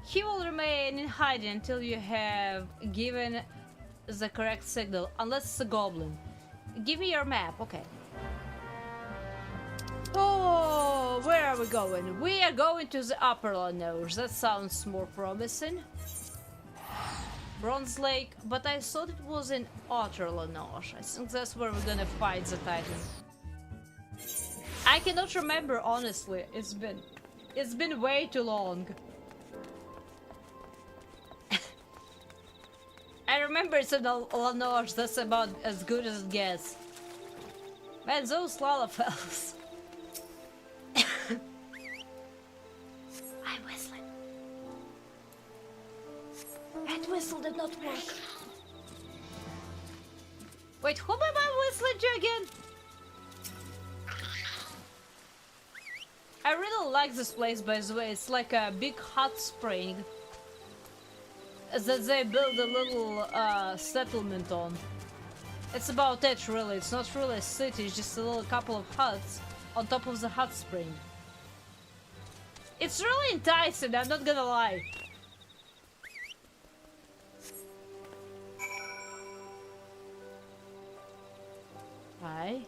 He will remain in hiding until you have given the correct signal, unless it's a goblin. Give me your map, okay. Oh, where are we going? We are going to the upper Lanoge. That sounds more promising. Bronze Lake, but I thought it was in Outer Lanoge. I think that's where we're gonna fight the Titan. I cannot remember, honestly. It's been way too long. I remember it's in Lanoge. That's about as good as it gets. Man, those Lalafels. I'm whistling. That whistle did not work. Wait, whom am I whistling to again? I really like this place, by the way. It's like a big hot spring that they build a little settlement on. It's about it, really. It's not really a city, it's just a little couple of huts on top of the hot spring. It's really enticing, I'm not gonna lie. Hi.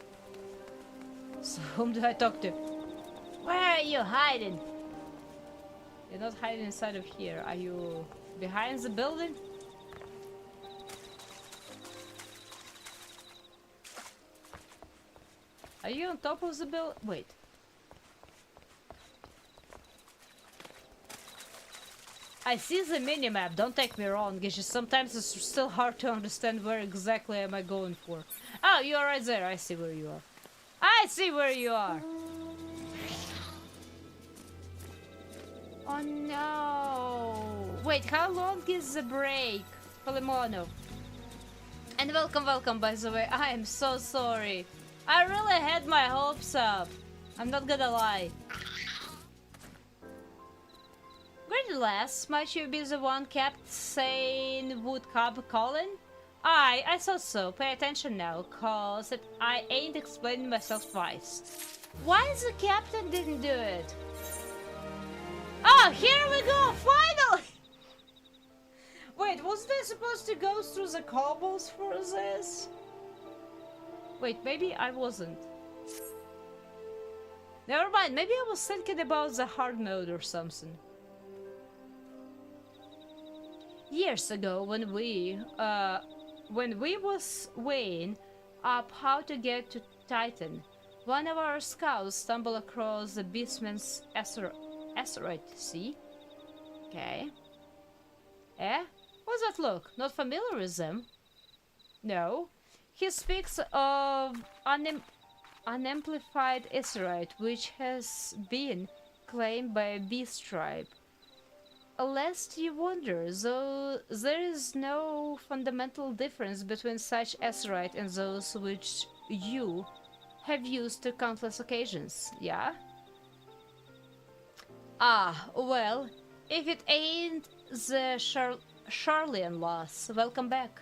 So whom do I talk to? Where are you hiding? You're not hiding inside of here. Are you behind the building? Are you on top of the building? Wait. I see the minimap, don't take me wrong. It's just sometimes it's still hard to understand where exactly am I going for. Oh, you're right there. I see where you are. I see where you are. Oh no. Wait, how long is the break? Polimono. And welcome, by the way. I am so sorry. I really had my hopes up. I'm not gonna lie. Great lass, might you be the one kept saying would cub calling? Aye, I thought so. Pay attention now, cause I ain't explaining myself twice. Why the captain didn't do it? Oh, here we go, finally! Wait, wasn't I supposed to go through the cobbles for this? Wait, maybe I wasn't. Never mind, maybe I was thinking about the hard mode or something. Years ago, when we was weighing up how to get to Titan, one of our scouts stumbled across the Beastman's asteroid, see? Okay. Eh? What's that look? Not familiar with them? No. He speaks of unamplified asteroid, which has been claimed by a beast tribe. Lest you wonder, though there is no fundamental difference between such asteroid and those which you have used to countless occasions, yeah? Ah, well, if it ain't the Charlian loss, welcome back.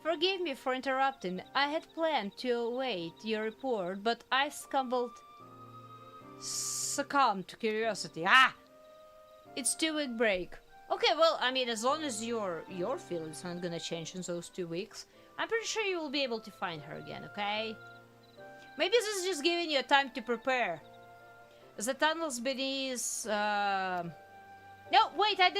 Forgive me for interrupting. I had planned to await your report, but I succumbed to curiosity. Ah! It's 2-week break. Okay, well, I mean, as long as your feelings aren't gonna change in those 2 weeks, I'm pretty sure you will be able to find her again, okay? Maybe this is just giving you a time to prepare. The tunnels beneath, No, wait, I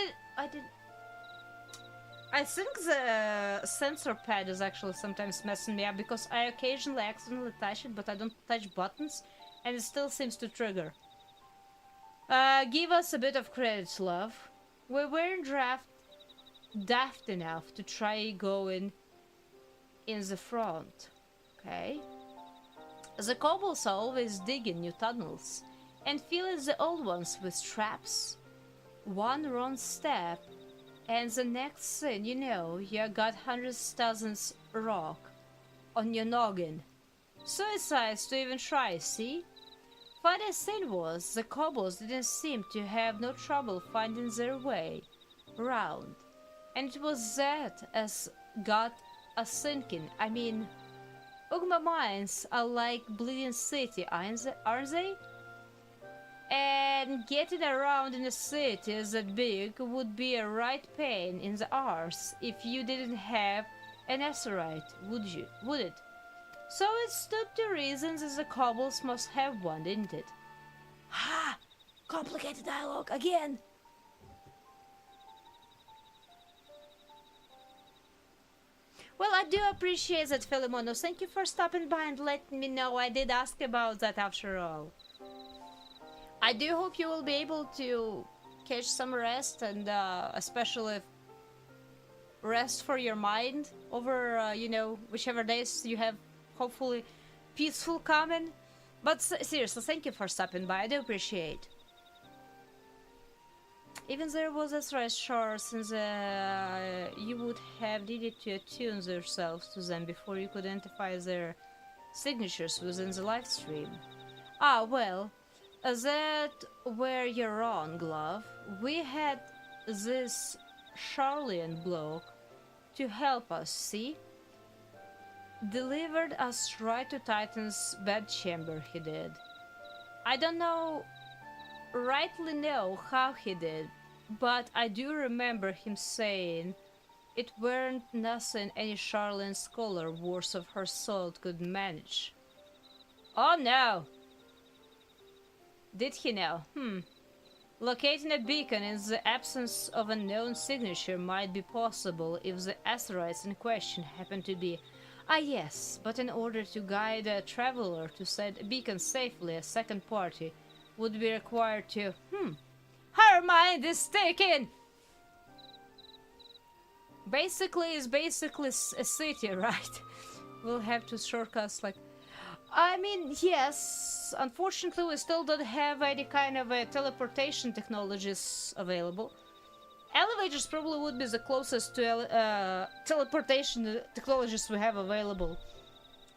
think the sensor pad is actually sometimes messing me up because I occasionally accidentally touch it, but I don't touch buttons, and it still seems to trigger. Give us a bit of credit, love. We weren't daft enough to try going in the front, okay? The kobolds are always digging new tunnels and filling the old ones with traps. One wrong step, and the next thing you know, you got hundreds of thousands rock on your noggin. Suicides to even try, see? Funniest thing was, the kobolds didn't seem to have no trouble finding their way round. And it was that as got us thinking. I mean, Ugma mines are like Bleeding City, aren't they? And getting around in a city that big would be a right pain in the arse if you didn't have an asteroid, would you? Would it? So it stood to reason that the cobbles must have one, didn't it? Ha! Complicated dialogue again! Well, I do appreciate that, Philemonos. Thank you for stopping by and letting me know. I did ask about that after all. I do hope you will be able to catch some rest and especially rest for your mind over, you know, whichever days you have hopefully peaceful coming. But seriously, thank you for stopping by. I do appreciate. Even there was a threat, sure, since you would have needed to attune yourselves to them before you could identify their signatures within the live stream. Ah, well, that where you're wrong, Glove. We had this Charlian bloke to help us, see? Delivered us right to Titan's bedchamber, he did. I don't rightly know how he did, but I do remember him saying it weren't nothing any Charlian scholar worth of her salt could manage. Oh no! Did he know? Locating a beacon in the absence of a known signature might be possible if the asteroids in question happen to be... Ah yes, but in order to guide a traveler to set a beacon safely, a second party would be required to... Her mind is taken! Basically, it's basically a city, right? We'll have to shortcuts like... I mean, yes, unfortunately we still don't have any kind of teleportation technologies available. Elevators probably would be the closest to teleportation technologies we have available.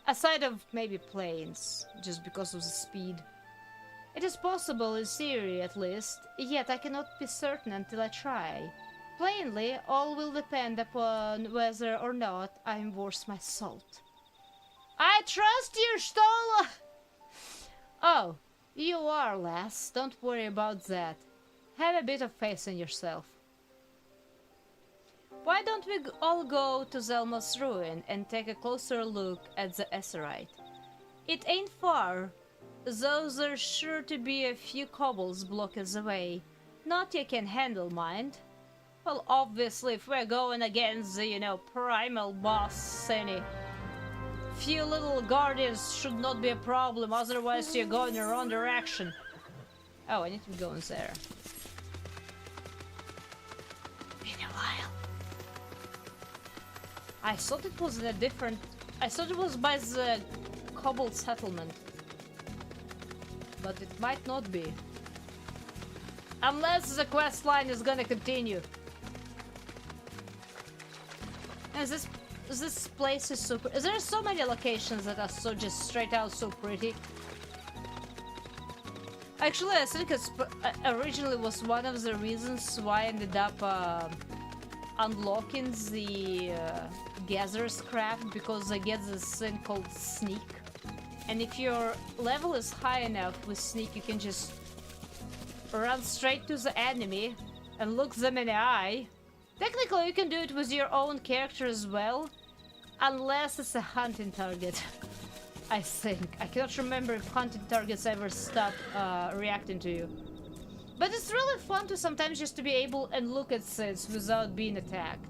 Aside of maybe planes, just because of the speed. It is possible in theory at least, yet I cannot be certain until I try. Plainly, all will depend upon whether or not I am worth my salt. I trust you, Stola! Oh, you are, lass. Don't worry about that. Have a bit of faith in yourself. Why don't we all go to Zelma's ruin and take a closer look at the asteroid? It ain't far, though there's sure to be a few cobbles blocking the way. Not you can handle, mind. Well, obviously, if we're going against the, you know, Primal boss, any... Few little guardians should not be a problem, otherwise you're going in the wrong direction. Oh, I need to go in there. Been a while. I thought it was in a different... I thought it was by the cobbled settlement. But it might not be. Unless the quest line is gonna continue. And this place is super... There are so many locations that are so just straight out so pretty. Actually, I think it's originally was one of the reasons why I ended up unlocking the Gatherer's Craft, because I get this thing called Sneak. And if your level is high enough with Sneak, you can just run straight to the enemy and look them in the eye. Technically, you can do it with your own character as well, unless it's a hunting target. I think. I cannot remember if hunting targets ever stop reacting to you. But it's really fun to sometimes just to be able and look at things without being attacked.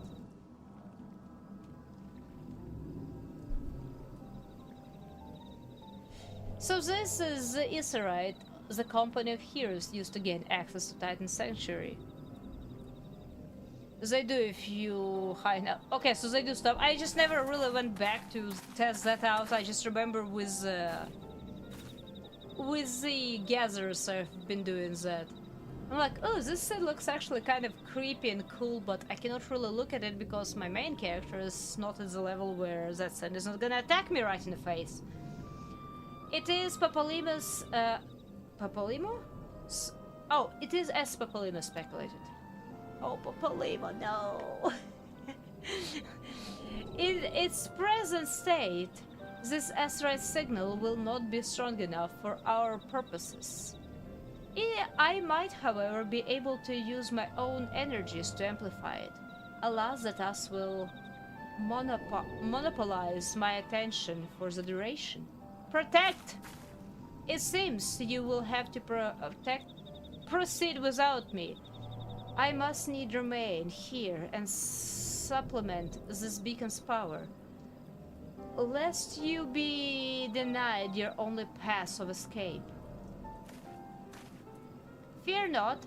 So this is the Isserite, the company of heroes used to gain access to Titan's Sanctuary. They do if you high enough. Okay, so they do stuff. I just never really went back to test that out. I just remember with the Gatherers I've been doing that. I'm like, oh, this set looks actually kind of creepy and cool, but I cannot really look at it because my main character is not at the level where that set is not gonna attack me right in the face. It is Papalima's, Papalimo? Oh, it is as Papalima speculated. Oh, Papalima, no! In its present state, this asteroid signal will not be strong enough for our purposes. I might, however, be able to use my own energies to amplify it. Alas, that task will monopolize my attention for the duration. Protect! It seems you will have to proceed without me. I must need remain here and supplement this beacon's power, lest you be denied your only path of escape. Fear not,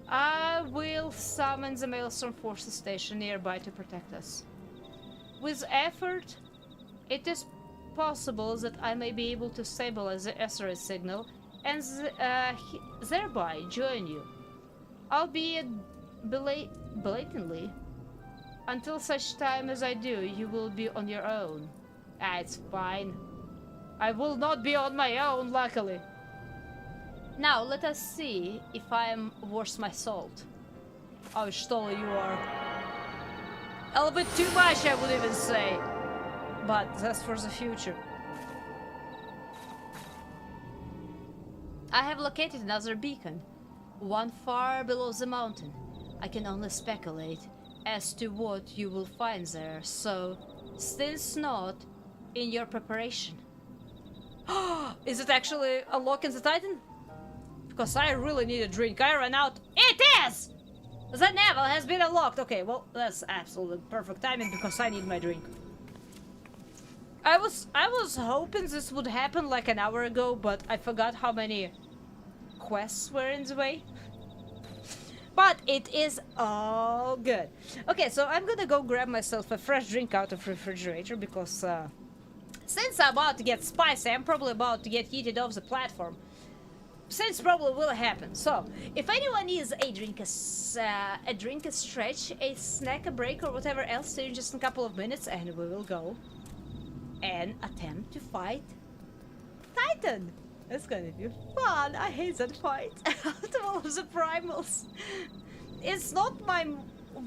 I will summon the Maelstrom Forces station nearby to protect us. With effort, it is possible that I may be able to stabilize the asteroid signal and thereby join you, albeit blatantly. Until such time as I do, you will be on your own. It's fine. I will not be on my own, luckily. Now, let us see if I am worth my salt. Oh, Stola, you are a little bit too much, I would even say. But that's for the future. I have located another beacon, one far below the mountain. I can only speculate as to what you will find there, so since not in your preparation. Is it actually a lock in the Titan? Because I really need a drink. I ran out. It is! The navel has been unlocked. Okay, well, that's absolutely perfect timing because I need my drink. I was hoping this would happen like an hour ago, but I forgot how many quests were in the way. But it is all good. Okay, so I'm gonna go grab myself a fresh drink out of the refrigerator because since I'm about to get spicy, I'm probably about to get yeeted off the platform. Since probably will happen. So, if anyone needs a drink, a stretch, a snack, a break, or whatever else, in just a couple of minutes, and we will go and attempt to fight Titan. It's gonna be fun. I hate that fight. Out of all of the primals, it's not my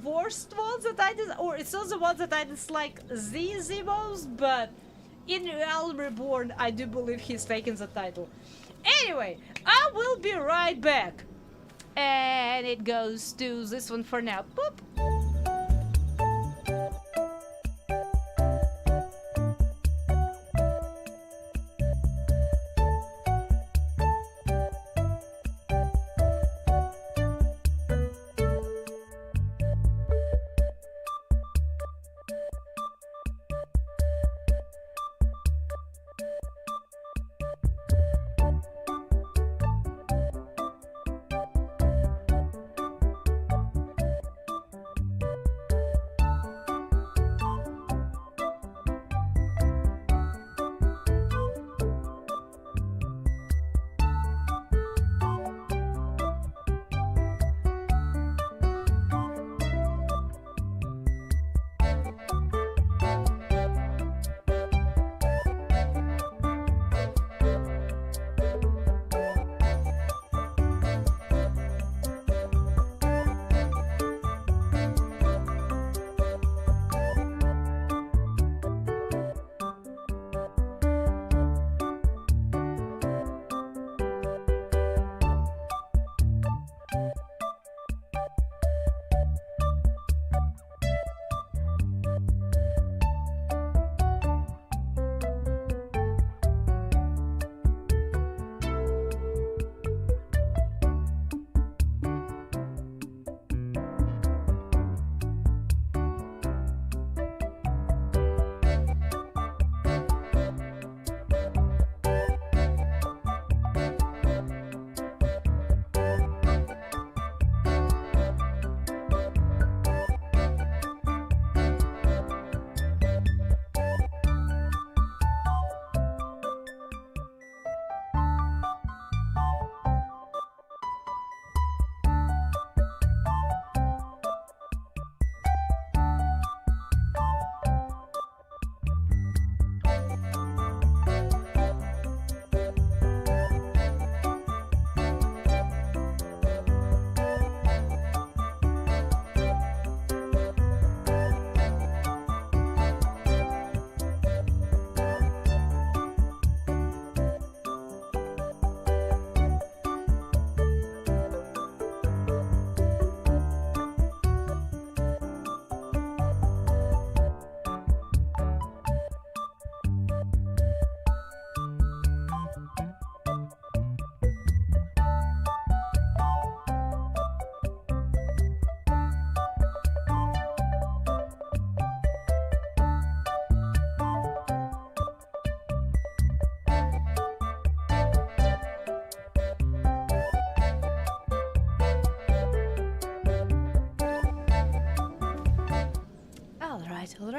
worst ones that I did, or it's not the ones that I dislike the most, but in Realm Reborn, I do believe he's taking the title. Anyway, I will be right back. And it goes to this one for now. Boop.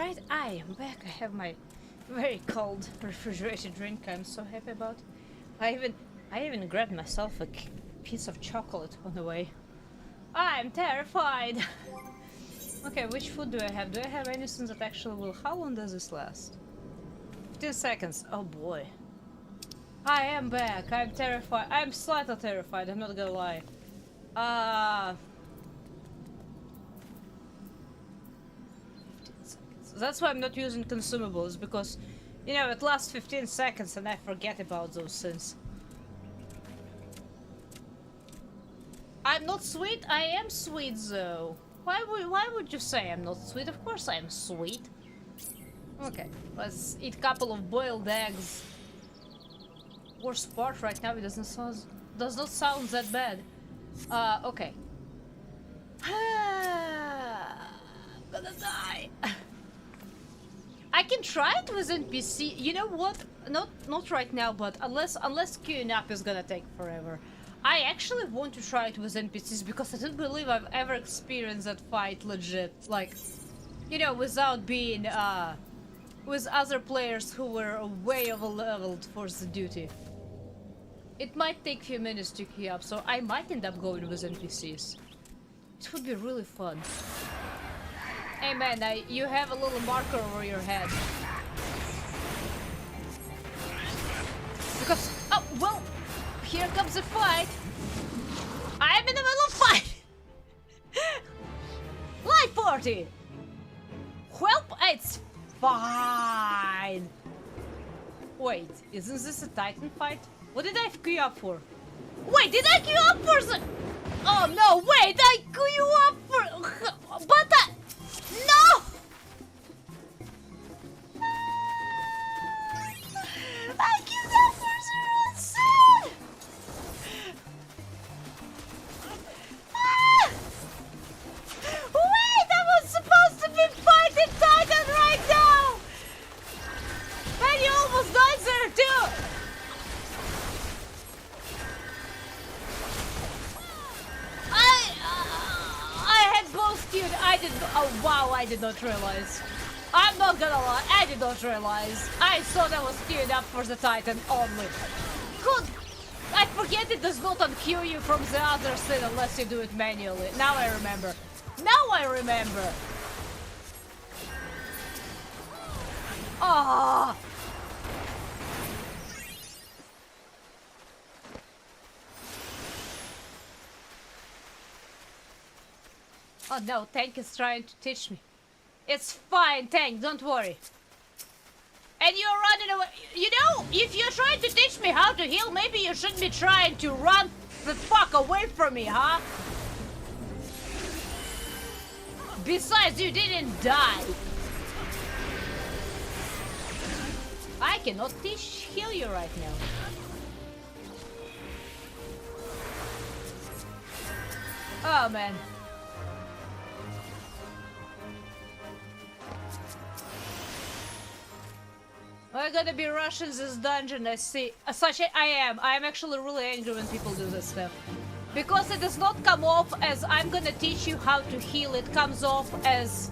Alright, I am back. I have my very cold refrigerated drink I'm so happy about. I even grabbed myself a piece of chocolate on the way. I'm terrified! Okay, which food do I have? Do I have anything that actually will... How long does this last? 15 seconds. Oh boy. I am back. I'm terrified. I'm slightly terrified, I'm not gonna lie. 15 seconds. That's why I'm not using consumables, because, you know, it lasts 15 seconds and I forget about those things. I'm not sweet? I am sweet though. Why would you say I'm not sweet? Of course I am sweet. Okay, let's eat a couple of boiled eggs. Worst part right now, it does not sound that bad. Okay. I'm gonna die. I can try it with NPC. You know what? Not right now, but unless queuing up is gonna take forever. I actually want to try it with NPCs because I don't believe I've ever experienced that fight legit. Like, you know, without being with other players who were way over-leveled for the duty. It might take a few minutes to queue up, so I might end up going with NPCs. It would be really fun. Hey man, you have a little marker over your head. Because, oh, well, here comes the fight. I am in the middle of fight. Light party. Help, it's fine. Wait, isn't this a Titan fight? What did I queue up for? Wait, did I queue up for the... Oh no, wait, I queue up for... But I... No! I queued up for the sun! Wait, I was supposed to be fighting Titan right now! And you almost died there too! I had both queued. I did. Oh wow! I did not realize. I'm not gonna lie. I did not realize. I thought I was queued up for the Titan only. Good. I forget it does not unqueue you from the other thing unless you do it manually. Now I remember. Now I remember. Ah. Oh no, Tank is trying to teach me. It's fine, Tank, don't worry. And you're running away. You know, if you're trying to teach me how to heal, maybe you shouldn't be trying to run the fuck away from me, huh? Besides, you didn't die. I cannot heal you right now. Oh man. We're gonna be rushing this dungeon, I see. I am actually really angry when people do this stuff. Because it does not come off as I'm gonna teach you how to heal, it comes off as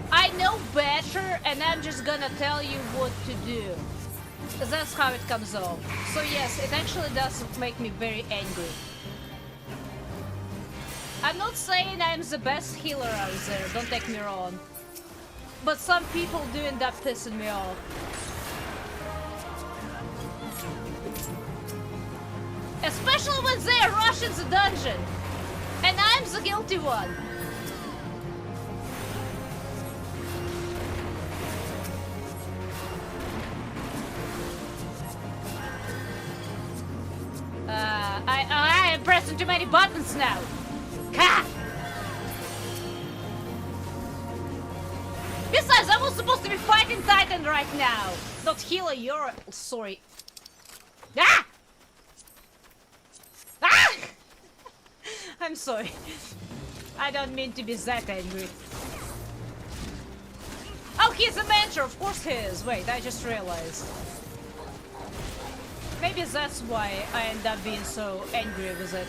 I know better and I'm just gonna tell you what to do. That's how it comes off. So yes, it actually does make me very angry. I'm not saying I'm the best healer out there, don't take me wrong. But some people do end up pissing me off. Especially when they're rushing the dungeon. And I'm the guilty one. I am pressing too many buttons now. Ha! Besides, I was supposed to be fighting Titan right now. Not healer, you're... Sorry. Ah! Ah! I'm sorry. I don't mean to be that angry. Oh, he's a mentor. Of course he is. Wait, I just realized. Maybe that's why I end up being so angry with it.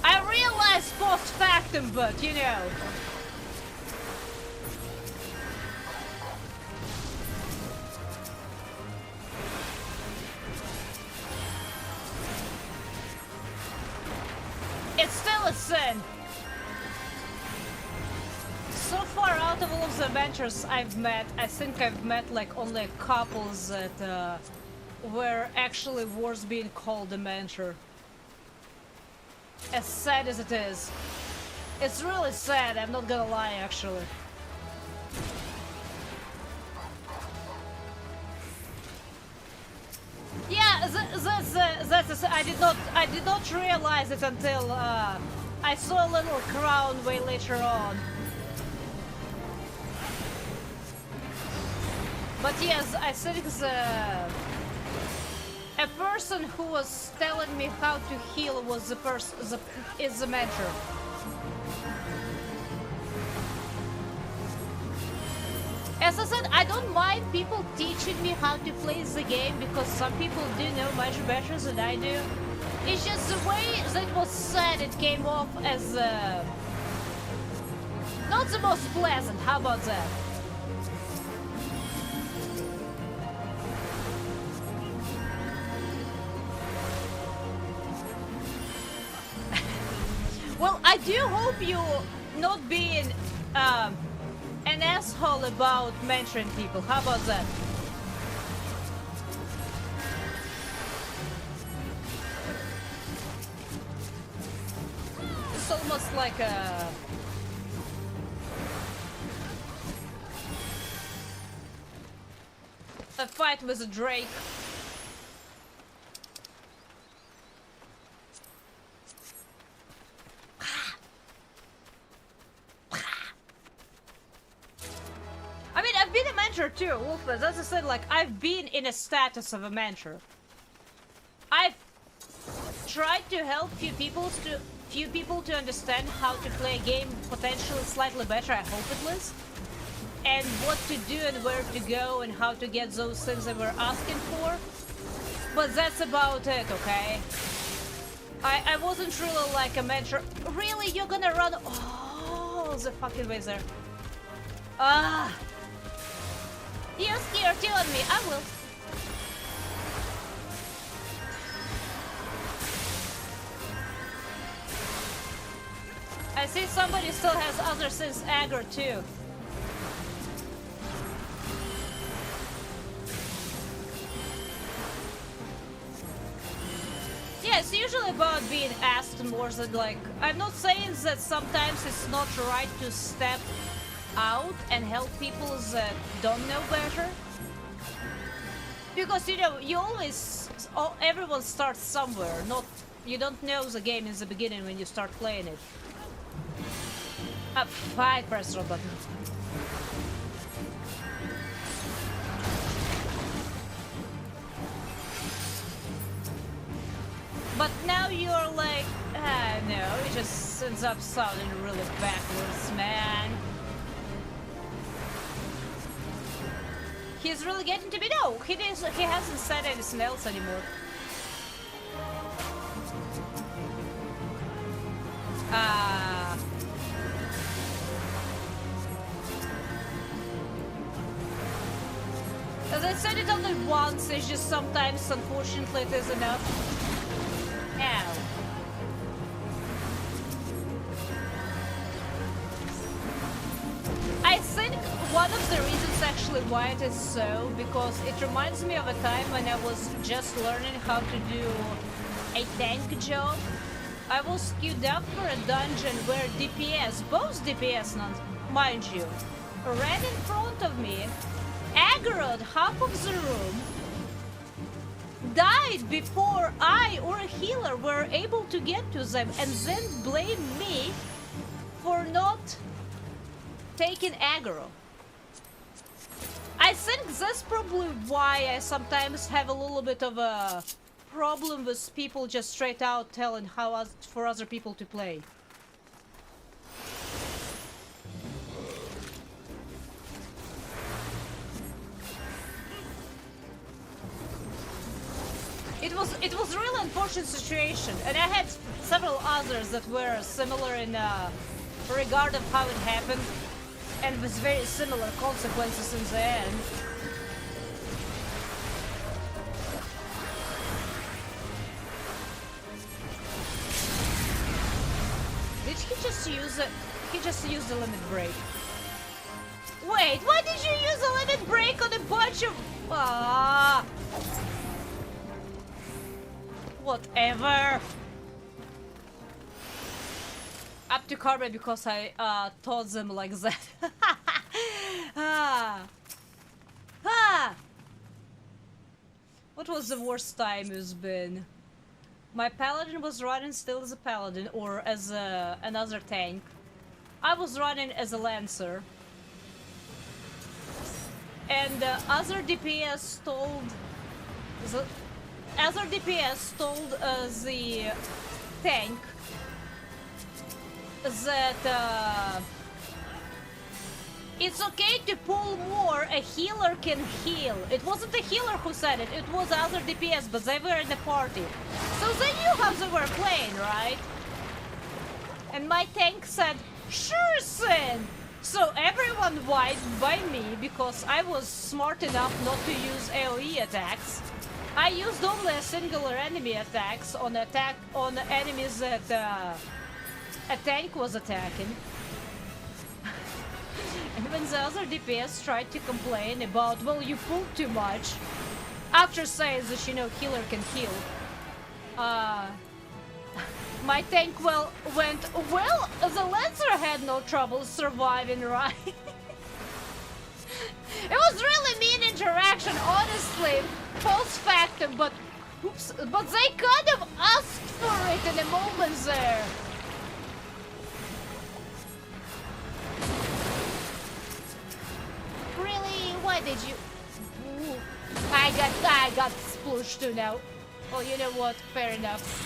I realized post factum, but you know. listen! So far, out of all of the adventures I've met, I think I've met like only couples that were actually worth being called a mentor. As sad as it is. It's really sad, I'm not gonna lie, actually. Yeah, that's I did not realize it until I saw a little crown way later on. But yes, I think a person who was telling me how to heal was is the mentor. As I said, I don't mind people teaching me how to play the game because some people do know much better than I do. It's just the way that it was said, it came off as not the most pleasant. How about that? Well, I do hope you not being an asshole about mentoring people. How about that? It's almost like a fight with a Drake. I mean, I've been a mentor too, Wolfman. As I said, like, I've been in a status of a mentor. I've tried to help few people to understand how to play a game potentially slightly better, I hope at least. And what to do and where to go and how to get those things that we're asking for. But that's about it, okay? I wasn't really like a mentor. Really? You're gonna run? Oh, the fucking way there. Ah. You're scared, telling me. I will. I see somebody still has other things aggro too. Yeah, it's usually about being asked more than like... I'm not saying that sometimes it's not right to step out and help people that don't know better. Because, you know, you always... everyone starts somewhere. You don't know the game in the beginning when you start playing it. Fight, press the button. But now you're like, no, it just ends up sounding really backwards, man. He's really getting to me. No, he hasn't said anything else anymore. As I said it only once, it's just sometimes, unfortunately, it is enough. Ow. I think one of the reasons actually why it is so, because it reminds me of a time when I was just learning how to do a tank job. I was queued up for a dungeon where DPS, both DPS, mind you, ran in front of me, aggroed half of the room, died before I or a healer were able to get to them, and then blamed me for not taking aggro. I think that's probably why I sometimes have a little bit of a problem with people just straight out telling how for other people to play. It was a really unfortunate situation, and I had several others that were similar in regard of how it happened, and with very similar consequences in the end. just use it. He just used the limit break. Wait, why did you use a limit break on a bunch of... Ah. Whatever. Up to carbon because I taught them like that. Ah. Ah. What was the worst time it's been? My paladin was running still as a paladin or as another tank. I was running as a lancer. And other DPS told the tank that it's okay to pull more, a healer can heal. It wasn't the healer who said it, it was other DPS, but they were in the party. So they knew how they were playing, right? And my tank said, sure, Sin! So everyone wiped by me because I was smart enough not to use AoE attacks. I used only a singular enemy attacks on enemies that a tank was attacking. And when the other DPS tried to complain about, well, you pulled too much, after saying that, you know, healer can heal, my tank went, well, the Lancer had no trouble surviving, right? It was really mean interaction, honestly, post factum, but oops, but they kind of asked for it in a moment there. Really? Why did you? Ooh. I got splooshed too now. Well, you know what? Fair enough.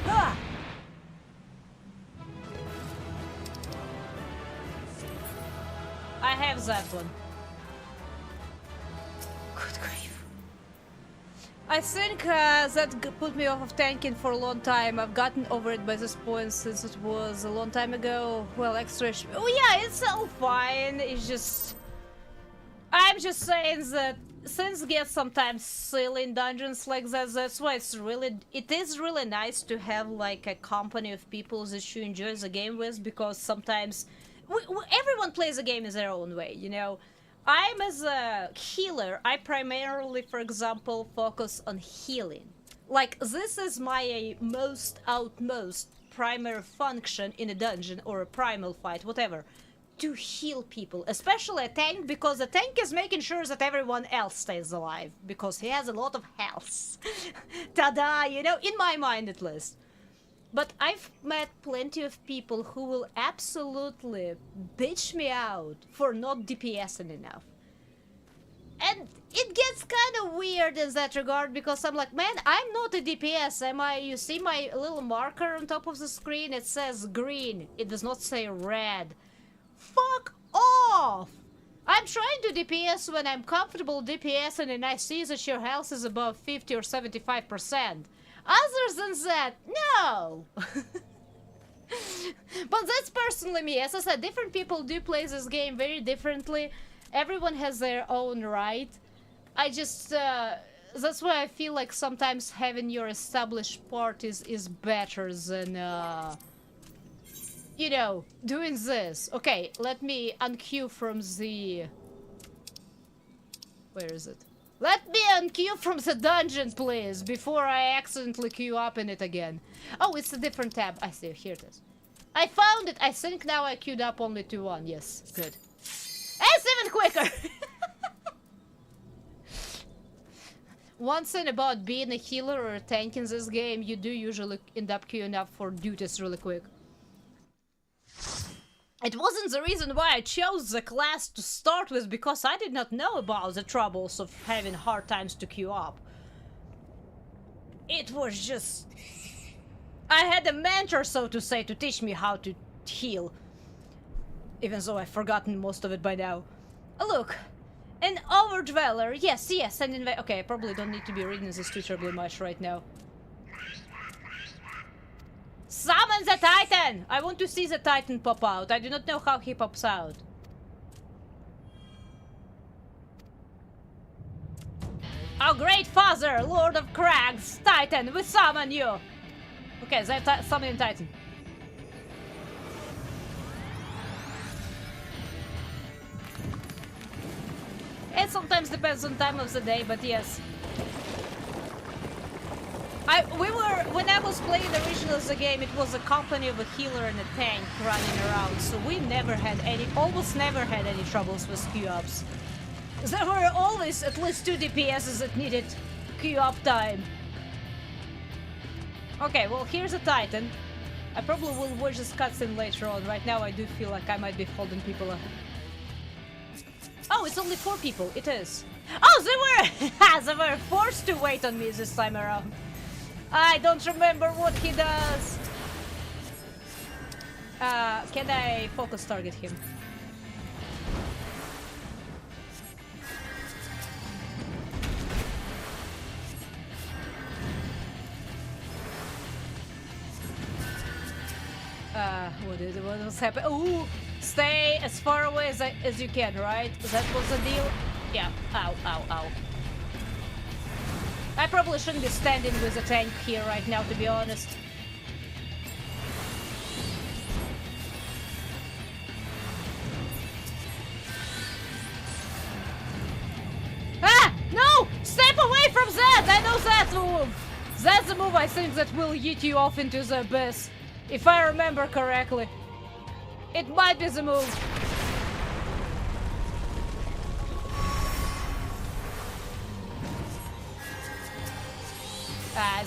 Ah! I have that one. Good grief. I think that put me off of tanking for a long time. I've gotten over it by this point since it was a long time ago. Well, extra... Oh yeah, it's all fine. It's just... I'm just saying that things get sometimes silly in dungeons like that. That's why it is really nice to have like a company of people that you enjoy the game with, because sometimes everyone plays the game in their own way, you know. I'm as a healer, I primarily, for example, focus on healing. Like, this is my outmost primary function in a dungeon or a primal fight, whatever. To heal people, especially a tank, because the tank is making sure that everyone else stays alive, because he has a lot of health. Ta-da, you know, in my mind at least. But I've met plenty of people who will absolutely bitch me out for not DPSing enough. And it gets kind of weird in that regard, because I'm like, man, I'm not a DPS, am I? You see my little marker on top of the screen? It says green, it does not say red. Fuck off! I'm trying to DPS when I'm comfortable DPSing and I see that your health is above 50 or 75%. Other than that, no! But that's personally me. As I said, different people do play this game very differently. Everyone has their own right. I just... that's why I feel like sometimes having your established parties is better than... you know, doing this. Okay, let me unqueue from the... Where is it? Let me unqueue from the dungeon, please, before I accidentally queue up in it again. Oh, it's a different tab. I see, here it is. I found it. I think now I queued up only to one. Yes, good. It's even quicker! One thing about being a healer or a tank in this game, you do usually end up queuing up for duties really quick. It wasn't the reason why I chose the class to start with, because I did not know about the troubles of having hard times to queue up. It was just... I had a mentor, so to say, to teach me how to heal. Even though I've forgotten most of it by now. Look, an Overdweller, yes, and okay, I probably don't need to be reading this too terribly much right now. Summon the Titan! I want to see the Titan pop out. I do not know how he pops out. Oh, great father, Lord of Crags, Titan, we summon you! Okay, they're summoning Titan. It sometimes depends on time of the day, but yes. When I was playing the original of the game, it was a company of a healer and a tank running around, so we almost never had any troubles with Q-ups. There were always at least 2 DPSs that needed Q-up time. Okay, well, here's a Titan. I probably will watch this cutscene later on. Right now, I do feel like I might be holding people up. Oh, it's only 4 people. It is. Oh, they were forced to wait on me this time around. I don't remember what he does. Can I focus target him? What was happening? Ooh, stay as far away as you can, right? That was the deal? Yeah. Ow, ow, ow. I probably shouldn't be standing with a tank here right now, to be honest. Ah! No! Step away from that! I know that move! That's the move I think that will yeet you off into the abyss. If I remember correctly. It might be the move.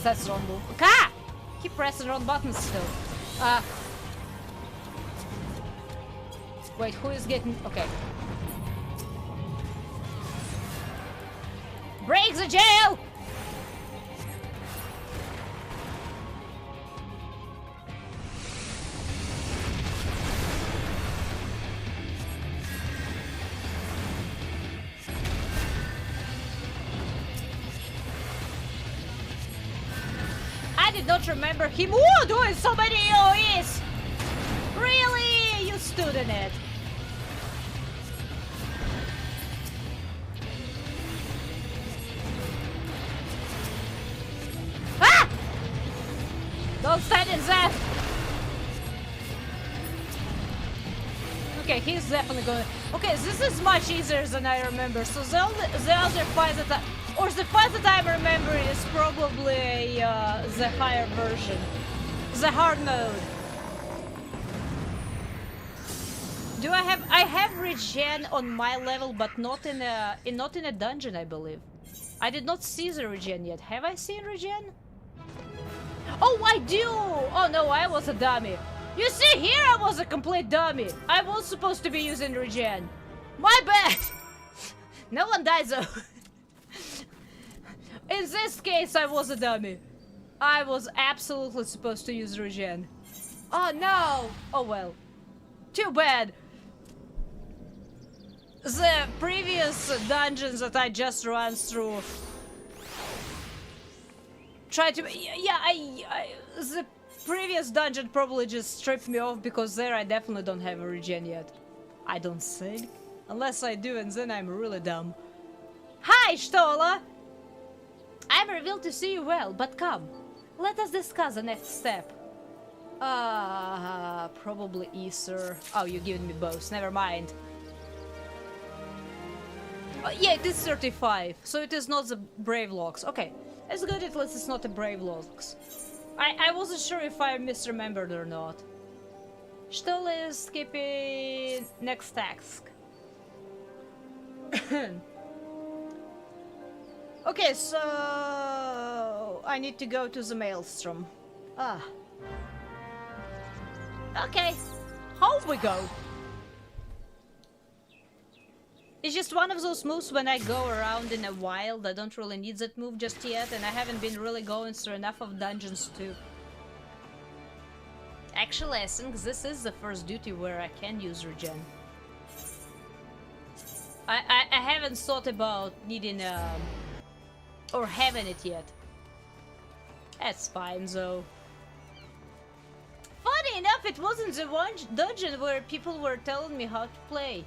That's the wrong move. Ah! Keep pressing wrong buttons still. Wait, who is getting... Okay. Break the jail! I did not remember him doing so many AoEs! Really? You stood in it. Ah! Don't stand in that! Okay, he's definitely going... Okay, this is much easier than I remember. So the other fight that or the fight that I'm remembering is probably the higher version. The hard mode. Do I have regen on my level, but not in a dungeon, I believe. I did not see the regen yet. Have I seen regen? Oh, I do! Oh no, I was a dummy. You see, here I was a complete dummy. I was supposed to be using regen. My bad! No one dies though. In this case, I was a dummy. I was absolutely supposed to use regen. Oh no! Oh well. Too bad. The previous dungeons that I just ran through tried to... Yeah, the previous dungeon probably just stripped me off because there I definitely don't have a regen yet. I don't think. Unless I do, and then I'm really dumb. Hi, Stola! I'm revealed to see you well, but come. Let us discuss the next step. Probably Ether. Oh, you're giving me both. Never mind. Yeah, it is 35, so it is not the Brave Locks. Okay, it's good at least it's not the Brave Locks. I wasn't sure if I misremembered or not. Stola is skipping next task. Okay, so I need to go to the Maelstrom. Okay, home we go. It's just one of those moves when I go around in a wild. I don't really need that move just yet, and I haven't been really going through enough of dungeons to... Actually, I think this is the first duty where I can use regen. I haven't thought about needing or having it yet. That's fine though. Funny enough, it wasn't the one dungeon where people were telling me how to play.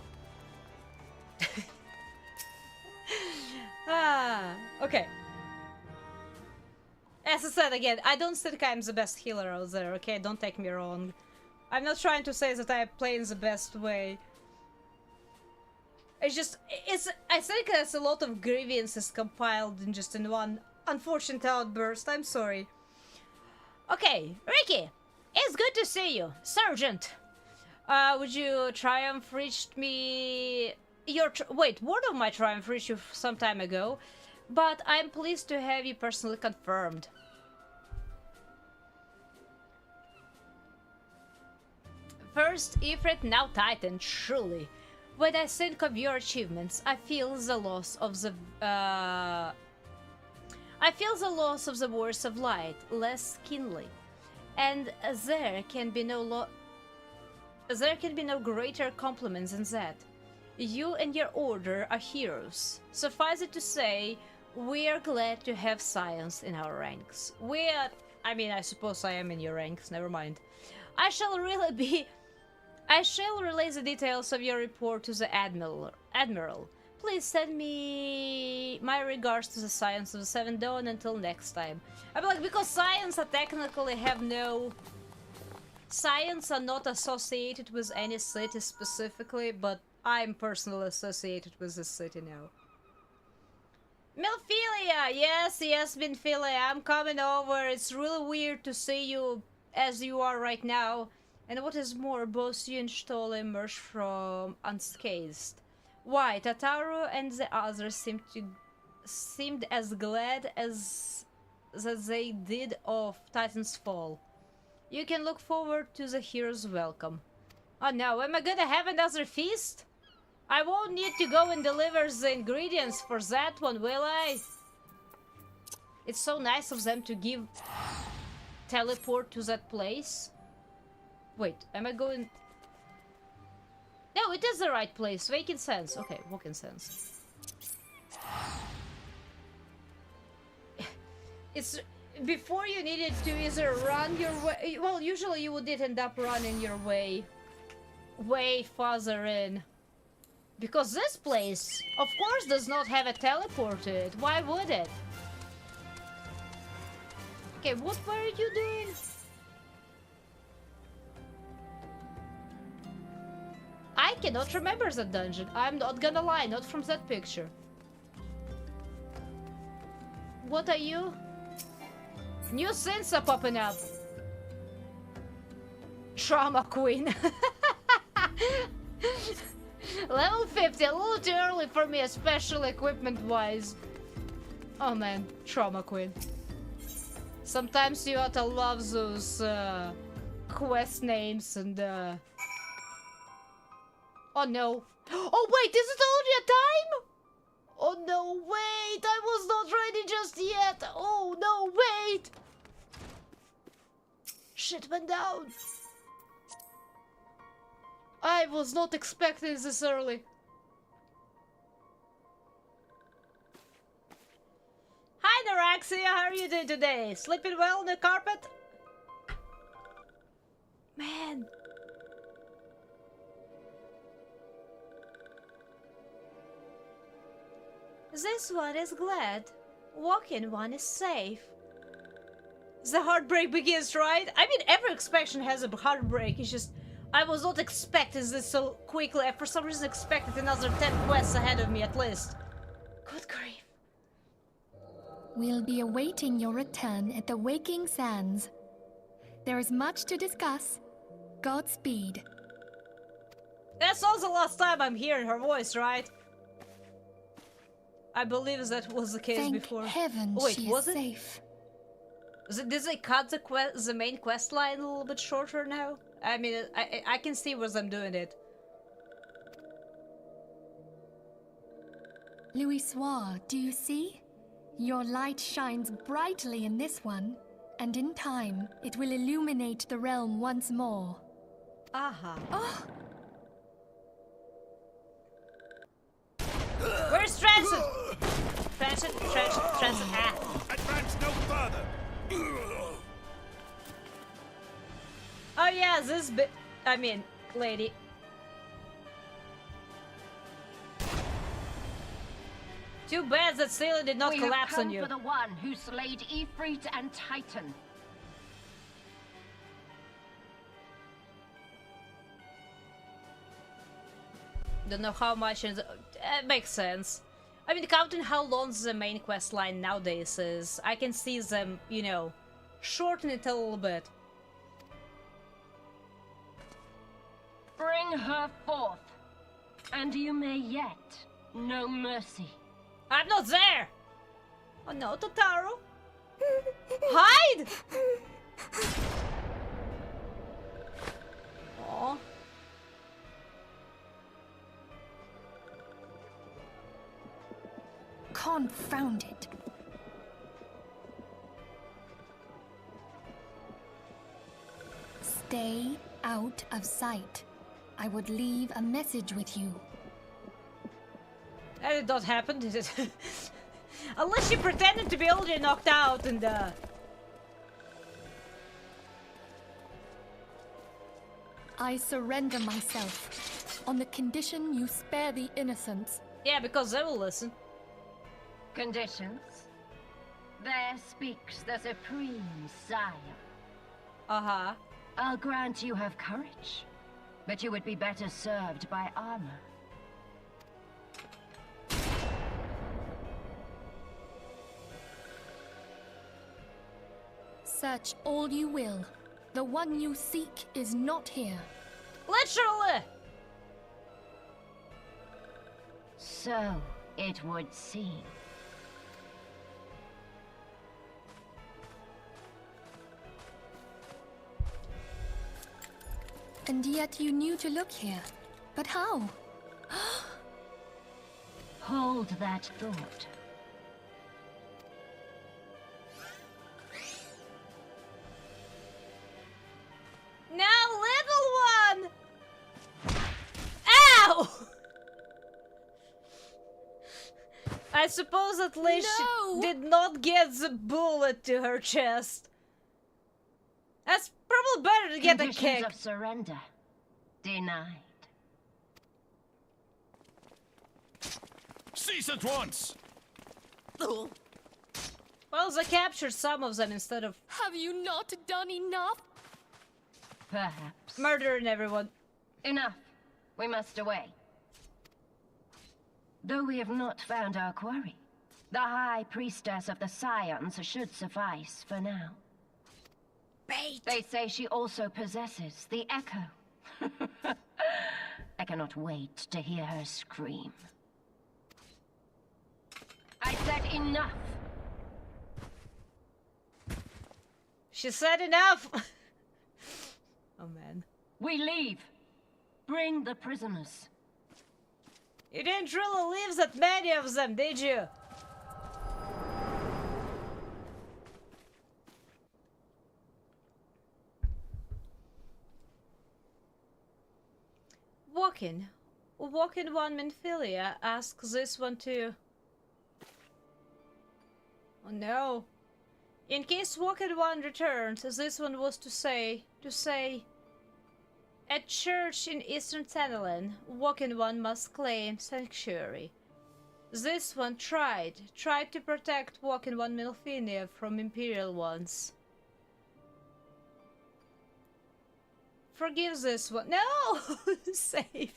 Okay. As I said again, I don't think I'm the best healer out there, okay? Don't take me wrong. I'm not trying to say that I play in the best way. It's just, I think there's a lot of grievances compiled in just in one unfortunate outburst. I'm sorry. Okay, Ricky, it's good to see you, Sergeant. Would you triumph reached me? Wait, word of my triumph reached you some time ago, but I'm pleased to have you personally confirmed. First, Ifrit, now Titan, truly. When I think of your achievements, I feel the loss of the words of light less keenly, and there can be no greater compliment than that. You and your order are heroes. Suffice it to say, we are glad to have science in our ranks. I mean, I suppose I am in your ranks. Never mind. I shall relay the details of your report to the Admiral. Please send me my regards to the Science of the Seven Dawn until next time. I'm like, because Science are technically have no... Science are not associated with any city specifically, but I'm personally associated with this city now. Milphilia! Yes, Milphilia, I'm coming over. It's really weird to see you as you are right now. And what is more, both you and Stoll emerged from unscathed. Why, Tataru and the others seemed as glad as that they did of Titan's fall. You can look forward to the hero's welcome. Oh no, am I gonna have another feast? I won't need to go and deliver the ingredients for that one, will I? It's so nice of them to teleport to that place. Wait, am I going... No, it is the right place. Waking Sense. Okay, Walking Sense. It's... Before you needed to either run your way... Well, usually you would end up running your way... way farther in. Because this place, of course, does not have a teleported. Why would it? Okay, what were you doing? I cannot remember the dungeon. I'm not gonna lie, not from that picture. What are you? New sins are popping up. Trauma Queen. Level 50, a little too early for me, especially equipment-wise. Oh man, Trauma Queen. Sometimes you ought to love those quest names and Oh no. Oh wait, is it already a time? Oh no, wait, I was not ready just yet. Oh no, wait. Shit went down. I was not expecting this early. Hi Naraxia, how are you doing today? Sleeping well on the carpet? Man. This one is glad. Walking one is safe. The heartbreak begins, right? I mean, every expansion has a heartbreak. It's just, I was not expecting this so quickly. I for some reason expected another 10 quests ahead of me at least. Good grief. We'll be awaiting your return at the Waking Sands. There is much to discuss. Godspeed. That's also the last time I'm hearing her voice, right? I believe that was the case before. Thank heaven wait, she was is it? safe. Did they cut the main quest line a little bit shorter now? I mean, I can see where I'm doing it. Louis Soir, do you see? Your light shines brightly in this one, and in time, it will illuminate the realm once more. Aha. Oh! Where's Transit? Transit. Ah. Advance no further. Oh yeah, this bit. I mean, lady. Too bad that ceiling did not We collapse have on come you. for the one who slayed Ifrit and Titan. Don't know how much it makes sense. I mean, counting how long the main quest line nowadays is, I can see them, you know, shorten it a little bit. Bring her forth, and you may yet know mercy. I'm not there! Oh no, Totaro! Hide! Aw. Confound it. Stay out of sight. I would leave a message with you. That did not happen, did it? Unless she pretended to be already knocked out and I surrender myself, on the condition you spare the innocents. yeah, because they will listen. Conditions? There speaks the Supreme Sire. Uh-huh. I'll grant you have courage, but you would be better served by armor. Search all you will. The one you seek is not here. Literally! So it would seem. And yet you knew to look here. But how? Hold that thought. Now, little one! Ow! I suppose at least No! she did not get the bullet to her chest. That's probably better to get a Conditions kick. of surrender denied. Cease at once! Well, they captured some of them instead of Have you not done enough? Perhaps. murdering everyone. Enough. We must away. Though we have not found our quarry, the High Priestess of the Scions should suffice for now. Bait! They say she also possesses the Echo. I cannot wait to hear her scream. I said enough! She said enough! Oh man. We leave. Bring the prisoners. You didn't really leave that many of them, did you? Walking. Walking one Minfilia asks this one to... Oh no. In case Walking one returns, this one was to say... At church in Eastern Tantalin, Walking one must claim sanctuary. This one tried to protect Walking one Minfilia from Imperial ones. Forgive this one. No! Save.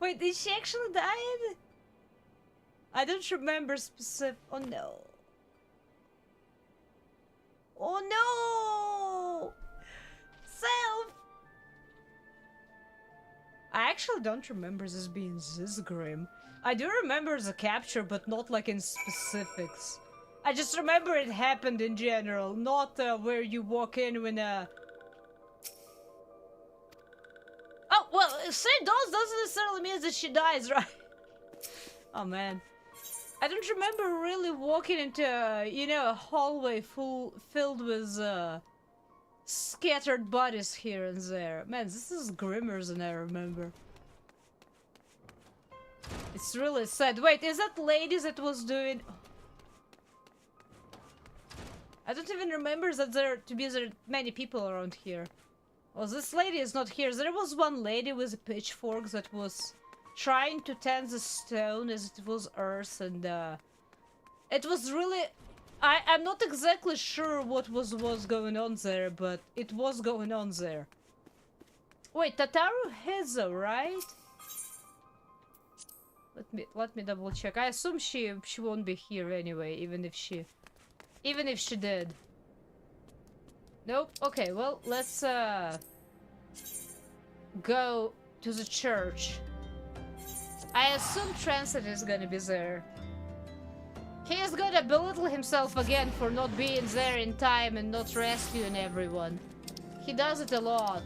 Wait, did she actually die? I don't remember specific. Oh no. Oh no! Self! I actually don't remember this being this grim. I do remember the capture, but not like in specifics. I just remember it happened in general, not where you walk in when Oh, well, say does doesn't necessarily mean that she dies, right? Oh man. I don't remember really walking into, you know, a hallway filled with scattered bodies here and there. Man, this is grimmer than I remember. It's really sad. Wait, is that lady that was doing... I don't even remember that there many people around here. Well, this lady is not here. There was one lady with a pitchfork that was trying to tend the stone as it was earth, and it was really... I'm not exactly sure what was going on there, but it was going on there. Wait, Tataru Hezo, right? Let me double check. I assume she won't be here anyway, even if she did. Nope. Okay, well, let's go to the church. I assume Transit is gonna be there. He is gonna belittle himself again for not being there in time and not rescuing everyone. He does it a lot.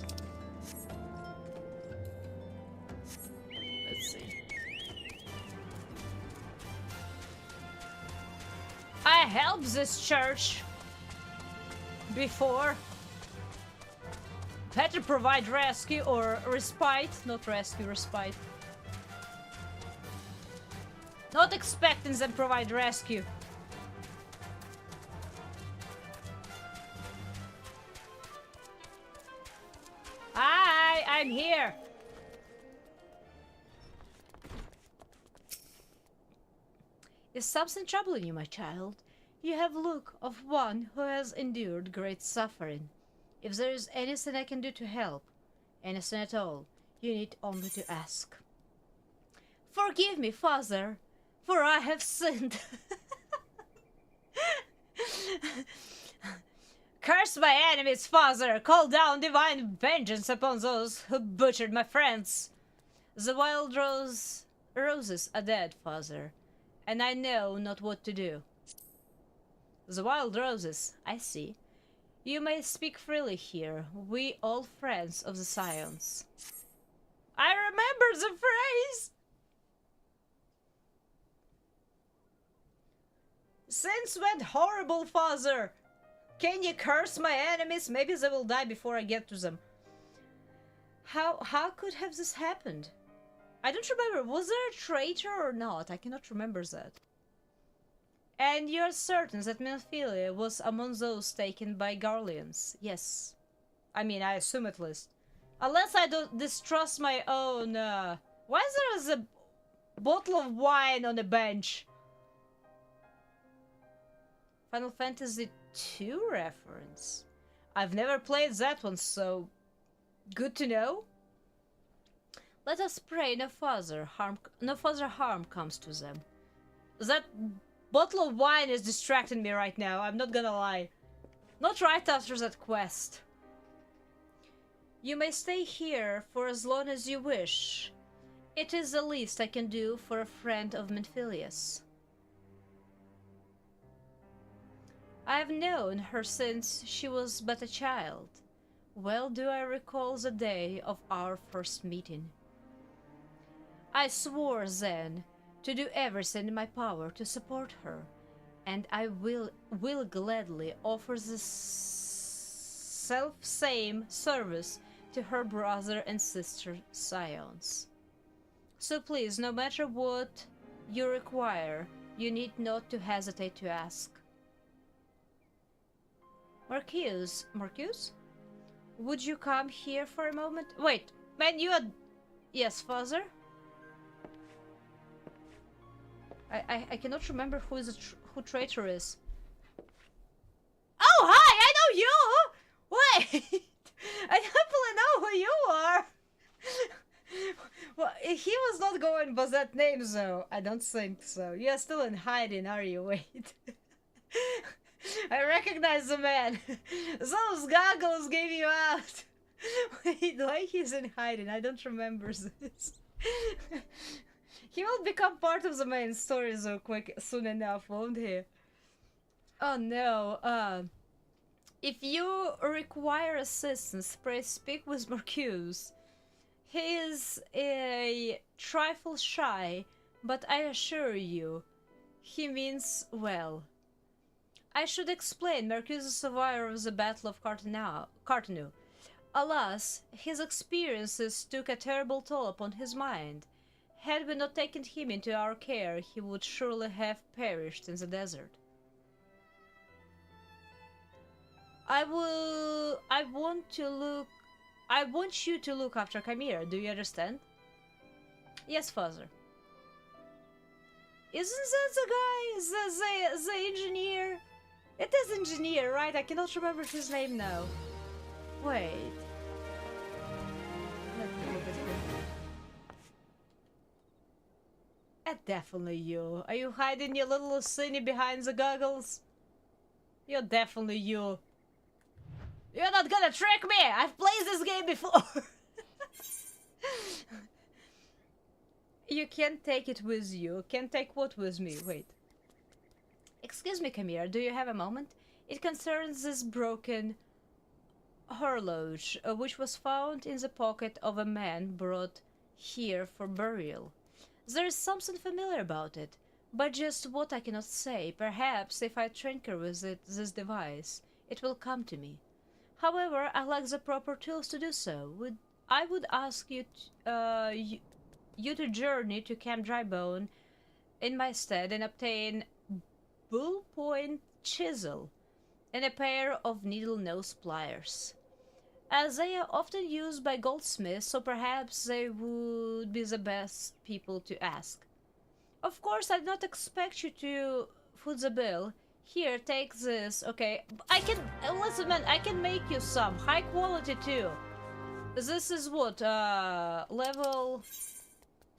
Let's see. I helped this church before. Had to provide rescue or respite. Not rescue, respite. Not expecting them to provide rescue. Hi, I'm here. Is something troubling you, my child? You have look of one who has endured great suffering. If there is anything I can do to help, anything at all, you need only to ask. Forgive me, Father, for I have sinned. Curse my enemies, Father! Call down divine vengeance upon those who butchered my friends! The wild roses are dead, Father, and I know not what to do. The wild roses, I see. You may speak freely here, we all friends of the Scions. I remember the phrase! Since went horrible, Father! Can you curse my enemies? Maybe they will die before I get to them. How could have this happened? I don't remember. Was there a traitor or not? I cannot remember that. And you're certain that Minfilia was among those taken by Garleans? Yes. I mean, I assume at least. Unless I don't distrust my own... Why is there a bottle of wine on the bench? Final Fantasy II reference. I've never played that one, so... good to know. Let us pray no further harm comes to them. That bottle of wine is distracting me right now, I'm not gonna lie. Not right after that quest. You may stay here for as long as you wish. It is the least I can do for a friend of Minfilius. I have known her since she was but a child. Well do I recall the day of our first meeting. I swore then to do everything in my power to support her, and I will gladly offer the self-same service to her brother and sister Scions. So please, no matter what you require, you need not to hesitate to ask. Marcus? Would you come here for a moment? Wait, man, you are... Yes, Father? I cannot remember who traitor is. Oh, hi! I know you! Wait! I definitely know who you are! Well, he was not going by that name, though. I don't think so. You're still in hiding, are you? Wait. I recognize the man. Those goggles gave you out. Wait, why he's in hiding? I don't remember this. He will become part of the main story so soon enough, won't he? Oh no. If you require assistance, please speak with Marcus. He is a trifle shy, but I assure you, he means well. I should explain Marcus is survivor of the Battle of Cartanu. Alas, his experiences took a terrible toll upon his mind. Had we not taken him into our care, he would surely have perished in the desert. I want you to look after Chimera, do you understand? Yes, father. Isn't that the guy, the engineer? It is engineer, right? I cannot remember his name now. Wait. Let me look at him. Definitely you. Are you hiding your little Lucinny behind the goggles? You're definitely you. You're not gonna trick me! I've played this game before! You can't take it with you. Can't take what with me? Wait. Excuse me, Chimera, do you have a moment? It concerns this broken horloge, which was found in the pocket of a man brought here for burial. There is something familiar about it, but just what I cannot say. Perhaps if I tinker with this device, it will come to me. However, I lack the proper tools to do so. I would ask you to journey to Camp Drybone in my stead and obtain bullpoint chisel and a pair of needle-nose pliers, as they are often used by goldsmiths, so perhaps they would be the best people to ask. Of course, I do not expect you to foot the bill. Here, take this. Okay, I can... listen, man, I can make you some. High quality, too. This is what? Level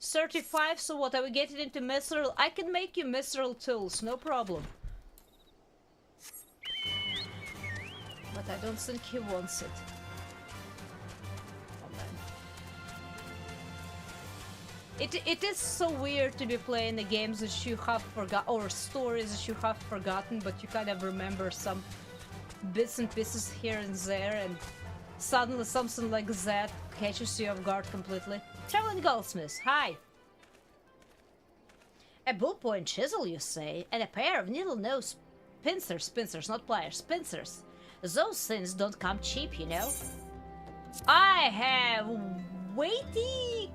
35, so what? Are we getting into mithril? I can make you mithril tools, no problem. But I don't think he wants it. It is so weird to be playing the games that you have forgotten, or stories that you have forgotten, but you kind of remember some bits and pieces here and there, and suddenly something like that catches you off guard completely. Traveling goldsmiths, hi! A bullpoint chisel, you say, and a pair of needle-nose pincers, not pliers, pincers. Those things don't come cheap, you know. I have weighty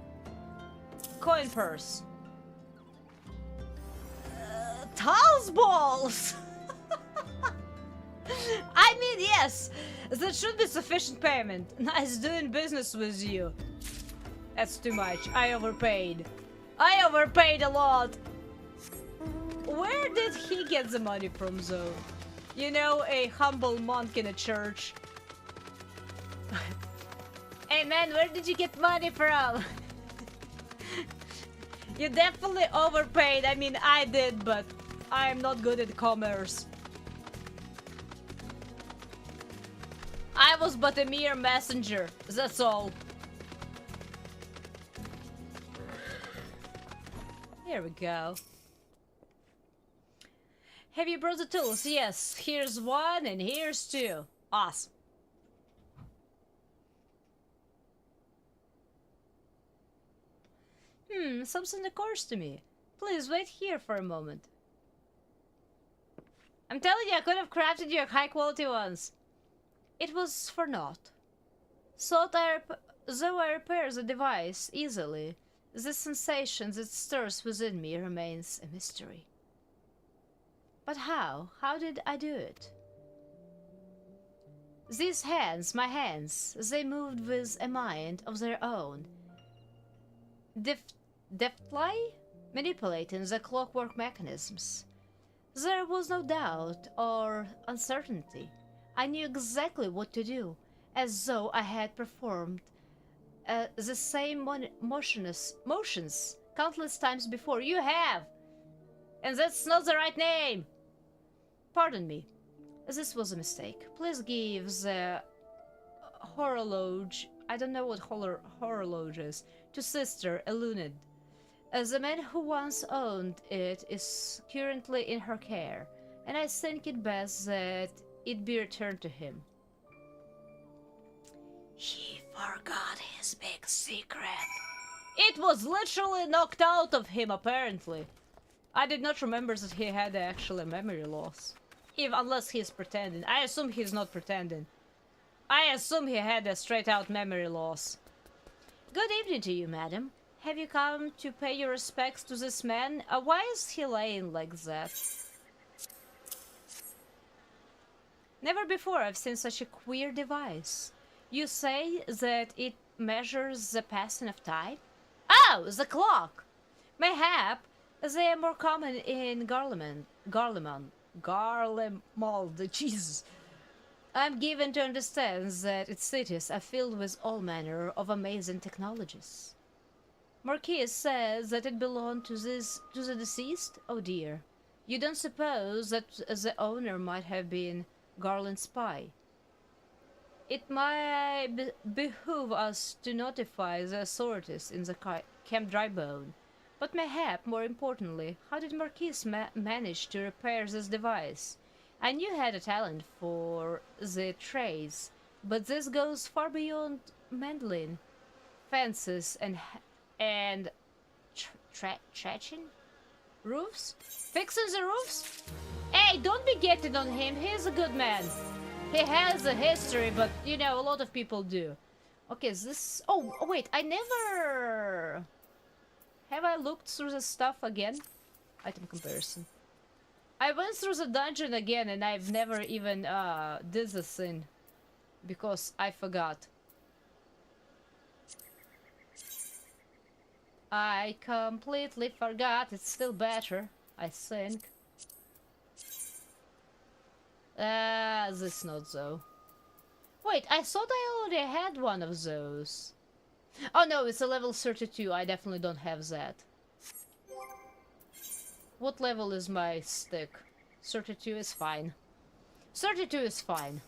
coin purse. Towels balls! I mean, yes, that should be sufficient payment. Nice doing business with you. That's too much. I overpaid. I overpaid a lot. Where did he get the money from, though? You know, a humble monk in a church. Hey man, where did you get money from? You definitely overpaid. I mean, I did, but I'm not good at commerce. I was but a mere messenger, that's all. Here we go. Have you brought the tools? Yes, here's one and here's two. Awesome. Something occurs to me. Please wait here for a moment. I'm telling you, I could have crafted you high quality ones. It was for naught. Though I repair the device easily, the sensation that stirs within me remains a mystery. But how? How did I do it? These hands, my hands, they moved with a mind of their own. Deftly manipulating the clockwork mechanisms. There was no doubt or uncertainty. I knew exactly what to do, as though I had performed the same motions countless times before. You have! And that's not the right name! Pardon me. This was a mistake. Please give the horologe, I don't know what horologe is, to Sister Eluned. The man who once owned it is currently in her care, and I think it best that it be returned to him. He forgot his big secret. It was literally knocked out of him, apparently. I did not remember that he had actually memory loss. Unless he's pretending. I assume he's not pretending. I assume he had a straight-out memory loss. Good evening to you, madam. Have you come to pay your respects to this man? Why is he laying like that? Never before I've seen such a queer device. You say that it measures the passing of time? Oh, the clock! Mayhap they are more common in Garlemald, Jesus. I'm given to understand that its cities are filled with all manner of amazing technologies. Marquis says that it belonged to the deceased? Oh dear. You don't suppose that the owner might have been Garland's spy? It might behoove us to notify the authorities in the Camp Drybone. But mayhap, more importantly, how did Marquis manage to repair this device? I knew he had a talent for the trades, but this goes far beyond mending fences and trashing roofs? Fixing the roofs? Hey, don't be getting on him. He's a good man. He has a history, but you know, a lot of people do. Okay, is this... Oh, wait, I never... Have I looked through the stuff again? Item comparison. I went through the dungeon again and I've never even did this thing. Because I forgot. I completely forgot. It's still better, I think. This not though. Wait, I thought I already had one of those. Oh no, it's a level 32. I definitely don't have that. What level is my stick? 32 is fine. 32 is fine.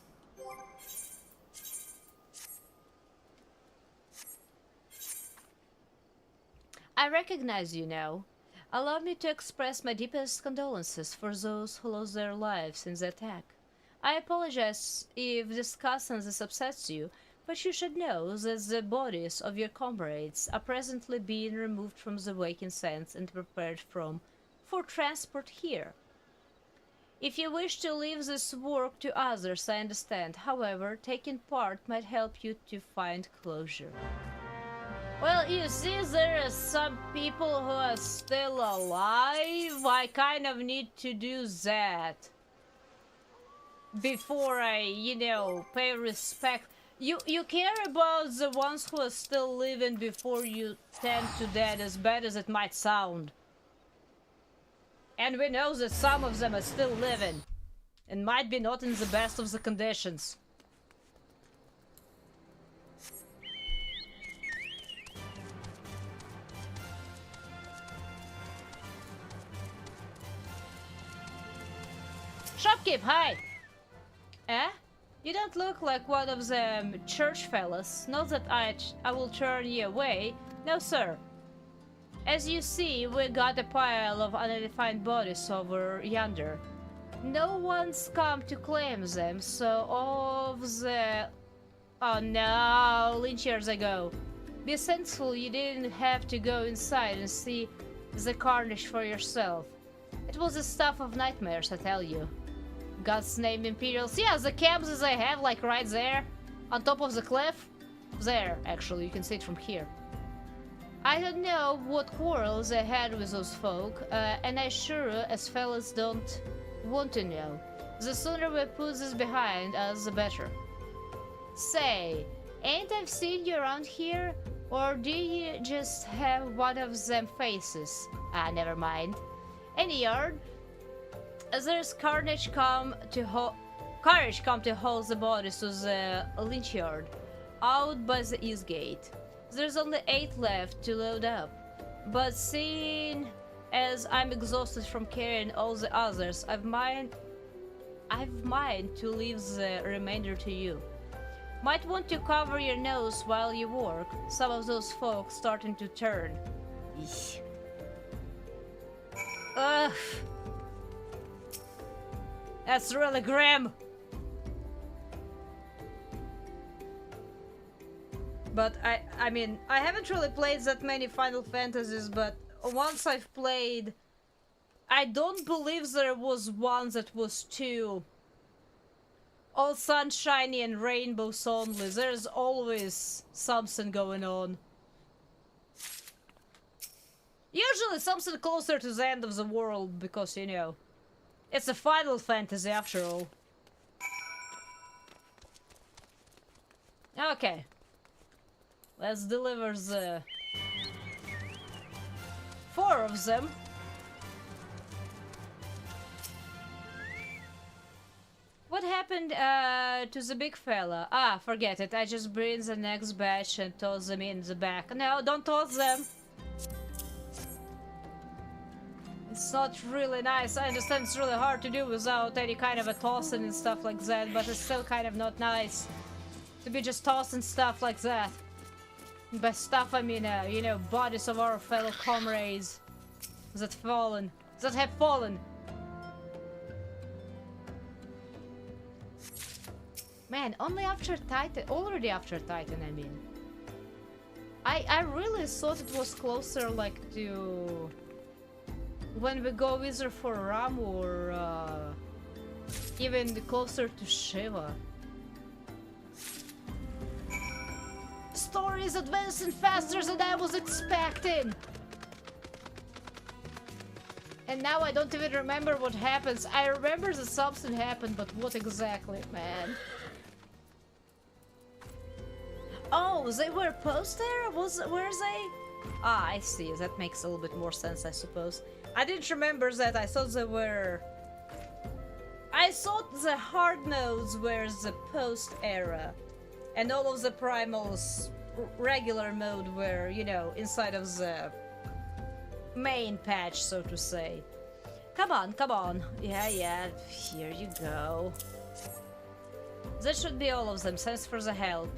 I recognize you now. Allow me to express my deepest condolences for those who lost their lives in the attack. I apologize if discussing this upsets you, but you should know that the bodies of your comrades are presently being removed from the waking sands and prepared for transport here. If you wish to leave this work to others, I understand. However, taking part might help you to find closure. Well, you see, there are some people who are still alive. I kind of need to do that before I, you know, pay respect. You care about the ones who are still living before you tend to dead, as bad as it might sound. And we know that some of them are still living and might be not in the best of the conditions. Shopkeep, hi! Eh? You don't look like one of them church fellas. Not that I will turn you away. No, sir. As you see, we got a pile of unidentified bodies over yonder. No one's come to claim them, so of the... Oh no, lynch years ago. Be thankful you didn't have to go inside and see the carnage for yourself. It was the stuff of nightmares, I tell you. God's name, Imperials. Yeah, the camps as I have, like right there, on top of the cliff. There, actually, you can see it from here. I don't know what quarrels I had with those folk, and I sure as fellas don't want to know. The sooner we put this behind us, the better. Say, ain't I seen you around here? Or do you just have one of them faces? Ah, never mind. Any yard? There's carnage come to hold the bodies to the lynch yard, out by the east gate. There's only 8 left to load up, but seeing as I'm exhausted from carrying all the others, I've mind to leave the remainder to you. Might want to cover your nose while you work. Some of those folks starting to turn. Eesh. Ugh. That's really grim. But I mean, I haven't really played that many Final Fantasies, but once I've played, I don't believe there was one that was too all sunshiny and rainbows only. There's always something going on. Usually something closer to the end of the world, because, you know, it's a Final Fantasy after all. Okay. Let's deliver the 4 of them. What happened to the big fella? Ah, forget it. I just bring the next batch and toss them in the back. No, don't toss them. It's not really nice. I understand it's really hard to do without any kind of a tossing and stuff like that, but it's still kind of not nice to be just tossing stuff like that. By stuff, I mean, you know, bodies of our fellow comrades that have fallen. Man, only after Titan, already after Titan, I mean. I really thought it was closer, like, to when we go either for Ram or even closer to Shiva. Story is advancing faster than I was expecting. And now I don't even remember what happens. I remember that something happened, but what exactly, man? Oh, they were post-era? Were they? Ah, I see. That makes a little bit more sense, I suppose. I didn't remember that. I thought they were... I thought the hard modes were the post-era. And all of the Primal's regular mode were, you know, inside of the main patch, so to say. Come on, come on. Yeah, here you go. That should be all of them. Thanks for the help.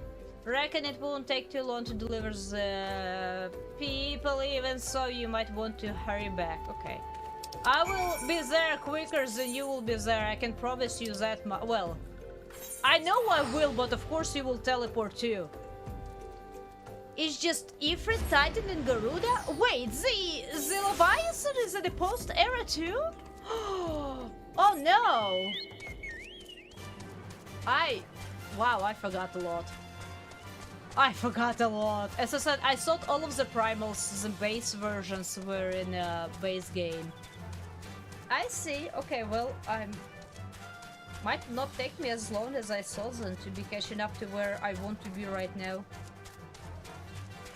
Reckon it won't take too long to deliver the people, even so you might want to hurry back. Okay. I will be there quicker than you will be there. I can promise you that. Well, I know I will, but of course you will teleport too. It's just Ifrit, Titan, and Garuda? Wait, the Leviathan is in the post-era too? Oh no! Wow, I forgot a lot. As I said, I thought all of the Primals, the base versions, were in a base game. I see. Okay, well, might not take me as long as I thought them to be catching up to where I want to be right now.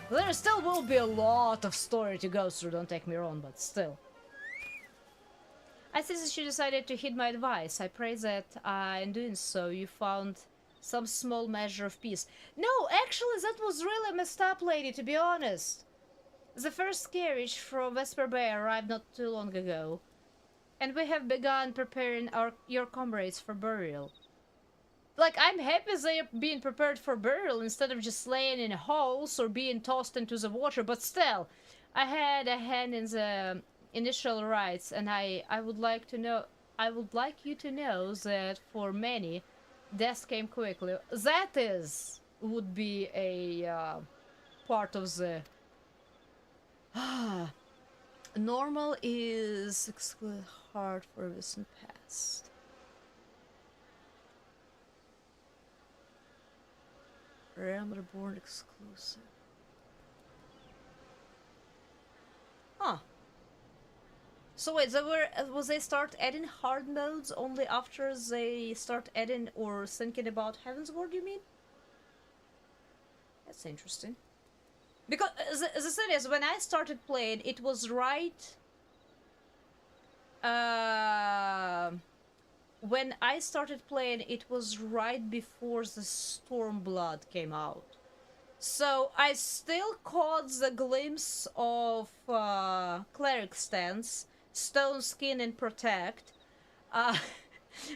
There still will be a lot of story to go through, don't take me wrong, but still. I think that you decided to heed my advice. I pray that in doing so you found some small measure of peace. No, actually, that was really messed up, lady, to be honest. The first carriage from Vesper Bay arrived not too long ago, and we have begun preparing your comrades for burial. Like, I'm happy they're being prepared for burial instead of just laying in holes or being tossed into the water, but still, I had a hand in the initial rites, and I would like you to know that for many, death came quickly. That would be a part of the... Normal is excluded hard for recent past. Realm Reborn exclusive. Huh. So wait, was they start adding hard modes only after they start adding or thinking about Heavensward, you mean? That's interesting. Because the thing is, when I started playing, it was right... when I started playing, it was right before the Stormblood came out. So I still caught the glimpse of Cleric Stance, Stone Skin, and Protect,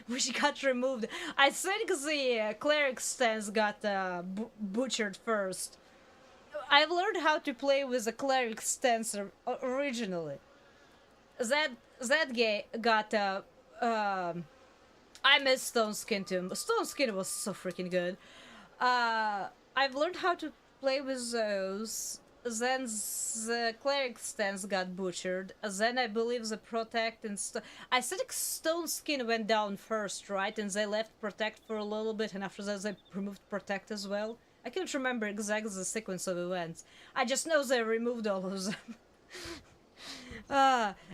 which got removed. I think the Cleric Stance got butchered first. I've learned how to play with the Cleric Stance originally. That guy got I miss Stone Skin too. Stone Skin was so freaking good. I've learned how to play with those. Then the Cleric Stance got butchered. Then I believe the Protect and I think Stone Skin went down first, right? And they left Protect for a little bit, and after that they removed Protect as well. I can't remember exactly the sequence of events. I just know they removed all of them.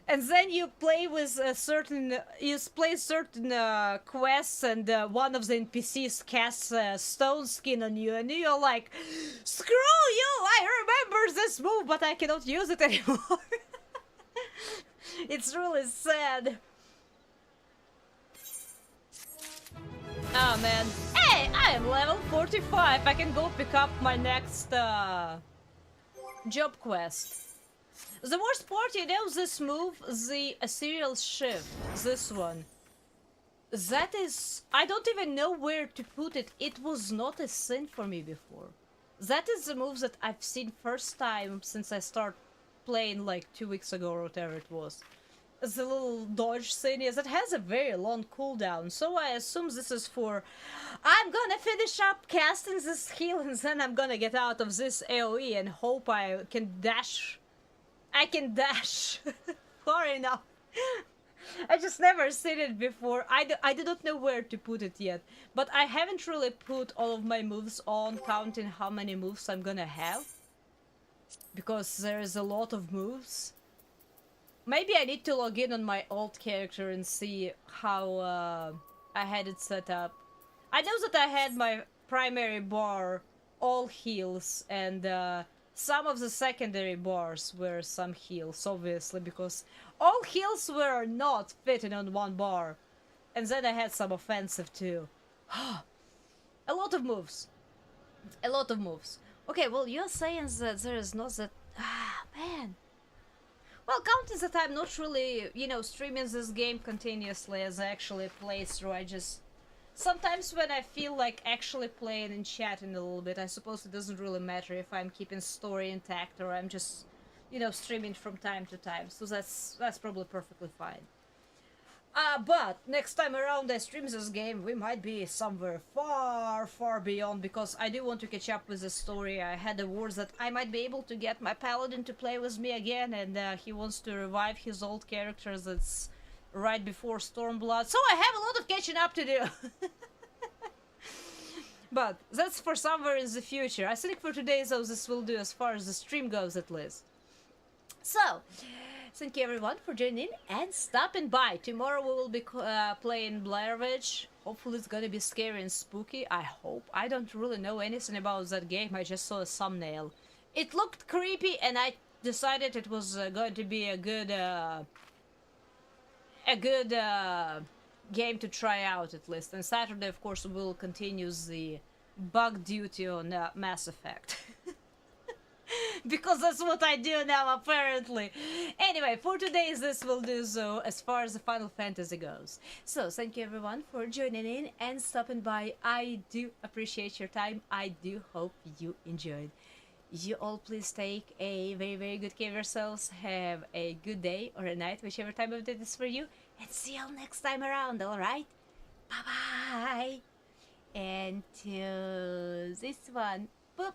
And then you play with certain quests, and one of the NPCs casts Stone Skin on you, and you're like, screw you! I remember this move, but I cannot use it anymore. It's really sad. Oh man. Hey, I am level 45. I can go pick up my next job quest. The worst part, you know, this move, the serial shift, this one. That is... I don't even know where to put it. It was not a sin for me before. That is the move that I've seen first time since I started playing like 2 weeks ago or whatever it was. The little dodge thing is, it has a very long cooldown, so I assume this is for... I'm gonna finish up casting this heal and then I'm gonna get out of this AoE and hope I can dash. I can dash far enough. I just never seen it before. I do not know where to put it yet, but I haven't really put all of my moves on, counting how many moves I'm gonna have, because there is a lot of moves. Maybe I need to log in on my old character and see how I had it set up. I know that I had my primary bar all heals, and some of the secondary bars were some heals, obviously, because all heals were not fitting on one bar. And then I had some offensive too. A lot of moves. A lot of moves. Okay, well, you're saying that there is not that... Ah, man. Well, counting that I'm not really, you know, streaming this game continuously as I actually play through, I just... Sometimes when I feel like actually playing and chatting a little bit, I suppose it doesn't really matter if I'm keeping story intact or I'm just, you know, streaming from time to time. So that's probably perfectly fine. But next time around I stream this game, we might be somewhere far, far beyond, because I do want to catch up with the story. I had a word that I might be able to get my paladin to play with me again, and he wants to revive his old character that's right before Stormblood. So I have a lot of catching up to do. But that's for somewhere in the future. I think for today, though, this will do as far as the stream goes, at least. So, thank you everyone for joining and stopping by. Tomorrow we will be playing Blair Witch. Hopefully it's gonna be scary and spooky. I hope. I don't really know anything about that game. I just saw a thumbnail. It looked creepy, and I decided it was going to be a good game to try out, at least. And Saturday, of course, we'll continue the bug duty on Mass Effect. Because that's what I do now, apparently. Anyway, for today, this will do so as far as the Final Fantasy goes. So, thank you everyone for joining in and stopping by. I do appreciate your time. I do hope you enjoyed. You all please take a very, very good care of yourselves. Have a good day or a night, whichever time of day it is for you. And see you all next time around, alright? Bye-bye! And to this one. Boop!